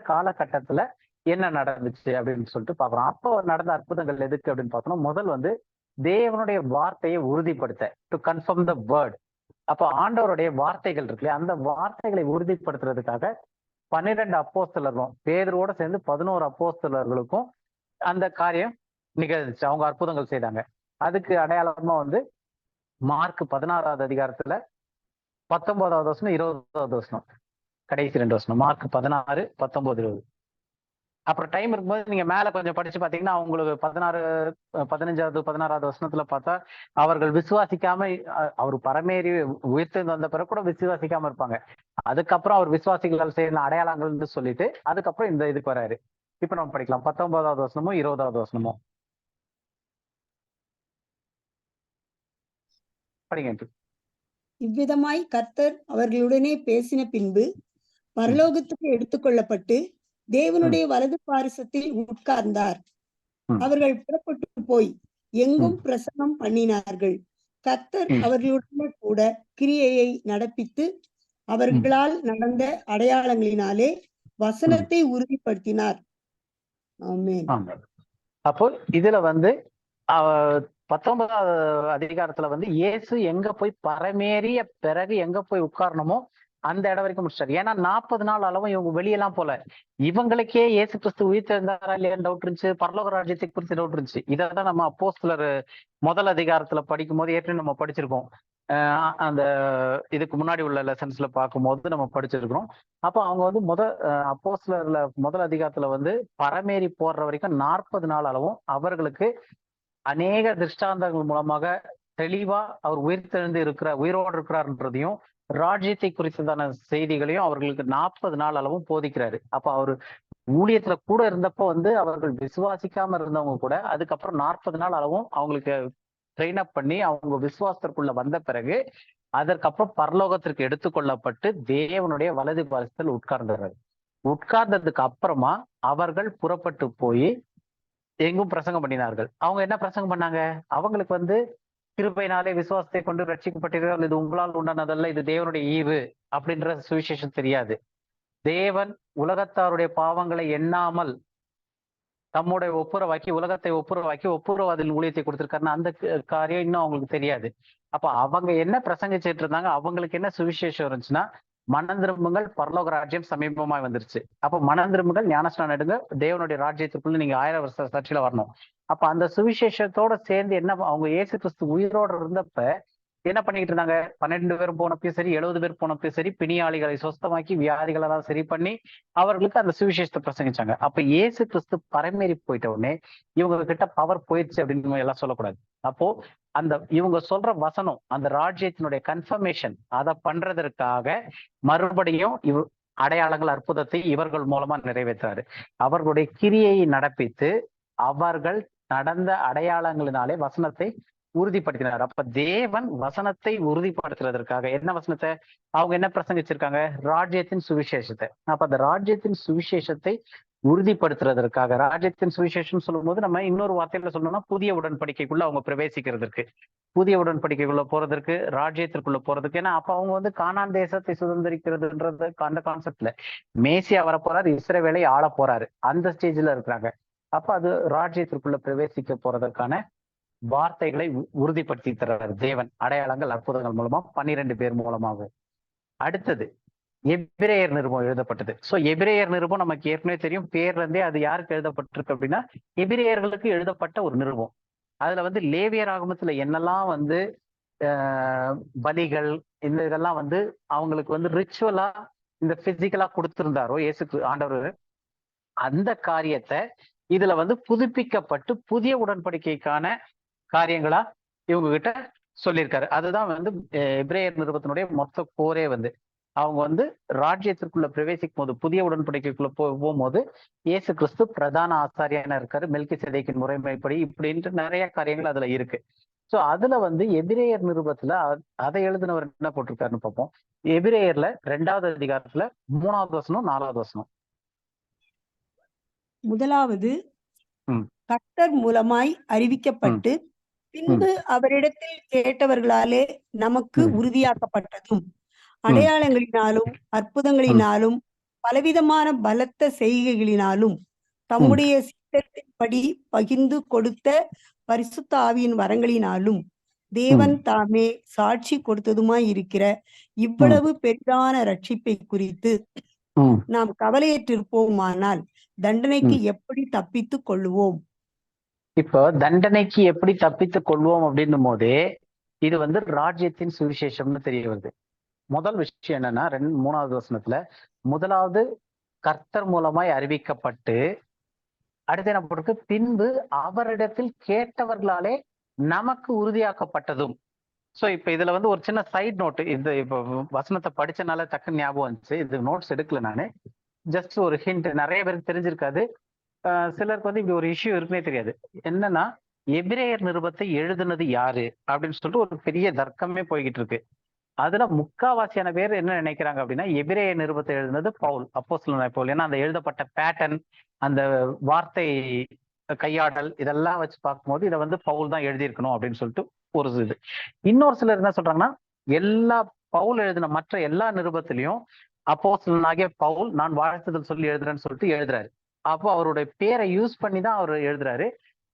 [SPEAKER 1] காலகட்டத்துல என்ன நடந்துச்சு அப்படின்னு சொல்லிட்டு பாக்குறோம். அப்போ நடந்த அற்புதங்கள் எதுக்கு அப்படின்னு பார்த்தோம்னா, முதல் வந்து தேவனுடைய வார்த்தையை உறுதிப்படுத்த, டு கன்ஃபார்ம் த வேர்ட். அப்போ ஆண்டவருடைய வார்த்தைகள் இருக்கு, அந்த வார்த்தைகளை உறுதிப்படுத்துறதுக்காக 12 அப்போஸ்தலர்களும் பேதுருவோட சேர்ந்து 11 அப்போஸ்தலர்களுக்கும் அந்த காரியம் நிகழ்ந்துச்சு. அவங்க அற்புதங்கள் செய்தாங்க. அதுக்கு அடையாளமா வந்து மார்க் 16வது அதிகாரத்துல 19வது வசனம் 20வது வசனம், கடைசி 2 வசனம், மார்க் 16, 19, 20. அப்புறம் டைம் இருக்கும்போது நீங்க மேல கொஞ்சம் படிச்சு பாத்தீங்கன்னா உங்களுக்கு 15வது 16வது வசனத்துல பார்த்தா அவர்கள் விசுவாசிக்காம, அவர் பரமேறி உயிர்த்து வந்த பிறகு கூட விசுவாசிக்காம இருப்பாங்க. அதுக்கப்புறம் அவர் விசுவாசிகள் செய்யற அடையாளங்கள்னு சொல்லிட்டு அதுக்கப்புறம் இந்த இதுக்கு வராரு. இப்ப நம்ம படிக்கலாம் 19வது வசனமும் 20வது வசனமும் படிங்க.
[SPEAKER 4] இவ்விதமாய் கர்த்தர் அவர்களுடனே பேசின பின்பு பரலோகத்துக்கு எடுத்துக்கொள்ளப்பட்டு தேவனுடைய வலது பாரிசத்தில் உட்கார்ந்தார். அவர்கள் புறப்பட்டு போய் எங்கும் பிரசங்கம் பண்ணினார்கள். கர்த்தர் அவர்களுடனே கூட கிரியையை நடப்பித்து அவர்களால் நடந்த அடையாளங்களினாலே வசனத்தை உறுதிப்படுத்தினார். ஆமென்.
[SPEAKER 1] அப்போ இதுல வந்து 19வது அதிகாரத்துல வந்து இயேசு எங்க போய் பரமேறிய பிறகு எங்க போய் உட்காரணுமோ அந்த இடம் வரைக்கும் முடிச்சாரு. ஏன்னா 40 நாள் அளவும் இவங்க வெளியெல்லாம் போல. இவங்களுக்கே இயேசு கிறிஸ்து உயிர்த்தெழுந்தாரா இல்லையான்னு டவுட் இருந்துச்சு, பரலோக ராஜ்யத்தை குறித்து டவுட் இருந்துச்சு. இதான் நம்ம அப்போஸ்தலர் முதல் அதிகாரத்துல படிக்கும் போது ஏற்கனவே நம்ம படிச்சிருக்கோம். அந்த இதுக்கு முன்னாடி உள்ள லெசன்ஸ்ல பார்க்கும்போது நம்ம படிச்சிருக்கிறோம். அப்போ அவங்க வந்து அப்போஸ்தலர்ல முதல் அதிகாரத்துல வந்து பரமேறி போடுற வரைக்கும் 40 நாள் அளவும் அவர்களுக்கு அநேக திருஷ்டாந்தங்கள் மூலமாக தெளிவா அவர் உயிரோடு இருக்கிறார்ன்றதையும் ராஜ்யத்தை குறித்ததான செய்திகளையும் அவர்களுக்கு 40 நாள் அளவும் போதிக்கிறாரு. அப்ப அவர் ஊழியத்துல கூட இருந்தப்போ வந்து அவர்கள் விசுவாசிக்காம இருந்தவங்க கூட அதுக்கப்புறம் 40 நாள் அளவும் அவங்களுக்கு ட்ரெயின் அப் பண்ணி அவங்க விசுவாசத்திற்குள்ள வந்த பிறகு அதற்கப்புறம் பரலோகத்திற்கு எடுத்துக்கொள்ளப்பட்டு தேவனுடைய வலது பாரசத்தில் உட்கார்ந்தார்கள். உட்கார்ந்ததுக்கு அப்புறமா அவர்கள் புறப்பட்டு போய் எங்கும் பிரசங்கம் பண்ணினார்கள். அவங்க என்ன பிரசங்கம் பண்ணாங்க? அவங்களுக்கு வந்து கிருபையினாலே விசுவாசத்தை கொண்டு ரட்சிக்கப்பட்டீர்கள், இது உங்களால் உண்டானதல்ல, இது தேவனுடைய ஈவு அப்படின்ற சுவிசேஷம் தெரியாது. தேவன் உலகத்தாருடைய பாவங்களை எண்ணாமல் தம்முடைய ஒப்புரவாக்கி உலகத்தை ஒப்புரவாதில் ஊழியத்தை கொடுத்திருக்காருன்னா அந்த காரியம் இன்னும் அவங்களுக்கு தெரியாது. அப்ப அவங்க என்ன பிரசங்கிச்சுட்டு இருந்தாங்க, அவங்களுக்கு என்ன சுவிசேஷம் இருந்துச்சுன்னா, மனம் திரும்புங்கள், பரலோக ராஜ்யம் சமீபமாய் வந்துருச்சு. அப்ப மனம் திரும்புங்கள், ஞானஸ்நானம் எடுங்க, தேவனுடைய ராஜ்யத்துக்குள்ள நீங்க 1000 வருஷ சர்ச்சையில வரணும். அப்ப அந்த சுவிசேஷத்தோட சேர்ந்து என்ன, அவங்க இயேசு கிறிஸ்து உயிரோட இருந்தப்ப என்ன பண்ணிட்டு இருந்தாங்க? 12 பேர் போனப்பயும் சரி, 70 பேர் போனப்பயும் சரி, பிணியாளிகளை சொஸ்தமாக்கி வியாதிகளெல்லாம் சரி பண்ணி அவர்களுக்கு அந்த சுவிசேஷத்தை பிரசங்கிச்சாங்க. அப்ப இயேசு கிறிஸ்து பரமேறி போயிட்ட உடனே இவங்க கிட்ட பவர் போயிடுச்சு அப்படின்னு எல்லாம் சொல்லக்கூடாது. அப்போ அந்த இவங்க சொல்ற வசனம், அந்த ராஜ்யத்தினுடைய கன்ஃபர்மேஷன், அதை பண்றதற்காக மறுபடியும் அடையாளங்கள் அற்புதத்தை இவர்கள் மூலமா நிறைவேற்றாரு. அவர்களுடைய கிரியை நடப்பித்து அவர்கள் நடந்த அடையாளங்களினாலே வசனத்தை உறுதிப்படுத்தினார். அப்ப தேவன் வசனத்தை உறுதிப்படுத்துறதற்காக என்ன வசனத்தை அவங்க என்ன பிரசங்கிச்சிருக்காங்க? ராஜ்யத்தின் சுவிசேஷத்தை. அப்ப அந்த ராஜ்யத்தின் சுவிசேஷத்தை உறுதிப்படுத்துறதற்காக, ராஜ்யத்தின் சுவிசேஷம் சொல்லும் போது நம்ம இன்னொரு வார்த்தையில சொல்லணும்னா புதிய உடன்படிக்கைக்குள்ள அவங்க பிரவேசிக்கிறதுக்கு, புதிய உடன்படிக்கைக்குள்ள போறதற்கு, ராஜ்யத்திற்குள்ள போறதுக்கு. ஏன்னா அப்ப அவங்க வந்து கானான் தேசத்தை சுதந்திரிக்கிறதுன்றது அந்த கான்செப்ட்ல மேசியா வர போறாரு, இஸ்ரவேலை ஆள போறாரு, அந்த ஸ்டேஜ்ல இருக்கிறாங்க. அப்ப அது ராஜ்யத்திற்குள்ள பிரவேசிக்க போறதற்கான வார்த்தைகளை உறுதிப்படுத்தி தர்றாரு தேவன், அடையாளங்கள் அற்புதங்கள் மூலமா 12 பேர் மூலமாகும். அடுத்தது எபிரேயர் நிருபம் எழுதப்பட்டது. சோ எபிரேயர் நிருபம் நமக்கு ஏற்கனவே தெரியும், பேர்ல இருந்தே அது யாருக்கு எழுதப்பட்டிருக்கு அப்படின்னா எபிரேயர்களுக்கு எழுதப்பட்ட ஒரு நிருபம். அதுல வந்து லேவியர் ஆகமத்துல என்னெல்லாம் வந்து பலிகள் இந்த இதெல்லாம் வந்து அவங்களுக்கு வந்து ரிச்சுவலா இந்த பிசிக்கலா கொடுத்திருந்தாரோ இயேசு ஆண்டவர், அந்த காரியத்தை இதுல வந்து புதுப்பிக்கப்பட்டு புதிய உடன்படிக்கைக்கான காரியங்களா இவங்க கிட்ட சொல்லியிருக்காரு. அதுதான் வந்து எபிரேயர் நிருபத்தினுடைய மொத்த கோரே வந்து அவங்க வந்து ராஜ்யத்திற்குள்ள பிரவேசிக்கும் போது, புதிய உடன்படிக்கைக்குள்ள போகும்போது இயேசு கிறிஸ்து பிரதான ஆசாரியனா இருக்காரு, மெல்கிசேதேக்கின் முறைமைப்படி, இப்படின்ட்டு நிறைய காரியங்கள் அதுல இருக்கு. சோ அதுல வந்து எபிரேயர் நிருபத்துல அதை எழுதினவர் என்ன போட்டிருக்காருன்னு பார்ப்போம். எபிரேயர்ல 2வது அதிகாரத்துல 3வது வசனம் 4வது வசனம்.
[SPEAKER 4] முதலாவது கர்த்தர் மூலமாய் அறிவிக்கப்பட்டு பின்பு அவரிடத்தில் கேட்டவர்களாலே நமக்கு உறுதியாக்கப்பட்டதும் அடையாளங்களினாலும் அற்புதங்களினாலும் பலவிதமான பலத்த செய்கைகளினாலும் தம்முடைய சித்தத்தின்படி பகிர்ந்து கொடுத்த பரிசுத்த ஆவியின் வரங்களினாலும் தேவன் தாமே சாட்சி கொடுத்ததுமாய் இருக்கிற இவ்வளவு பெரிதான ரட்சிப்பை குறித்து நாம் கவலையற்றிருப்போமானால் தண்டனைக்கு எப்படி தப்பித்துக் கொள்ளுவோம்?
[SPEAKER 1] இப்போ தண்டனைக்கு எப்படி தப்பித்துக் கொள்வோம் அப்படின்னும் போதே இது வந்து ராஜ்யத்தின் சுவிசேஷம்னு தெரிய வருது. முதல் விஷயம் என்னன்னா 3வது வசனத்துல முதலாவது கர்த்தர் மூலமாய் அறிவிக்கப்பட்டு, அடுத்து என்ன போட்டிருக்கு? பின்பு அவரிடத்தில் கேட்டவர்களாலே நமக்கு உறுதியாக்கப்பட்டதும். சோ இப்ப இதுல வந்து ஒரு சின்ன சைட் நோட், இது இப்ப வசனத்தை படிச்சனால டக்குன்னு ஞாபகம் வந்துச்சு. இது நோட்ஸ் எடுக்கல நானு, ஜஸ்ட் ஒரு ஹிண்ட். நிறைய பேருக்கு தெரிஞ்சிருக்காது, சிலருக்கு வந்து இப்படி ஒரு இஷ்யூ இருக்குன்னே தெரியாது. என்னன்னா எபிரேயர் நிருபத்தை எழுதுனது யாரு அப்படின்னு சொல்லிட்டு ஒரு பெரிய தர்க்கமே போய்கிட்டு இருக்கு. அதுல முக்காவாசியான பேர் என்ன நினைக்கிறாங்க அப்படின்னா எபிரேயர் நிருபத்தை எழுதுனது பவுல், அப்போஸ்தலனாகிய பவுல். ஏன்னா அந்த எழுதப்பட்ட பேட்டர்ன், அந்த வார்த்தை கையாடல், இதெல்லாம் வச்சு பார்க்கும்போது இதை வந்து பவுல் தான் எழுதியிருக்கணும் அப்படின்னு சொல்லிட்டு ஒரு இது. இன்னொரு சிலர் என்ன சொல்றாங்கன்னா எல்லா பவுல் எழுதின மற்ற எல்லா நிருபத்திலையும் அப்போஸ்தலனாகிய பவுல் நான் வாழ்த்துதல் சொல்லி எழுதுறேன்னு சொல்லிட்டு எழுதுறாரு. அப்போ அவருடைய பேரை யூஸ் பண்ணி தான் அவர் எழுதுறாரு.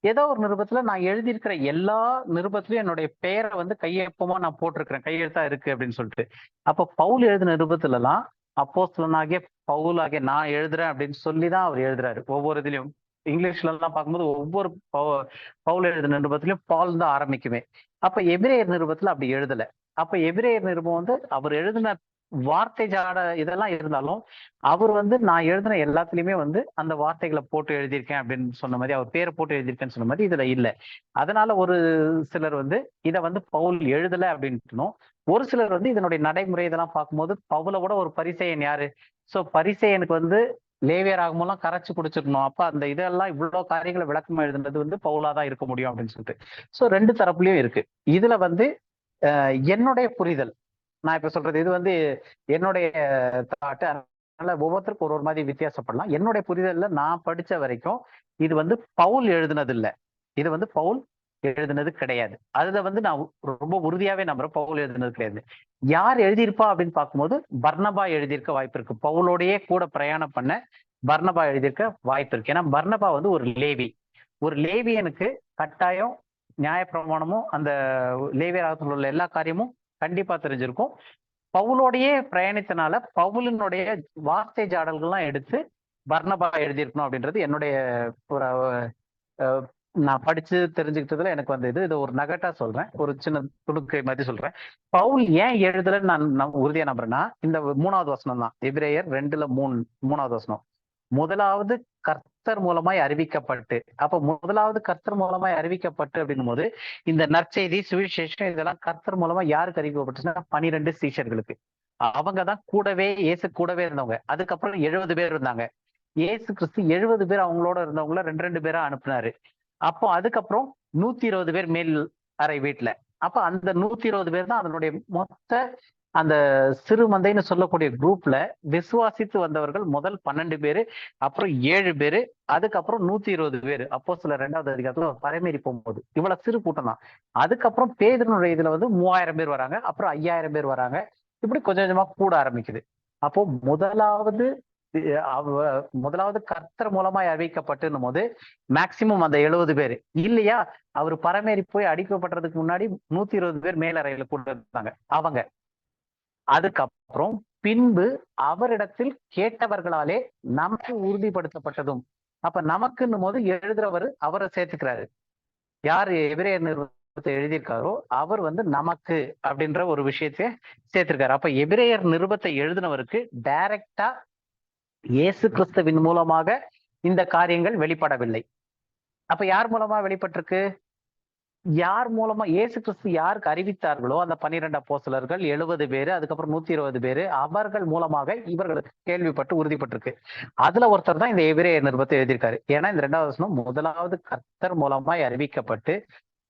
[SPEAKER 1] ஏதோ ஒரு நிருபத்துல நான் எழுதியிருக்கிற எல்லா நிருபத்திலையும் என்னுடைய பெயரை வந்து கையொப்பமா நான் போட்டிருக்கிறேன், கையெழுத்தா இருக்கு அப்படின்னு சொல்லிட்டு. அப்போ பவுல் எழுதின நிருபத்துல எல்லாம் அப்போஸ்தலனாகிய பவுலாகிய நான் எழுதுறேன் அப்படின்னு சொல்லிதான் அவர் எழுதுறாரு. ஒவ்வொரு இதுலயும் இங்கிலீஷ்ல எல்லாம் பார்க்கும்போது ஒவ்வொரு பவுல் எழுதின நிருபத்திலையும் பால் தான் ஆரம்பிக்குமே. அப்ப எபிரேயர் நிருபத்துல அப்படி எழுதல. அப்ப எபிரேயர் நிருபம் வந்து அவர் எழுதின வார்த்தை ஜாட இதெல்லாம் இருந்தாலும் அவர் வந்து நான் எழுதின எல்லாத்துலயுமே வந்து அந்த வார்த்தைகளை போட்டு எழுதியிருக்கேன் அப்படின்னு சொன்ன மாதிரி, அவர் பேரை போட்டு எழுதியிருக்கேன்னு சொன்ன மாதிரி இதுல இல்ல. அதனால ஒரு சிலர் வந்து இதை வந்து பவுல் எழுதல அப்படின்ட்டுனும், ஒரு சிலர் வந்து இதனுடைய நடைமுறை இதெல்லாம் பார்க்கும்போது பவுலை விட ஒரு பரிசேயன் யாரு, சோ பரிசேயனுக்கு வந்து லேவியர் ஆகும்போதெல்லாம் கரைச்சு குடிச்சிடணும், அப்ப அந்த இதெல்லாம் இவ்வளவு காரியங்களை விளக்கமா எழுதுனது வந்து பவுலாதான் இருக்க முடியும் அப்படின்னு சொல்லிட்டு. சோ 2 தரப்புலயும் இருக்கு. இதுல வந்து என்னுடைய புரிதல், நான் இப்ப சொல்றது இது வந்து என்னுடைய தாட்டு. அதனால ஒவ்வொருத்தருக்கும் ஒரு மாதிரி வித்தியாசப்படலாம். என்னுடைய புரிதல்ல நான் படிச்ச வரைக்கும் இது வந்து பவுல் எழுதுனது இல்ல. இது வந்து பவுல் எழுதுனது கிடையாது. அதுல வந்து நான் ரொம்ப உறுதியாவே நம்புறேன், பவுல் எழுதுனது கிடையாது. யார் எழுதியிருப்பா அப்படின்னு பார்க்கும்போது பர்னபா எழுதியிருக்க வாய்ப்பு இருக்கு. பவுலோடையே கூட பிரயாணம் பண்ண பர்னபா எழுதியிருக்க வாய்ப்பு இருக்கு. ஏன்னா பர்னபா வந்து ஒரு லேவி. ஒரு லேவியனுக்கு கட்டாயம் நியாயப்பிரமாணமும் அந்த லேவியராகத்தில் உள்ள எல்லா காரியமும் கண்டிப்பா தெரிஞ்சிருக்கும். பவுலோடையே பிரயாணித்தனால பவுலினுடைய வார்த்தை ஜாடல்கள்லாம் எடுத்து பர்னபா எழுதியிருக்கணும் அப்படின்றது என்னுடைய ஒரு நான் படிச்சு தெரிஞ்சுக்கிட்டதுல எனக்கு வந்து இது ஒரு நகட்டா சொல்றேன், ஒரு சின்ன துடுக்கை மாதிரி சொல்றேன். பவுல் ஏன் எழுதலன்னு நான் உறுதியா நம்புறேன்னா, இந்த 3வது வசனம் தான். எபிரேயர் 2:3 வசனம். முதலாவது கர்த்தர் மூலமாய் அறிவிக்கப்பட்டு, அப்ப முதலாவது கர்த்தர் மூலமாய் அறிவிக்கப்பட்டு அப்படின்னும் போது இந்த நற்செய்தி, சுவிசேஷம் இதெல்லாம் கர்த்தர் மூலமா யாருக்கு அறிவிக்கப்பட்டுச்சுன்னா 12 சீஷர்களுக்கு. அவங்கதான் கூடவே இயேசு கூடவே இருந்தவங்க. அதுக்கப்புறம் 70 பேர் இருந்தாங்க. இயேசு கிறிஸ்து 70 பேர் அவங்களோட இருந்தவங்கள 2 பேரா அனுப்புனாரு. அப்போ அதுக்கப்புறம் 120 பேர் மேல் அறை வீட்டுல. அப்ப அந்த 120 பேர் தான் அதனுடைய மொத்த அந்த சிறு மந்தைன்னு சொல்லக்கூடிய குரூப்ல விசுவாசித்து வந்தவர்கள் முதல் 12 பேரு, அப்புறம் 7 பேரு, அதுக்கப்புறம் 120 பேரு. அப்போ சில 2வது அதிகாரத்துல பரமேறி போகும்போது இவ்வளவு சிறு கூட்டம் தான். அதுக்கப்புறம் பேதுருனுடைய இதுல வந்து 3000 பேர் வராங்க, அப்புறம் 5000 பேர் வராங்க. இப்படி கொஞ்சம் கொஞ்சமா கூட ஆரம்பிக்குது. அப்போ முதலாவது கர்த்தர் மூலமாய் அறிவிக்கப்பட்டுன்னும் போது மேக்சிமம் அந்த 70 பேர் இல்லையா, அவர் பரமேறி போய் அடிக்கப்பட்டதுக்கு முன்னாடி 120 பேர் மேலறையில கூட இருந்தாங்க அவங்க. அதுக்கப்புறம் பின்பு அவரிடத்தில் கேட்டவர்களாலே நமக்கு உறுதிப்படுத்தப்பட்டதும். அப்ப நமக்குன்னும் போது எழுதுறவர் அவரை சேர்த்துக்கிறாரு. யார் எபிரேயர் நிருபத்தை எழுதியிருக்காரோ அவர் வந்து நமக்கு அப்படின்ற ஒரு விஷயத்தை சேர்த்திருக்காரு. அப்ப எபிரேயர் நிருபத்தை எழுதினவருக்கு டைரக்டா இயேசு கிறிஸ்துவின் மூலமாக இந்த காரியங்கள் வெளிப்படவில்லை. அப்ப யார் மூலமா வெளிப்பட்டிருக்கு? யார் மூலமா இயேசு கிறிஸ்து யாருக்கு அறிவித்தார்களோ அந்த 12 அப்போஸ்தலர்கள், 70 பேரு, அதுக்கப்புறம் 120 பேரு, அவர்கள் மூலமாக இவர்களுக்கு கேள்விப்பட்டு உறுதிப்பட்டிருக்கு. அதுல ஒருத்தர் தான் இந்த எபிரேயர் நிருபத்தை எழுதியிருக்காரு. ஏன்னா இந்த 2வது வசனம் முதலாவது கர்த்தர் மூலமாய் அறிவிக்கப்பட்டு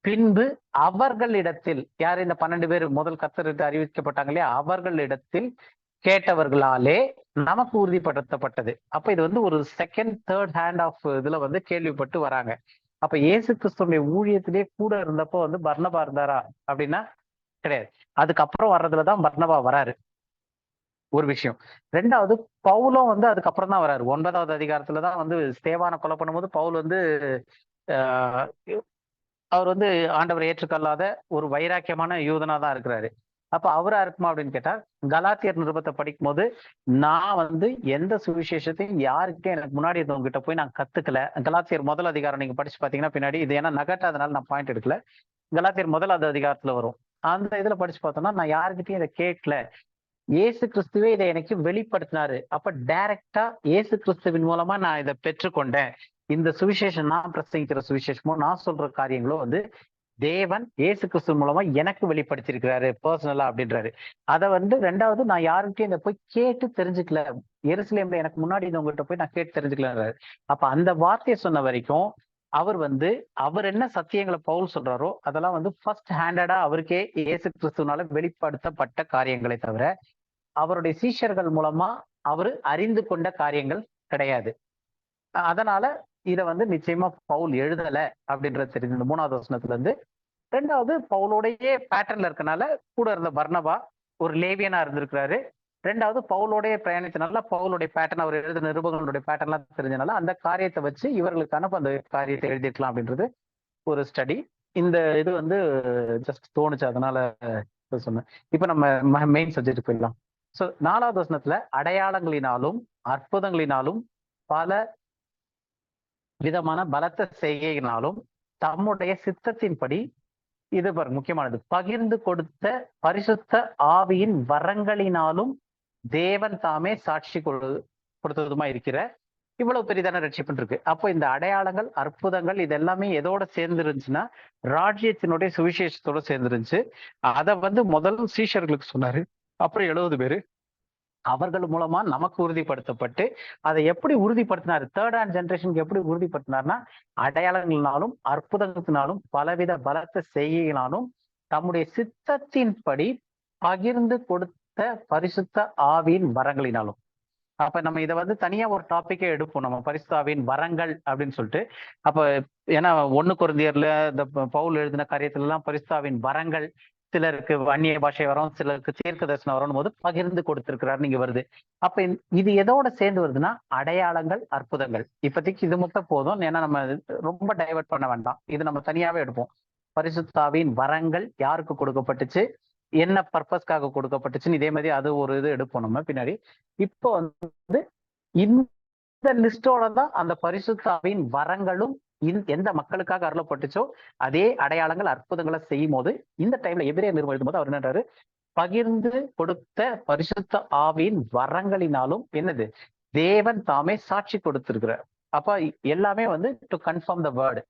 [SPEAKER 1] பின்பு அவர்களிடத்தில், யார் இந்த 12 பேர் முதல் கர்த்தருக்கு அறிவிக்கப்பட்டாங்க இல்லையா, அவர்களிடத்தில் கேட்டவர்களாலே நமக்கு உறுதிப்படுத்தப்பட்டது. அப்ப இது வந்து ஒரு செகண்ட் தேர்ட் ஹேண்ட் ஆஃப் இதுல வந்து கேள்விப்பட்டு வராங்க. அப்ப இயேசு கிறிஸ்துடைய ஊழியத்திலே கூட இருந்தப்போ வந்து பர்னபா இருந்தாரா அப்படின்னா கிடையாது. அதுக்கப்புறம் வர்றதுலதான் பர்னபா வராரு, ஒரு விஷயம். 2வது பவுலும் வந்து அதுக்கப்புறம் தான் வராரு. 9வது அதிகாரத்துலதான் வந்து ஸ்தேவானை கொலை பண்ணும்போது பவுல் வந்து அவர் வந்து ஆண்டவரை ஏற்றுக்கொள்ளாத ஒரு வைராக்கியமான யூதனா தான் இருக்கிறாரு. அப்ப அவரா இருக்குமா அப்படின்னு கேட்டா, கலாத்தியர் நிருபத்தை படிக்கும் போது நான் வந்து எந்த சுவிசேஷத்தையும் யாருக்கிட்டே எனக்கு முன்னாடி இருந்தவங்க கிட்ட போய் நான் கத்துக்கல. கலாத்தியர் 1 அதிகாரம் நீங்க படிச்சு பாத்தீங்கன்னா பின்னாடி, இது ஏன்னா நகட்டா அதனால நான் பாயிண்ட் எடுக்கல, கலாத்தியர் 1வது அதிகாரத்துல வரும். அந்த இதுல படிச்சு பார்த்தோம்னா நான் யாருக்கிட்டையும் இதை கேட்கல, இயேசு கிறிஸ்துவே இதை எனக்கு வெளிப்படுத்தினாரு. அப்ப டைரக்டா இயேசு கிறிஸ்துவின் மூலமா நான் இதை பெற்றுக்கொண்டேன். இந்த சுவிசேஷம், நான் பிரசங்கிக்கிற சுவிசேஷமோ நான் சொல்ற காரியங்களோ வந்து தேவன் இயேசு கிறிஸ்து மூலமா எனக்கு வெளிப்படுத்தியிருக்கிறாரு பர்சனலா அப்படின்றாரு. அதை வந்து 2வது நான் யாருக்கிட்டையும் இதை போய் கேட்டு தெரிஞ்சுக்கல, எருசலேம்ல எனக்கு முன்னாடி உங்ககிட்ட போய் நான் கேட்டு தெரிஞ்சுக்கலான்றாரு. அப்ப அந்த வார்த்தையை சொன்ன வரைக்கும் அவர் என்ன சத்தியங்களை பவுல் சொல்றாரோ அதெல்லாம் வந்து ஃபர்ஸ்ட் ஹேண்டடா அவருக்கே இயேசு கிறிஸ்துனால வெளிப்படுத்தப்பட்ட காரியங்களை தவிர அவருடைய சீஷர்கள் மூலமா அவரு அறிந்து கொண்ட காரியங்கள் கிடையாது. அதனால இதை வந்து நிச்சயமா பவுல் எழுதல அப்படின்றது தெரியுது இந்த 3வது வசனத்துல இருந்து. 2வது பவுலோடைய பேட்டர்ன்ல இருக்கனால கூட இருந்த பர்னபா ஒரு லேவியனா இருந்திருக்கிறாரு. 2வது பவுலோடைய பிரயாணத்தினால பவுலுடைய பேட்டர்ன், அவர் எழுத நிருபங்களுடைய பேட்டர்ன்லாம் தெரிஞ்சனால அந்த காரியத்தை வச்சு இவர்களுக்கான அந்த காரியத்தை எழுதிருக்கலாம் அப்படின்றது ஒரு ஸ்டடி. இந்த இது வந்து ஜஸ்ட் தோணுச்சு, அதனால சொன்னேன். இப்ப நம்ம மெயின் சப்ஜெக்ட் போயிடலாம். சோ 4வது வசனத்துல அடையாளங்களினாலும் அற்புதங்களினாலும் பல விதமான பலத்த செய்கையினாலும் தம்முடைய சித்தத்தின்படி, இது முக்கியமானது, பகிர்ந்து கொடுத்த பரிசுத்த ஆவியின் வரங்களினாலும் தேவன் தாமே சாட்சி கொடுத்ததுமா இருக்கிற இவ்வளவு பெரிதான ரட்சிப்பு இருக்கு. அப்போ இந்த அடையாளங்கள் அற்புதங்கள் இது எல்லாமே எதோட சேர்ந்து இருந்துச்சுன்னா ராஜ்யத்தினுடைய சுவிசேஷத்தோட சேர்ந்து இருந்துச்சு. அதை வந்து முதல் சீஷர்களுக்கு சொன்னாரு, அப்புறம் 70 பேரு அவர்கள் மூலமா நமக்கு உறுதிப்படுத்தப்பட்டு, அதை எப்படி உறுதிப்படுத்தினாரு, தேர்ட் ஹேண்ட் ஜெனரேஷனுக்கு எப்படி உறுதிப்படுத்தினார்னா அடையாளங்களினாலும் அற்புதத்தினாலும் பலவித பலத்த செய்கையினாலும் தம்முடைய சித்தத்தின்படி பகிர்ந்து கொடுத்த பரிசுத்த ஆவியின் வரங்களினாலும். அப்ப நம்ம இதை வந்து தனியா ஒரு டாபிக்கே எடுப்போம், நம்ம பரிசுத்த ஆவியின் வரங்கள் அப்படின்னு சொல்லிட்டு. அப்ப ஏன்னா 1 கொரிந்தியர்ல இந்த பவுல் எழுதின காரியத்துல எல்லாம் பரிசுத்த ஆவியின் வரங்கள், சிலருக்கு அந்நிய பாஷை வரும், சிலருக்கு தீர்க்க தரிசனம் வரும் போது பகிர்ந்து கொடுத்திருக்கிறார் நீங்க வருது. அப்ப இது எதோட சேர்ந்து வருதுன்னா அடையாளங்கள், அற்புதங்கள். இப்போதைக்கு இது மட்டும் போதும், ஏன்னா நம்ம ரொம்ப டைவர்ட் பண்ண வேண்டாம், இது நம்ம தனியாவே எடுப்போம். பரிசுத்த ஆவியின் வரங்கள் யாருக்கு கொடுக்கப்பட்டுச்சு, என்ன பர்பஸ்க்காக கொடுக்கப்பட்டுச்சுன்னு இதே மாதிரி அது ஒரு இது எடுப்போம் நம்ம பின்னாடி. இப்போ வந்து இந்த லிஸ்டோட தான் அந்த பரிசுத்த ஆவியின் வரங்களும் எந்த மக்களுக்காக அருளப்பட்டுச்சோ அதே அடையாளங்கள், அற்புதங்களை செய்யும் போது இந்த டைம்ல எபிரேயர் நிருபம் எழுதும் போது அவர் என்னன்றாரு, பகிர்ந்து கொடுத்த பரிசுத்த ஆவியின் வரங்களினாலும் என்னது தேவன் தாமே சாட்சி கொடுத்திருக்கிறார். அப்ப எல்லாமே வந்து டு கன்ஃபார்ம் த வேர்டு,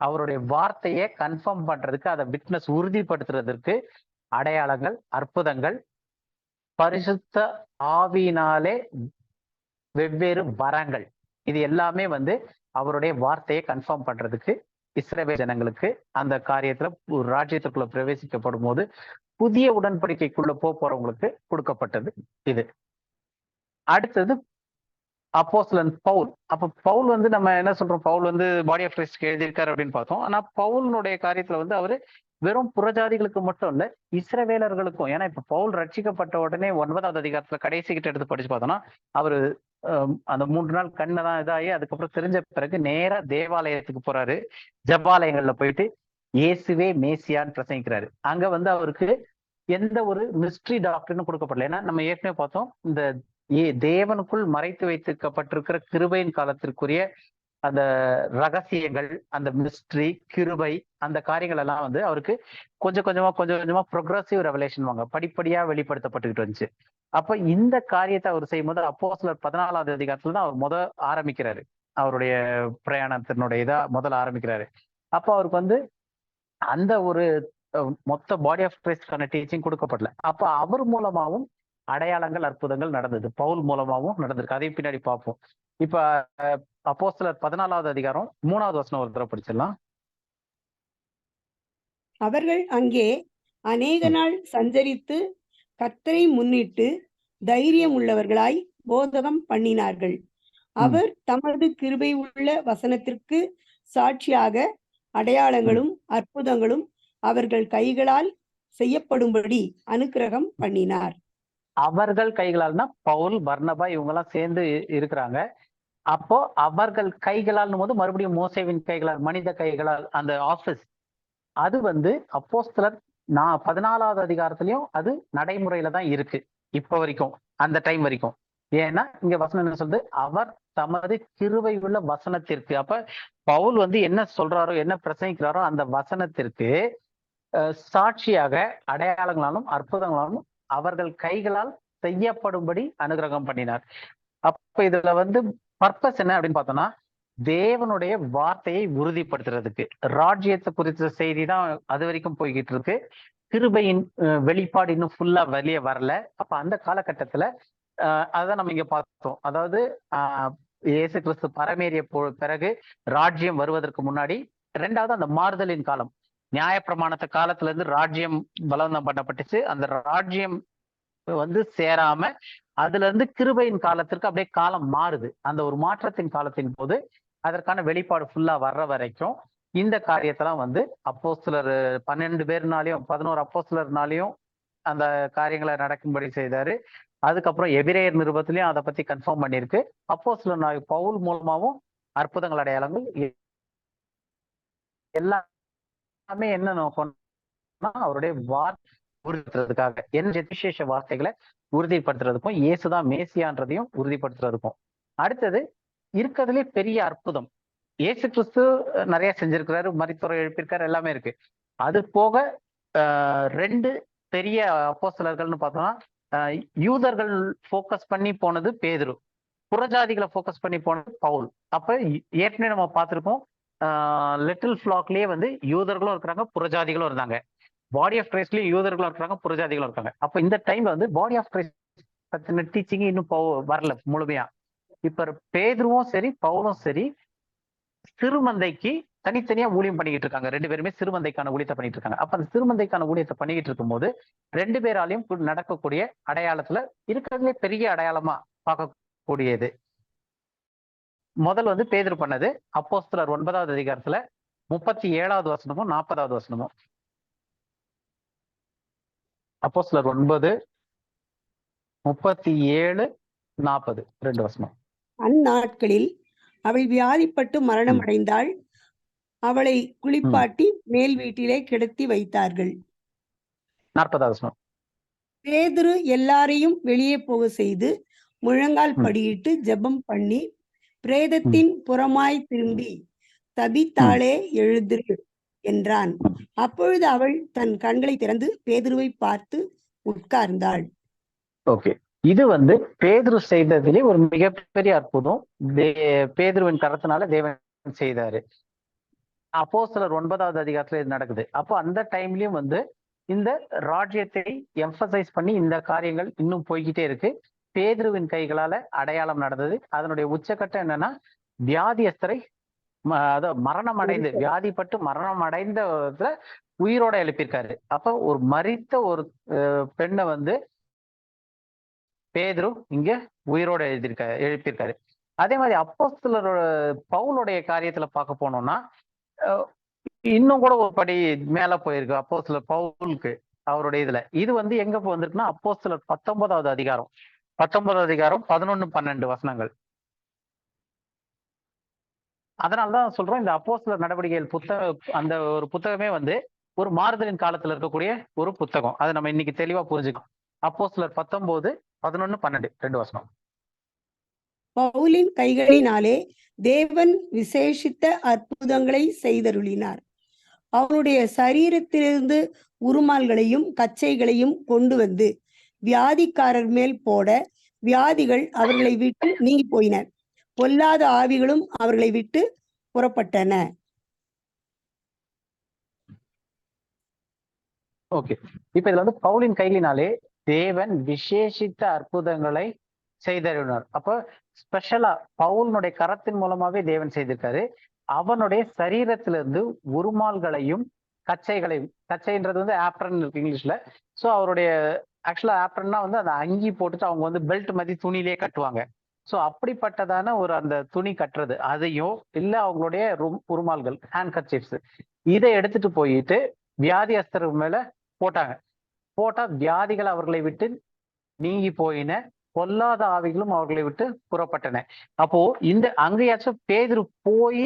[SPEAKER 1] அவருடைய வார்த்தையை கன்ஃபார்ம் பண்றதுக்கு, அதை விட்னஸ் உறுதிப்படுத்துறதுக்கு அடையாளங்கள், அற்புதங்கள், பரிசுத்த ஆவியினாலே வெவ்வேறு வரங்கள், இது எல்லாமே வந்து அவருடைய வார்த்தையை கன்ஃபார்ம் பண்றதுக்கு இஸ்ரவேல் ஜனங்களுக்கு அந்த காரியத்துல ஒரு ராஜ்யத்துக்குள்ள பிரவேசிக்கப்படும் போது புதிய உடன்படிக்கைக்குள்ள போறவங்களுக்கு கொடுக்கப்பட்டது இது. அடுத்தது அப்போஸ்தலன் பவுல். அப்ப பவுல் வந்து நம்ம என்ன சொல்றோம், பவுல் வந்து பாடி ஆஃப் கிரைஸ்ட்க்கு எழுதியிருக்காரு அப்படின்னு பார்த்தோம். ஆனா பவுலினுடைய காரியத்துல வந்து அவரு வெறும் புறஜாதிகளுக்கு மட்டும் இல்ல, இஸ்ரவேலர்களுக்கும். ஏன்னா இப்ப பவுல் ரட்சிக்கப்பட்ட உடனே 9வது அதிகாரத்துல கடைசி கிட்ட எடுத்து படிச்சு பார்த்தோம்னா அவரு அந்த 3 நாள் கண்ணதான் இதாகி அதுக்கப்புறம் தெரிஞ்ச பிறகு நேரா தேவாலயத்துக்கு போறாரு, ஜபாலயங்கள்ல போயிட்டு இயேசுவே மேசியான்னு பிரசங்கிக்கிறாரு. அங்க வந்து அவருக்கு எந்த ஒரு மிஸ்ட்ரி டாக்டர்னு கொடுக்கப்படல. ஏன்னா நம்ம ஏற்கனவே பார்த்தோம், இந்த தேவனுக்குள் மறைத்து வைத்திருக்கப்பட்டிருக்கிற கிருபையின் காலத்திற்குரிய அந்த ரகசியங்கள், அந்த மிஸ்ட்ரி, கிருபை, அந்த காரியங்கள் எல்லாம் வந்து அவருக்கு கொஞ்சம் கொஞ்சமா ப்ரொக்ரெசிவ் ரெவலேஷன் வாங்க படிப்படியா வெளிப்படுத்தப்பட்டுக்கிட்டு வந்துச்சு. அப்ப இந்த காரியத்தை அவர் செய்யும் போது அப்போஸ்தலர் 14வது அதிகாரத்துல தான் அவர் ஆரம்பிக்கிறாரு, அவருடைய பிரயாணத்தினுடைய இதா முதல்ல ஆரம்பிக்கிறாரு. அப்போ அவருக்கு வந்து அந்த ஒரு மொத்த பாடி ஆஃப் கிரைஸ்ட்கான டீச்சிங் கொடுக்கப்படல. அப்ப அவர் மூலமாவும் அடையாளங்கள், அற்புதங்கள் நடந்தது, பவுல் மூலமாவும் நடந்திருக்கு. அதையும் பின்னாடி பார்ப்போம். இப்ப அப்போஸ்தலர் 14வது அதிகாரம் 3வது வசனம் ஒரு தடவை படிச்சிடலாம்.
[SPEAKER 4] அவர்கள் அங்கே அநேக நாள் சஞ்சரித்து கர்த்தரை முன்னிட்டு தைரியம் உள்ளவர்களாய் போதகம் பண்ணினார்கள். அவர் தமது கிருபை உள்ள வசனத்திற்கு சாட்சியாக அடையாளங்களும் அற்புதங்களும் அவர்கள் கைகளால் செய்யப்படும்படி அனுக்கிரகம் பண்ணினார்.
[SPEAKER 1] அவர்கள் கைகளால்னா பவுல், பர்னபா இவங்கெல்லாம் சேர்ந்து இருக்கிறாங்க. அப்போ அவர்கள் கைகளால் போது மறுபடியும் மோசேவின் கைகளால், மனித கைகளால் அந்த ஆபீஸ் அது வந்து அப்போஸ்தலர் 14வது அதிகாரத்திலையும் அது நடைமுறையில தான் இருக்கு இப்ப வரைக்கும், அந்த டைம் வரைக்கும். ஏன்னா இங்க வசனம் என்ன சொல்றது, அவர் தமது கிருபை உள்ள வசனத்திற்கு. அப்ப பவுல் வந்து என்ன சொல்றாரோ, என்ன பிரசங்கிக்கிறாரோ அந்த வசனத்திற்கு சாட்சியாக அடையாளங்களாலும் அற்புதங்களாலும் அவர்கள் கைகளால் செய்யப்படும்படி அனுகிரகம் பண்ணினார். அப்ப இதுல வந்து பர்பஸ் என்ன அப்படின்னு பார்த்தோம்னா, தேவனுடைய வார்த்தையை உறுதிப்படுத்துறதுக்கு, ராஜ்யத்தை குறித்த செய்தி தான் அது வரைக்கும் போய்கிட்டு இருக்கு. கிருபையின் வெளிப்பாடு இன்னும் ஃபுல்லா வெளியே வரல. அப்ப அந்த காலகட்டத்துல அதான் நம்ம இங்க பார்த்தோம். அதாவது இயேசு கிறிஸ்து பரமேறிய பிறகு ராஜ்யம் வருவதற்கு முன்னாடி 2வது அந்த மாறுதலின் காலம், நியாயப்பிரமாணத்த காலத்துல இருந்து ராஜ்யம் பலவந்தம் பண்ணப்பட்டுச்சு. அந்த ராஜ்யம் வந்து சேராம அதுல இருந்து கிருபையின் காலத்திற்கு அப்படியே காலம் மாறுது. அந்த ஒரு மாற்றத்தின் காலத்தின் போது அதற்கான வெளிப்பாடு ஃபுல்லா வர்ற வரைக்கும் இந்த காரியத்தெல்லாம் வந்து அப்போஸ்தலர் 12 பேர்னாலையும் 11 அப்போஸ்தலர்னாலையும் அந்த காரியங்களை நடக்கும்படி செய்தாரு. அதுக்கப்புறம் எபிரேயர் நிருபத்திலையும் அதை பத்தி கன்ஃபார்ம் பண்ணியிருக்கு. அப்போஸ்தலர் பவுல் மூலமாவும் அற்புதங்கள், அடையாளங்கள் எல்லாமே என்ன நோக்கம்னா அவருடைய உறுதிப்படுத்துறதுக்காக, என்ன விசேஷ வார்த்தைகளை உறுதிப்படுத்துறதுக்கும், இயேசுதான் மேசியான்றதையும் உறுதிப்படுத்துறதுக்கும். அடுத்தது இருக்கிறதுலே பெரிய அற்புதம், இயேசு கிறிஸ்து நிறைய செஞ்சிருக்கிறாரு, மரித்தோரை எழுப்பியிருக்காரு, எல்லாமே இருக்கு. அது போக 2 பெரிய அப்போஸ்தலர்கள்னு பார்த்தோம்னா, யூதர்கள் போக்கஸ் பண்ணி போனது பேதுரு, புறஜாதிகளை போக்கஸ் பண்ணி போனது பவுல். அப்ப ஏற்கனவே நம்ம பார்த்திருக்கோம், லிட்டில் ஃபிளாக்லயே வந்து யூதர்களும் இருக்கிறாங்க, புறஜாதிகளும் இருந்தாங்க. பாடி ஆஃப் கிரைஸ்ட்லயும் யூதர்களும் இருக்காங்க, புறஜாதிகளும் இருக்காங்க. அப்ப இந்த டைம்ல வந்து பாடி ஆஃப் கிரைஸ்ட் பத்தின டீச்சிங் இன்னும் வரல முழுமையா. இப்ப பேதுருவும் சரி பவுலும் சரி சிறுமந்தைக்கு தனித்தனியா ஊழியம் பண்ணிக்கிட்டு இருக்காங்க. 2 பேருமே சிறுமந்தைக்கான ஊழியத்தை பண்ணிட்டு இருக்காங்க. அப்ப அந்த சிறுமந்தைக்கான ஊழியத்தை பண்ணிக்கிட்டு இருக்கும்போது 2 பேராலையும் நடக்கக்கூடிய அடையாளத்துல இருக்கிறதுலே பெரிய அடையாளமா பார்க்கக்கூடியது முதல் வந்து பேதுரு பண்ணது அப்போஸ்தலர் 9வது அதிகாரத்துல 37வது வசனமும் 40வது வசனமும். அப்போஸ்தலர் 9 37 40 2 வசனம்.
[SPEAKER 4] அந்நாட்களில் அவள் வியாதிப்பட்டு மரணம் அடைந்தாள். அவளை குளிப்பாட்டி மேல் வீட்டிலே கிடத்தி வைத்தார்கள்.
[SPEAKER 1] 40வது வசனம்.
[SPEAKER 4] பேதுரு எல்லாரையும் வெளியே போக செய்து முழங்கால் படியிட்டு ஜெபம் பண்ணி பிரேதத்தின் புறமாய் திரும்பி தபித்தாளே எழுந்திரு என்றான். அப்பொழுது அவள் தன் கண்களை திறந்து பேதுருவை பார்த்து உட்கார்ந்தாள்.
[SPEAKER 1] ஓகே, இது வந்து பேதுரு செய்ததிலே ஒரு மிகப்பெரிய அற்புதம். பேதுருவின் கரத்தினால தேவன் செய்தாரு. அப்போஸ்தலர் 9வது அதிகாரத்துல இது நடக்குது. அப்போ அந்த டைம்லயும் வந்து இந்த ராஜ்யத்தை எம்பசைஸ் பண்ணி இந்த காரியங்கள் இன்னும் போய்கிட்டே இருக்கு. பேதுருவின் கைகளால அடையாளம் நடந்தது. அதனுடைய உச்சக்கட்டம் என்னன்னா, வியாதியஸ்தரை மரணம் அடைந்து வியாதிப்பட்டு மரணம் அடைந்த உயிரோட எழுப்பியிருக்காரு. அப்ப ஒரு மரித்த ஒரு பெண்ணை வந்து பேதுரு இங்க உயிரோட எழுப்பியிருக்காரு. அதே மாதிரி அப்போஸ்தலர் பவுலுடைய காரியத்துல பார்க்க போனோம்னா இன்னும் கூட ஒரு படி மேல போயிருக்கு. அப்போஸ்தலர் பவுலுக்கு அவருடைய இதுல இது வந்து எங்க வந்திருக்குன்னா அப்போஸ்தலர் 19வது அதிகாரம் 11 12 வசனங்கள். அதனாலதான் சொல்றோம், இந்த அப்போஸ்தலர் நடவடிக்கைகள் அந்த ஒரு புத்தகமே வந்து ஒரு மாறுதலின் காலத்துல இருக்கக்கூடிய ஒரு புத்தகம். அதை நம்ம இன்னைக்கு தெளிவா புரிஞ்சுக்கணும். அப்போஸ்தலர் 19 11 12 2 வசனம்.
[SPEAKER 4] பவுலின் கைகளினாலே தேவன் விசேஷித்த அற்புதங்களை செய்தருளினார். அவனுடைய சரீரத்திலிருந்து உருமால்களையும் கச்சைகளையும் கொண்டு வந்து வியாதிக்காரர் மேல் போட வியாதிகள் அவர்களை விட்டு நீங்கி போயின. பொல்லாத ஆவிகளும் அவர்களை விட்டு புறப்பட்டன.
[SPEAKER 1] ஓகே, இப்ப இதுல வந்து பவுலின் கைகளினாலே தேவன் விசேஷித்த அற்புதங்களை செய்தருளினார். அப்ப ஸ்பெஷலா பவுலினுடைய கரத்தின் மூலமாவே தேவன் செய்திருக்காரு. அவனுடைய சரீரத்திலிருந்து உருமால்களையும் கச்சைகளையும், கச்சைன்றது வந்து ஆப்ரன் இருக்கு இங்கிலீஷ்ல. ஸோ அவருடைய ஆக்சுவலா ஆப்ரன்னா வந்து அந்த அங்கி போட்டுட்டு அவங்க வந்து பெல்ட் மாதிரி துணியிலே கட்டுவாங்க. ஸோ அப்படிப்பட்டதான ஒரு அந்த துணி கட்டுறது, அதையும் இல்ல அவங்களுடைய உருமால்கள் ஹேண்ட் கர்ச்சீஃப்ஸ் இதை எடுத்துட்டு போயிட்டு வியாதியஸ்தர் மேல போட்டாங்க. போட்டா வியாதிகள் அவர்களை விட்டு நீங்கி போயின, பொல்லாத ஆவிகளும் அவர்களை விட்டு புறப்பட்டன. அப்போ இந்த அங்கேயாச்சும் பேதுரு போய்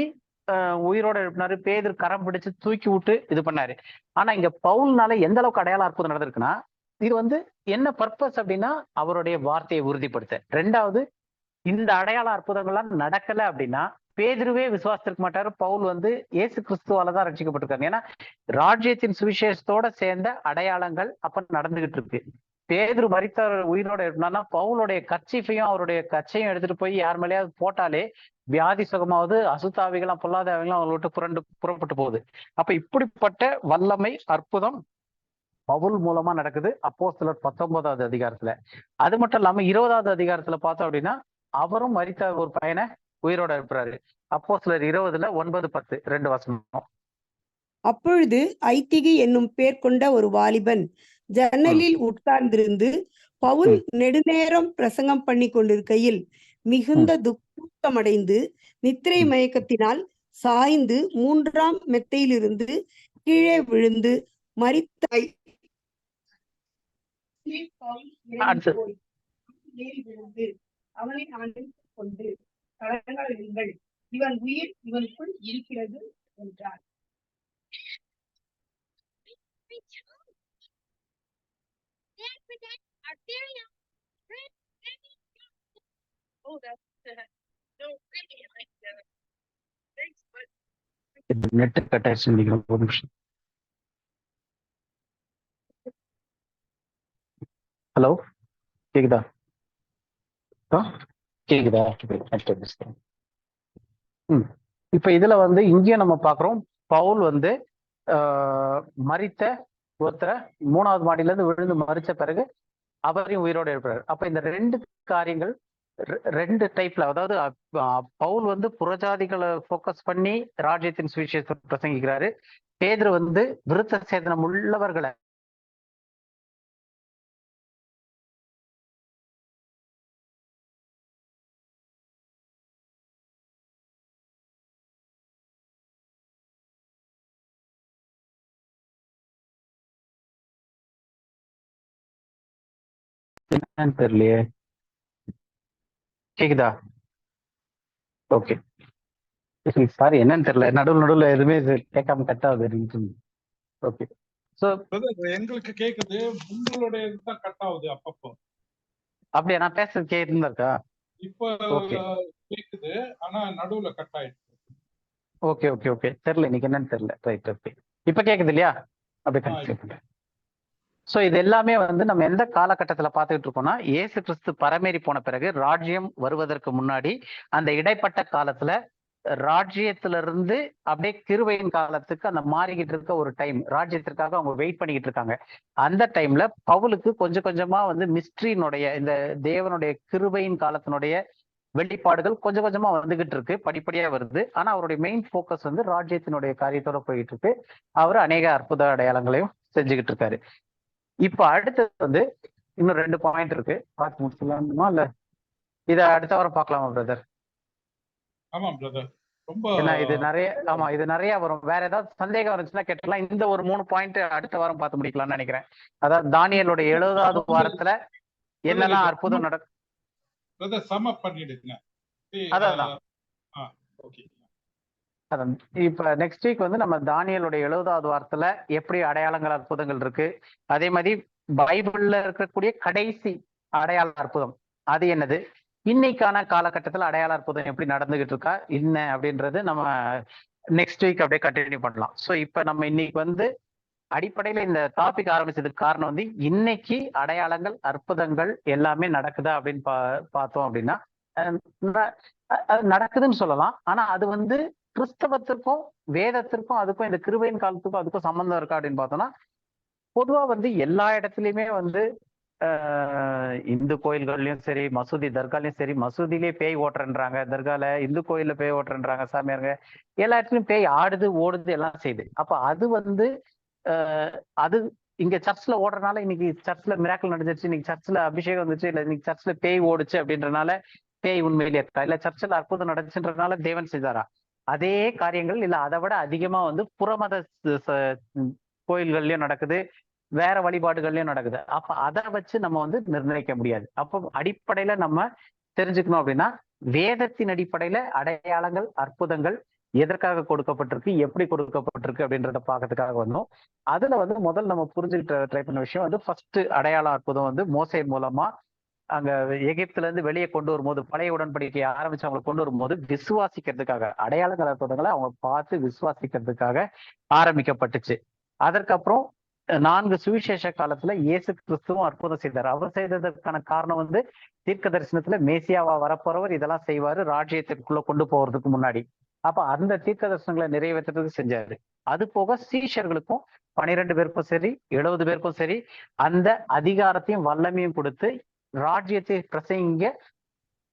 [SPEAKER 1] உயிரோட எழுப்பினாரு, பேதுரு கரம் பிடிச்சு தூக்கி விட்டு இது பண்ணாரு. ஆனா இங்க பவுல்னால எந்த அளவுக்கு அடையாள அற்புதம் நடந்திருக்குன்னா, இது வந்து என்ன பர்பஸ் அப்படின்னா அவருடைய வார்த்தையை உறுதிப்படுத்த. 2வது, இந்த அடையாள அற்புதங்கள்லாம் நடக்கல அப்படின்னா பேதுருவே விசுவாசிக்க மாட்டாரு. பவுல் வந்து இயேசு கிறிஸ்துவாலதான் ரட்சிக்கப்பட்டிருக்காங்க. ஏன்னா ராஜ்யத்தின் சுவிசேஷத்தோட சேர்ந்த அடையாளங்கள் அப்ப நடந்துகிட்டு இருக்கு. பேதுரு மரித்த உயிரோட இருந்தான்னா பவுலுடைய கர்ச்சீஃபையும் அவருடைய கச்சையும் எடுத்துட்டு போய் யார் மேலேயாவது போட்டாலே வியாதி சுகமாவது, அசுத்தாவிகளாம் பொல்லாத ஆவிகளாம் அவங்களை விட்டு புறப்பட்டு போகுது. அப்ப இப்படிப்பட்ட வல்லமை அற்புதம் பவுல் மூலமா நடக்குது அப்போஸ்தலர் 19வது அதிகாரத்துல. அது மட்டும் இல்லாம 20வது அதிகாரத்துல பார்த்தோம் அப்படின்னா அவரும் மரித்த ஒரு பையனை உயிரோட இருக்கிறாரு. அப்போஸ்தலர் 20ல 9 10 2 வசனம்.
[SPEAKER 4] அப்பொழுது ஐத்திகி என்னும் பேர் கொண்ட ஒரு வாலிபன் ஜன்னலில் உட்கார்ந்திருந்து பவுல் நெடுநேரம் பிரசங்கம் பண்ணி கொண்டிருக்கையில் மிகுந்த துக்கமடைந்து நித்திரை மயக்கத்தினால் சாய்ந்து 3ஆம் மெத்தையிலிருந்து கீழே விழுந்து மரித்த அவனை அணைத்துக் கொண்டு கலங்காதீர்கள், இவன் உயிர் இவனுக்குள் இருக்கிறது என்றார்.
[SPEAKER 1] நெட் கட் ஆயிடுச்சு நினைக்கிறேன். ஒரு நிமிஷம். ஹலோ, கேக்குதா? கேக்குதா? இப்ப இதுல வந்து இங்கேயும் நம்ம பாக்குறோம், பவுல் வந்து மரித்த ஒருத்தரை 3வது மாடியில இருந்து விழுந்து மரிச்ச பிறகு அவரையும் உயிரோடு எழுப்புறாரு. அப்ப இந்த 2 காரியங்கள் ரெண்டு டைப்ல, அதாவது பவுல் வந்து புறஜாதிகளை ஃபோக்கஸ் பண்ணி ராஜ்யத்தின் சுவிசேஷத்தை பிரசங்கிக்கிறாரு. பேதுரு வந்து விருத்த சேதனம் உள்ளவர்களை என்னன்னு தெரியலையே. கேக்குதா? ஓகே, சாரி, என்னன்னு தெரியல, நடுவுல எதுவுமே கேட்காம கட் ஆகுது. ஓகே, ஸோ
[SPEAKER 2] பிரதர் எங்களுக்கு கேக்குது, உங்களுடைய இதுதான் கட் ஆகுது அப்பப்போ.
[SPEAKER 1] அப்படியா? நான் பேசுறது கேட்டுதான் இருக்கா?
[SPEAKER 2] இப்போ
[SPEAKER 1] ஓகே
[SPEAKER 2] கேக்குது, ஆனா நடுவுல கட் ஆயிடுச்சு.
[SPEAKER 1] ஓகே ஓகே ஓகே, தெரியல இன்னைக்கு என்னன்னு தெரியல. ரைட், ஓகே, இப்ப கேக்குது இல்லையா? அப்படியே கண்டினியூ பண்ணுறேன். ஸோ இது எல்லாமே வந்து நம்ம எந்த காலகட்டத்தில் பார்த்துக்கிட்டு இருக்கோம்னா, இயேசு கிறிஸ்து பரமேறி போன பிறகு, ராஜ்யம் வருவதற்கு முன்னாடி அந்த இடைப்பட்ட காலத்துல ராஜ்யத்திலிருந்து அப்படியே கிருபையின் காலத்துக்கு அந்த மாறிக்கிட்டு இருக்க ஒரு டைம், ராஜ்யத்திற்காக அவங்க வெயிட் பண்ணிக்கிட்டு இருக்காங்க. அந்த டைம்ல பவுலுக்கு கொஞ்சம் கொஞ்சமா வந்து மிஸ்ட்ரியினுடைய, இந்த தேவனுடைய கிருபையின் காலத்தினுடைய வெளிப்பாடுகள் கொஞ்சம் கொஞ்சமா வந்துகிட்டு இருக்கு, படிப்படியா வருது. ஆனா அவருடைய மெயின் ஃபோக்கஸ் வந்து ராஜ்யத்தினுடைய காரியத்தோட போயிட்டு இருக்கு. அவர் அநேக அற்புத அடையாளங்களையும் செஞ்சுக்கிட்டு இருக்காரு. இப்ப அடுத்தது வந்து இன்னும் 2 பாயிண்ட் இருக்கு, பார்த்து முடிச்சுக்கலாமா இல்ல இதை அடுத்த வாரம் பார்க்கலாமா பிரதர்?
[SPEAKER 2] ஆமா பிரதர், ரொம்ப
[SPEAKER 1] ஏன்னா இது நிறைய, ஆமா இது நிறைய வரும். வேற ஏதாவது சந்தேகம் இருந்துச்சுன்னா கேட்டுக்கலாம். இந்த ஒரு 3 பாயிண்ட் அடுத்த வாரம் பார்த்து முடிக்கலாம்னு நினைக்கிறேன். அதாவது தானியேலுடைய 70வது வாரத்துல என்னெல்லாம் அற்புதம் நடக்கும்.
[SPEAKER 2] பிரதர் சம் அப் பண்ணிடுங்க.
[SPEAKER 1] அதான்
[SPEAKER 2] ஓகே.
[SPEAKER 1] அதான் இப்ப நெக்ஸ்ட் வீக் வந்து நம்ம தானியேலுடைய 70வது வாரத்துல எப்படி அடையாளங்கள் அற்புதங்கள் இருக்கு, அதே மாதிரி பைபிள்ல இருக்கக்கூடிய கடைசி அடையாள அற்புதம் அது என்னது, இன்னைக்கான காலகட்டத்தில் அடையாள அற்புதம் எப்படி நடந்துகிட்டு இருக்கா என்ன அப்படின்றது நம்ம நெக்ஸ்ட் வீக் அப்படியே கண்டினியூ பண்ணலாம். ஸோ இப்ப நம்ம இன்னைக்கு வந்து அடிப்படையில இந்த டாபிக் ஆரம்பிச்சதுக்கு காரணம் வந்து, இன்னைக்கு அடையாளங்கள் அற்புதங்கள் எல்லாமே நடக்குதா அப்படின்னு பார்த்தோம் அப்படின்னா, அது நடக்குதுன்னு சொல்லலாம். ஆனா அது வந்து கிறிஸ்தவத்திற்கும் வேதத்திற்கும் அதுக்கும், இந்த கிருபையின் காலத்துக்கும் அதுக்கும் சம்பந்தம் இருக்கா அப்படின்னு பார்த்தோம்னா, பொதுவா வந்து எல்லா இடத்துலயுமே வந்து இந்து கோயில்கள்லயும் சரி, மசூதி தர்காலையும் சரி, மசூதியிலே பேய் ஓட்டுறன்றாங்க, தர்கால இந்து கோயில்ல பேய் ஓட்டுறன்றாங்க சாமியாருங்க, எல்லா இடத்துலயும் பேய் ஆடுது ஓடுது எல்லாம் செய்யுது. அப்ப அது வந்து அது இங்க சர்ச்ல ஓடுறதுனால இன்னைக்கு சர்ச்ல மிராக்கிள் நடந்துச்சு, இன்னைக்கு சர்ச்ல அபிஷேகம் வந்துச்சு, இல்ல இன்னைக்கு சர்ச்ல பேய் ஓடுச்சு அப்படின்றனால பேய் உண்மையிலே இருக்கா, இல்ல சர்ச்சில் அற்புதம் நடந்துச்சுன்றதுனால தேவன் செய்தாரா? அதே காரியங்கள் இல்ல அதை விட அதிகமா வந்து புறமத கோயில்கள்லயும் நடக்குது, வேற வழிபாடுகள்லயும் நடக்குது. அப்ப அதை வச்சு நம்ம வந்து நிர்ணயிக்க முடியாது. அப்போ அடிப்படையில நம்ம தெரிஞ்சுக்கணும் அப்படின்னா, வேதத்தின் அடிப்படையில அடையாளங்கள் அற்புதங்கள் எதற்காக கொடுக்கப்பட்டிருக்கு, எப்படி கொடுக்கப்பட்டிருக்கு அப்படின்றத பார்க்கறதுக்காக வந்தோம். அதுல வந்து முதல் நம்ம புரிஞ்சுக்கிட்ட ட்ரை பண்ண விஷயம் வந்து, ஃபர்ஸ்ட் அடையாள அற்புதம் வந்து மோசே மூலமா அங்க எகிப்துல இருந்து வெளியே கொண்டு வரும்போது, பழைய உடன்படிக்கையை ஆரம்பிச்சு அவங்களை கொண்டு வரும்போது விசுவாசிக்கிறதுக்காக, அடையாளங்கள் அற்புதங்களை அவங்க பார்த்து விசுவாசிக்கிறதுக்காக ஆரம்பிக்கப்பட்டுச்சு. அதற்கப்புறம் 4 சுவிசேஷ காலத்துல இயேசு கிறிஸ்துவும் அற்புதம் செய்தார். அவர் செய்ததற்கான காரணம் வந்து, தீர்க்க தரிசனத்துல மேசியாவா வரப்போறவர் இதெல்லாம் செய்வாரு ராஜ்யத்திற்குள்ள கொண்டு போறதுக்கு முன்னாடி. அப்ப அந்த தீர்க்க தரிசனங்களை நிறைவேற்றுறதுக்கு செஞ்சாரு. அது போக சீஷர்களுக்கும் 12 பேருக்கும் சரி, 70 பேருக்கும் சரி, அந்த அதிகாரத்தையும் வல்லமையும் கொடுத்து ராஜ்யத்தை பிரசங்க,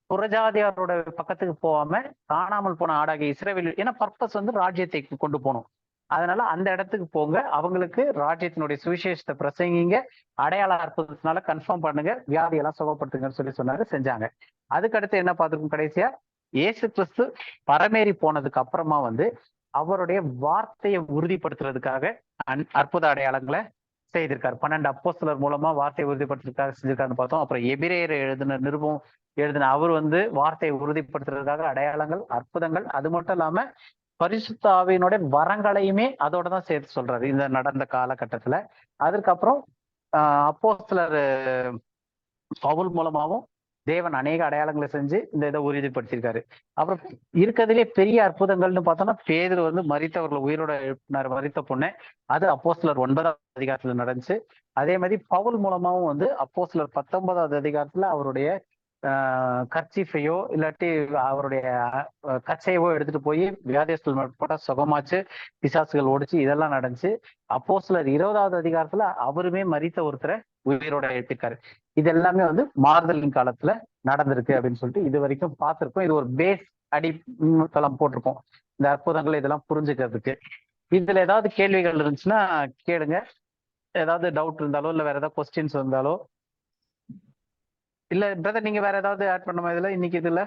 [SPEAKER 1] புறஜாதியாரோட பக்கத்துக்கு போகாம காணாமல் போன ஆடாகிய இஸ்ரவேல், ஏன்னா பர்பஸ் வந்து ராஜ்யத்தை கொண்டு போகணும். அதனால அந்த இடத்துக்கு போங்க, அவங்களுக்கு ராஜ்யத்தினுடைய சுவிசேஷத்தை பிரசங்கிங்க, அடையாள அற்புதத்தினால கன்ஃபார்ம் பண்ணுங்க, வியாதியெல்லாம் சுகப்படுத்துங்கன்னு செஞ்சாங்க. அதுக்கு அடுத்து என்ன பார்த்துருக்கோம், கடைசியா இயேசு கிறிஸ்து பரமேறி போனதுக்கு அப்புறமா வந்து அவருடைய வார்த்தையை உறுதிப்படுத்துறதுக்காக அற்புத அடையாளங்களை செய்திருக்காரு. 12 அப்போஸ்தலர் மூலமா வார்த்தையை உறுதிப்படுத்துறதுக்காக செஞ்சிருக்காருன்னு பார்த்தோம். அப்புறம் எபிரேயர் எழுதின அவர் வந்து வார்த்தையை உறுதிப்படுத்துறதுக்காக அடையாளங்கள் அற்புதங்கள், அது மட்டும் இல்லாம பரிசுத்த ஆவியினுடைய வரங்களையுமே அதோட தான் சேர்த்து சொல்றாரு இந்த நடந்த காலகட்டத்துல. அதுக்கப்புறம் அப்போஸ்தலர் பவுல் மூலமாவும் தேவன் அநேக அடையாளங்களை செஞ்சு இந்த இதை உறுதிப்படுத்தியிருக்காரு. அப்புறம் இருக்கிறதுலே பெரிய அற்புதங்கள்னு பார்த்தோம்னா, பேதுரு வந்து மரித்தவர்களை உயிரோட எழுப்பினார், மரித்த பொண்ணு, அது அப்போஸ்தலர் 9ஆம் அதிகாரத்துல நடந்துச்சு. அதே மாதிரி பவுல் மூலமாவும் வந்து அப்போஸ்தலர் 19ஆவது அதிகாரத்துல அவருடைய கர்ச்சீஃபையோ இல்லாட்டி அவருடைய கச்சையவோ எடுத்துட்டு போய் வியாதியஸ்தல் போட்டா சுகமாச்சு, பிசாசுகள் ஓடிச்சு, இதெல்லாம் நடந்துச்சு. அப்போஸ்தலர் 20ஆவது அதிகாரத்துல அவருமே மரித்த ஒருத்தரை உயிரோட எழுப்பியிருக்காரு. இது எல்லாமே வந்து மாறுதலின் காலத்துல நடந்திருக்கு அப்படின்னு சொல்லிட்டு இது வரைக்கும் பார்த்திருக்கோம். இது ஒரு பேஸ் அடித்தளம் போட்டிருக்கோம் இந்த அற்புதங்களை இதெல்லாம் புரிஞ்சுக்கிறதுக்கு. இதுல ஏதாவது கேள்விகள் இருந்துச்சுன்னா கேளுங்க. ஏதாவது டவுட் இருந்தாலோ இல்ல வேற ஏதாவது கொஸ்டின்ஸ் இருந்தாலோ, இல்ல பிரதர் நீங்க வேற ஏதாவது ஆட் பண்ணுமா இதுல இன்னைக்கு இதுல?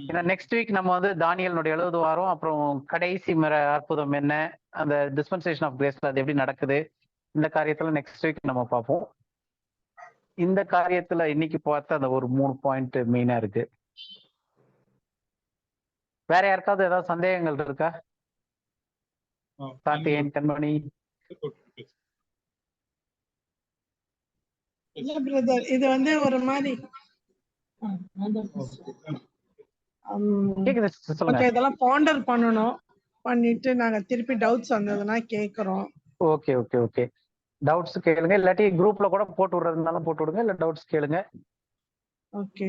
[SPEAKER 1] ஏன்னா நெக்ஸ்ட் வீக் நம்ம வந்து தானியேலுடைய 70 வாரம், அப்புறம் கடைசி அற்புதம் என்ன, அந்த டிஸ்பென்சேஷன் ஆஃப் கிரேஸ்ல அது எப்படி நடக்குது, இந்த காரியத்துல நெக்ஸ்ட் வீக் நம்ம பார்ப்போம். இந்த காரியத்துல இன்னைக்கு பார்த்த அந்த ஒரு 3 பாயிண்ட் மெயினா இருக்கு. வேற யாருக்காவது ஏதாவது சந்தேகங்கள் இருக்கா? கார்த்திகேயன், கண்மணி.
[SPEAKER 3] இல்ல பிரதர், இது வந்து ஒரு மாதிரி
[SPEAKER 1] கேக்குது சொல்லுங்க.
[SPEAKER 3] ஓகே, இதெல்லாம் பாண்டர் பண்ணணும். பண்ணிட்டு நாங்க திருப்பி டவுட்ஸ் வந்ததுன்னா கேக்குறோம்.
[SPEAKER 1] Okay okay okay. டவுட்ஸ் கேளுங்க, இல்லாட்டி குரூப்ல கூட போட்டு விடுறதுனாலும் போட்டு விடுங்க, இல்ல டவுட்ஸ் கேளுங்க.
[SPEAKER 3] ஓகே,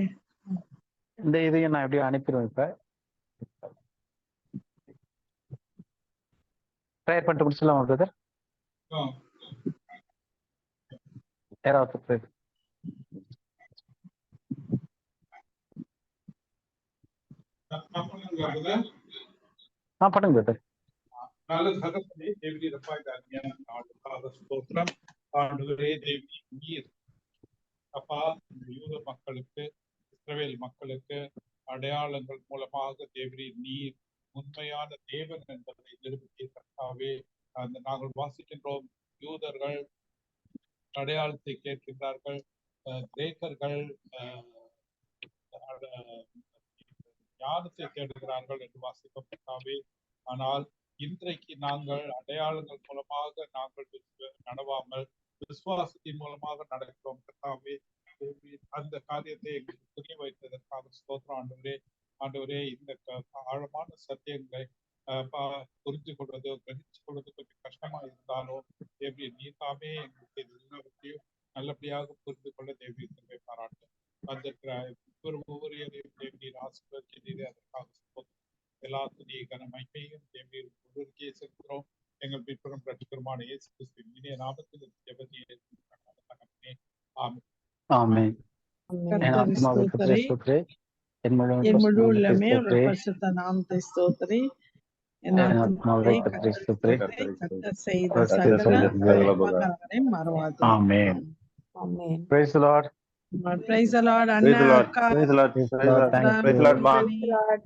[SPEAKER 1] இந்த இதையும் நான் எப்படியும் அனுப்பிடுவேன். இப்ப ப்ரேயர் பண்ணிட்டு முடிச்சலாமா பிரதர்? யாராவது ப்ரேயர் பண்ணுங்க பிரதர்.
[SPEAKER 2] நல்ல தகப்பனே, தேவரீ ரப்பா, இந்த அருமையான நாளுக்காக ஸ்தோத்திரம். ஆண்டவரே தேவரீ நீர் அப்பா இந்த யூத மக்களுக்கு, இஸ்ரவேல் மக்களுக்கு அடையாளங்கள் மூலமாக தேவரீ நீர் உண்மையான தேவன் என்பதை நிரூபித்த கர்த்தாவே, அந்த நாங்கள் வாசிக்கின்றோம். யூதர்கள் அடையாளத்தை கேட்கின்றார்கள், கிரேக்கர்கள் ஞானத்தை தேடுகிறார்கள் என்று வாசிக்கும் கர்த்தாவே. ஆனால் இன்றைக்கு நாங்கள் அடையாளங்கள் மூலமாக நாங்கள் நடவாமல் விசுவாசத்தின் மூலமாக நடக்கிறோம் கர்த்தாவே. அந்த காரியத்தை எங்களுக்கு புரிய வைத்ததற்காக ஸ்தோத்திரம் ஆண்டவரே. ஆண்டவரே, இந்த ஆழமான சத்தியங்களை புரிந்து கொள்வது, கிரகிச்சு கொள்வது கொஞ்சம் கஷ்டமா இருந்தாலும் தேவி நீதாமே எங்களுக்கு இது எல்லாவற்றையும் நல்லபடியாக புரிந்து கொள்ள தேவி தன்மை பாராட்டு. வந்திருக்கிற ஒவ்வொருவரையும் தேவி ஆசீர்வதிக்கிறீரே, அதற்காக எல்லா துணியை மகிமையும் தேவி ஒருவருக்கே செலுத்துகிறோம். எங்கள் மீட்பரும் ரட்சகருமான இயேசு கிறிஸ்துவின் இனிய நாமத்தில் ஜெபத்தை ஆமென்.
[SPEAKER 1] ஆமென்.
[SPEAKER 3] என் முழு உள்ளமே ஒரு பரிசுத்த நாமத்தை ஸ்தோத்திரி. என் ஆத்துமாவே கர்த்தர் செய்த சகல உபகாரங்களையும் மறவாதே.
[SPEAKER 1] ஆமென்.
[SPEAKER 4] ஆமென்.
[SPEAKER 1] Praise the Lord.
[SPEAKER 3] Praise the Lord. அண்ணா, அக்கா,
[SPEAKER 6] Praise the Lord. Praise the Lord. Praise the Lord.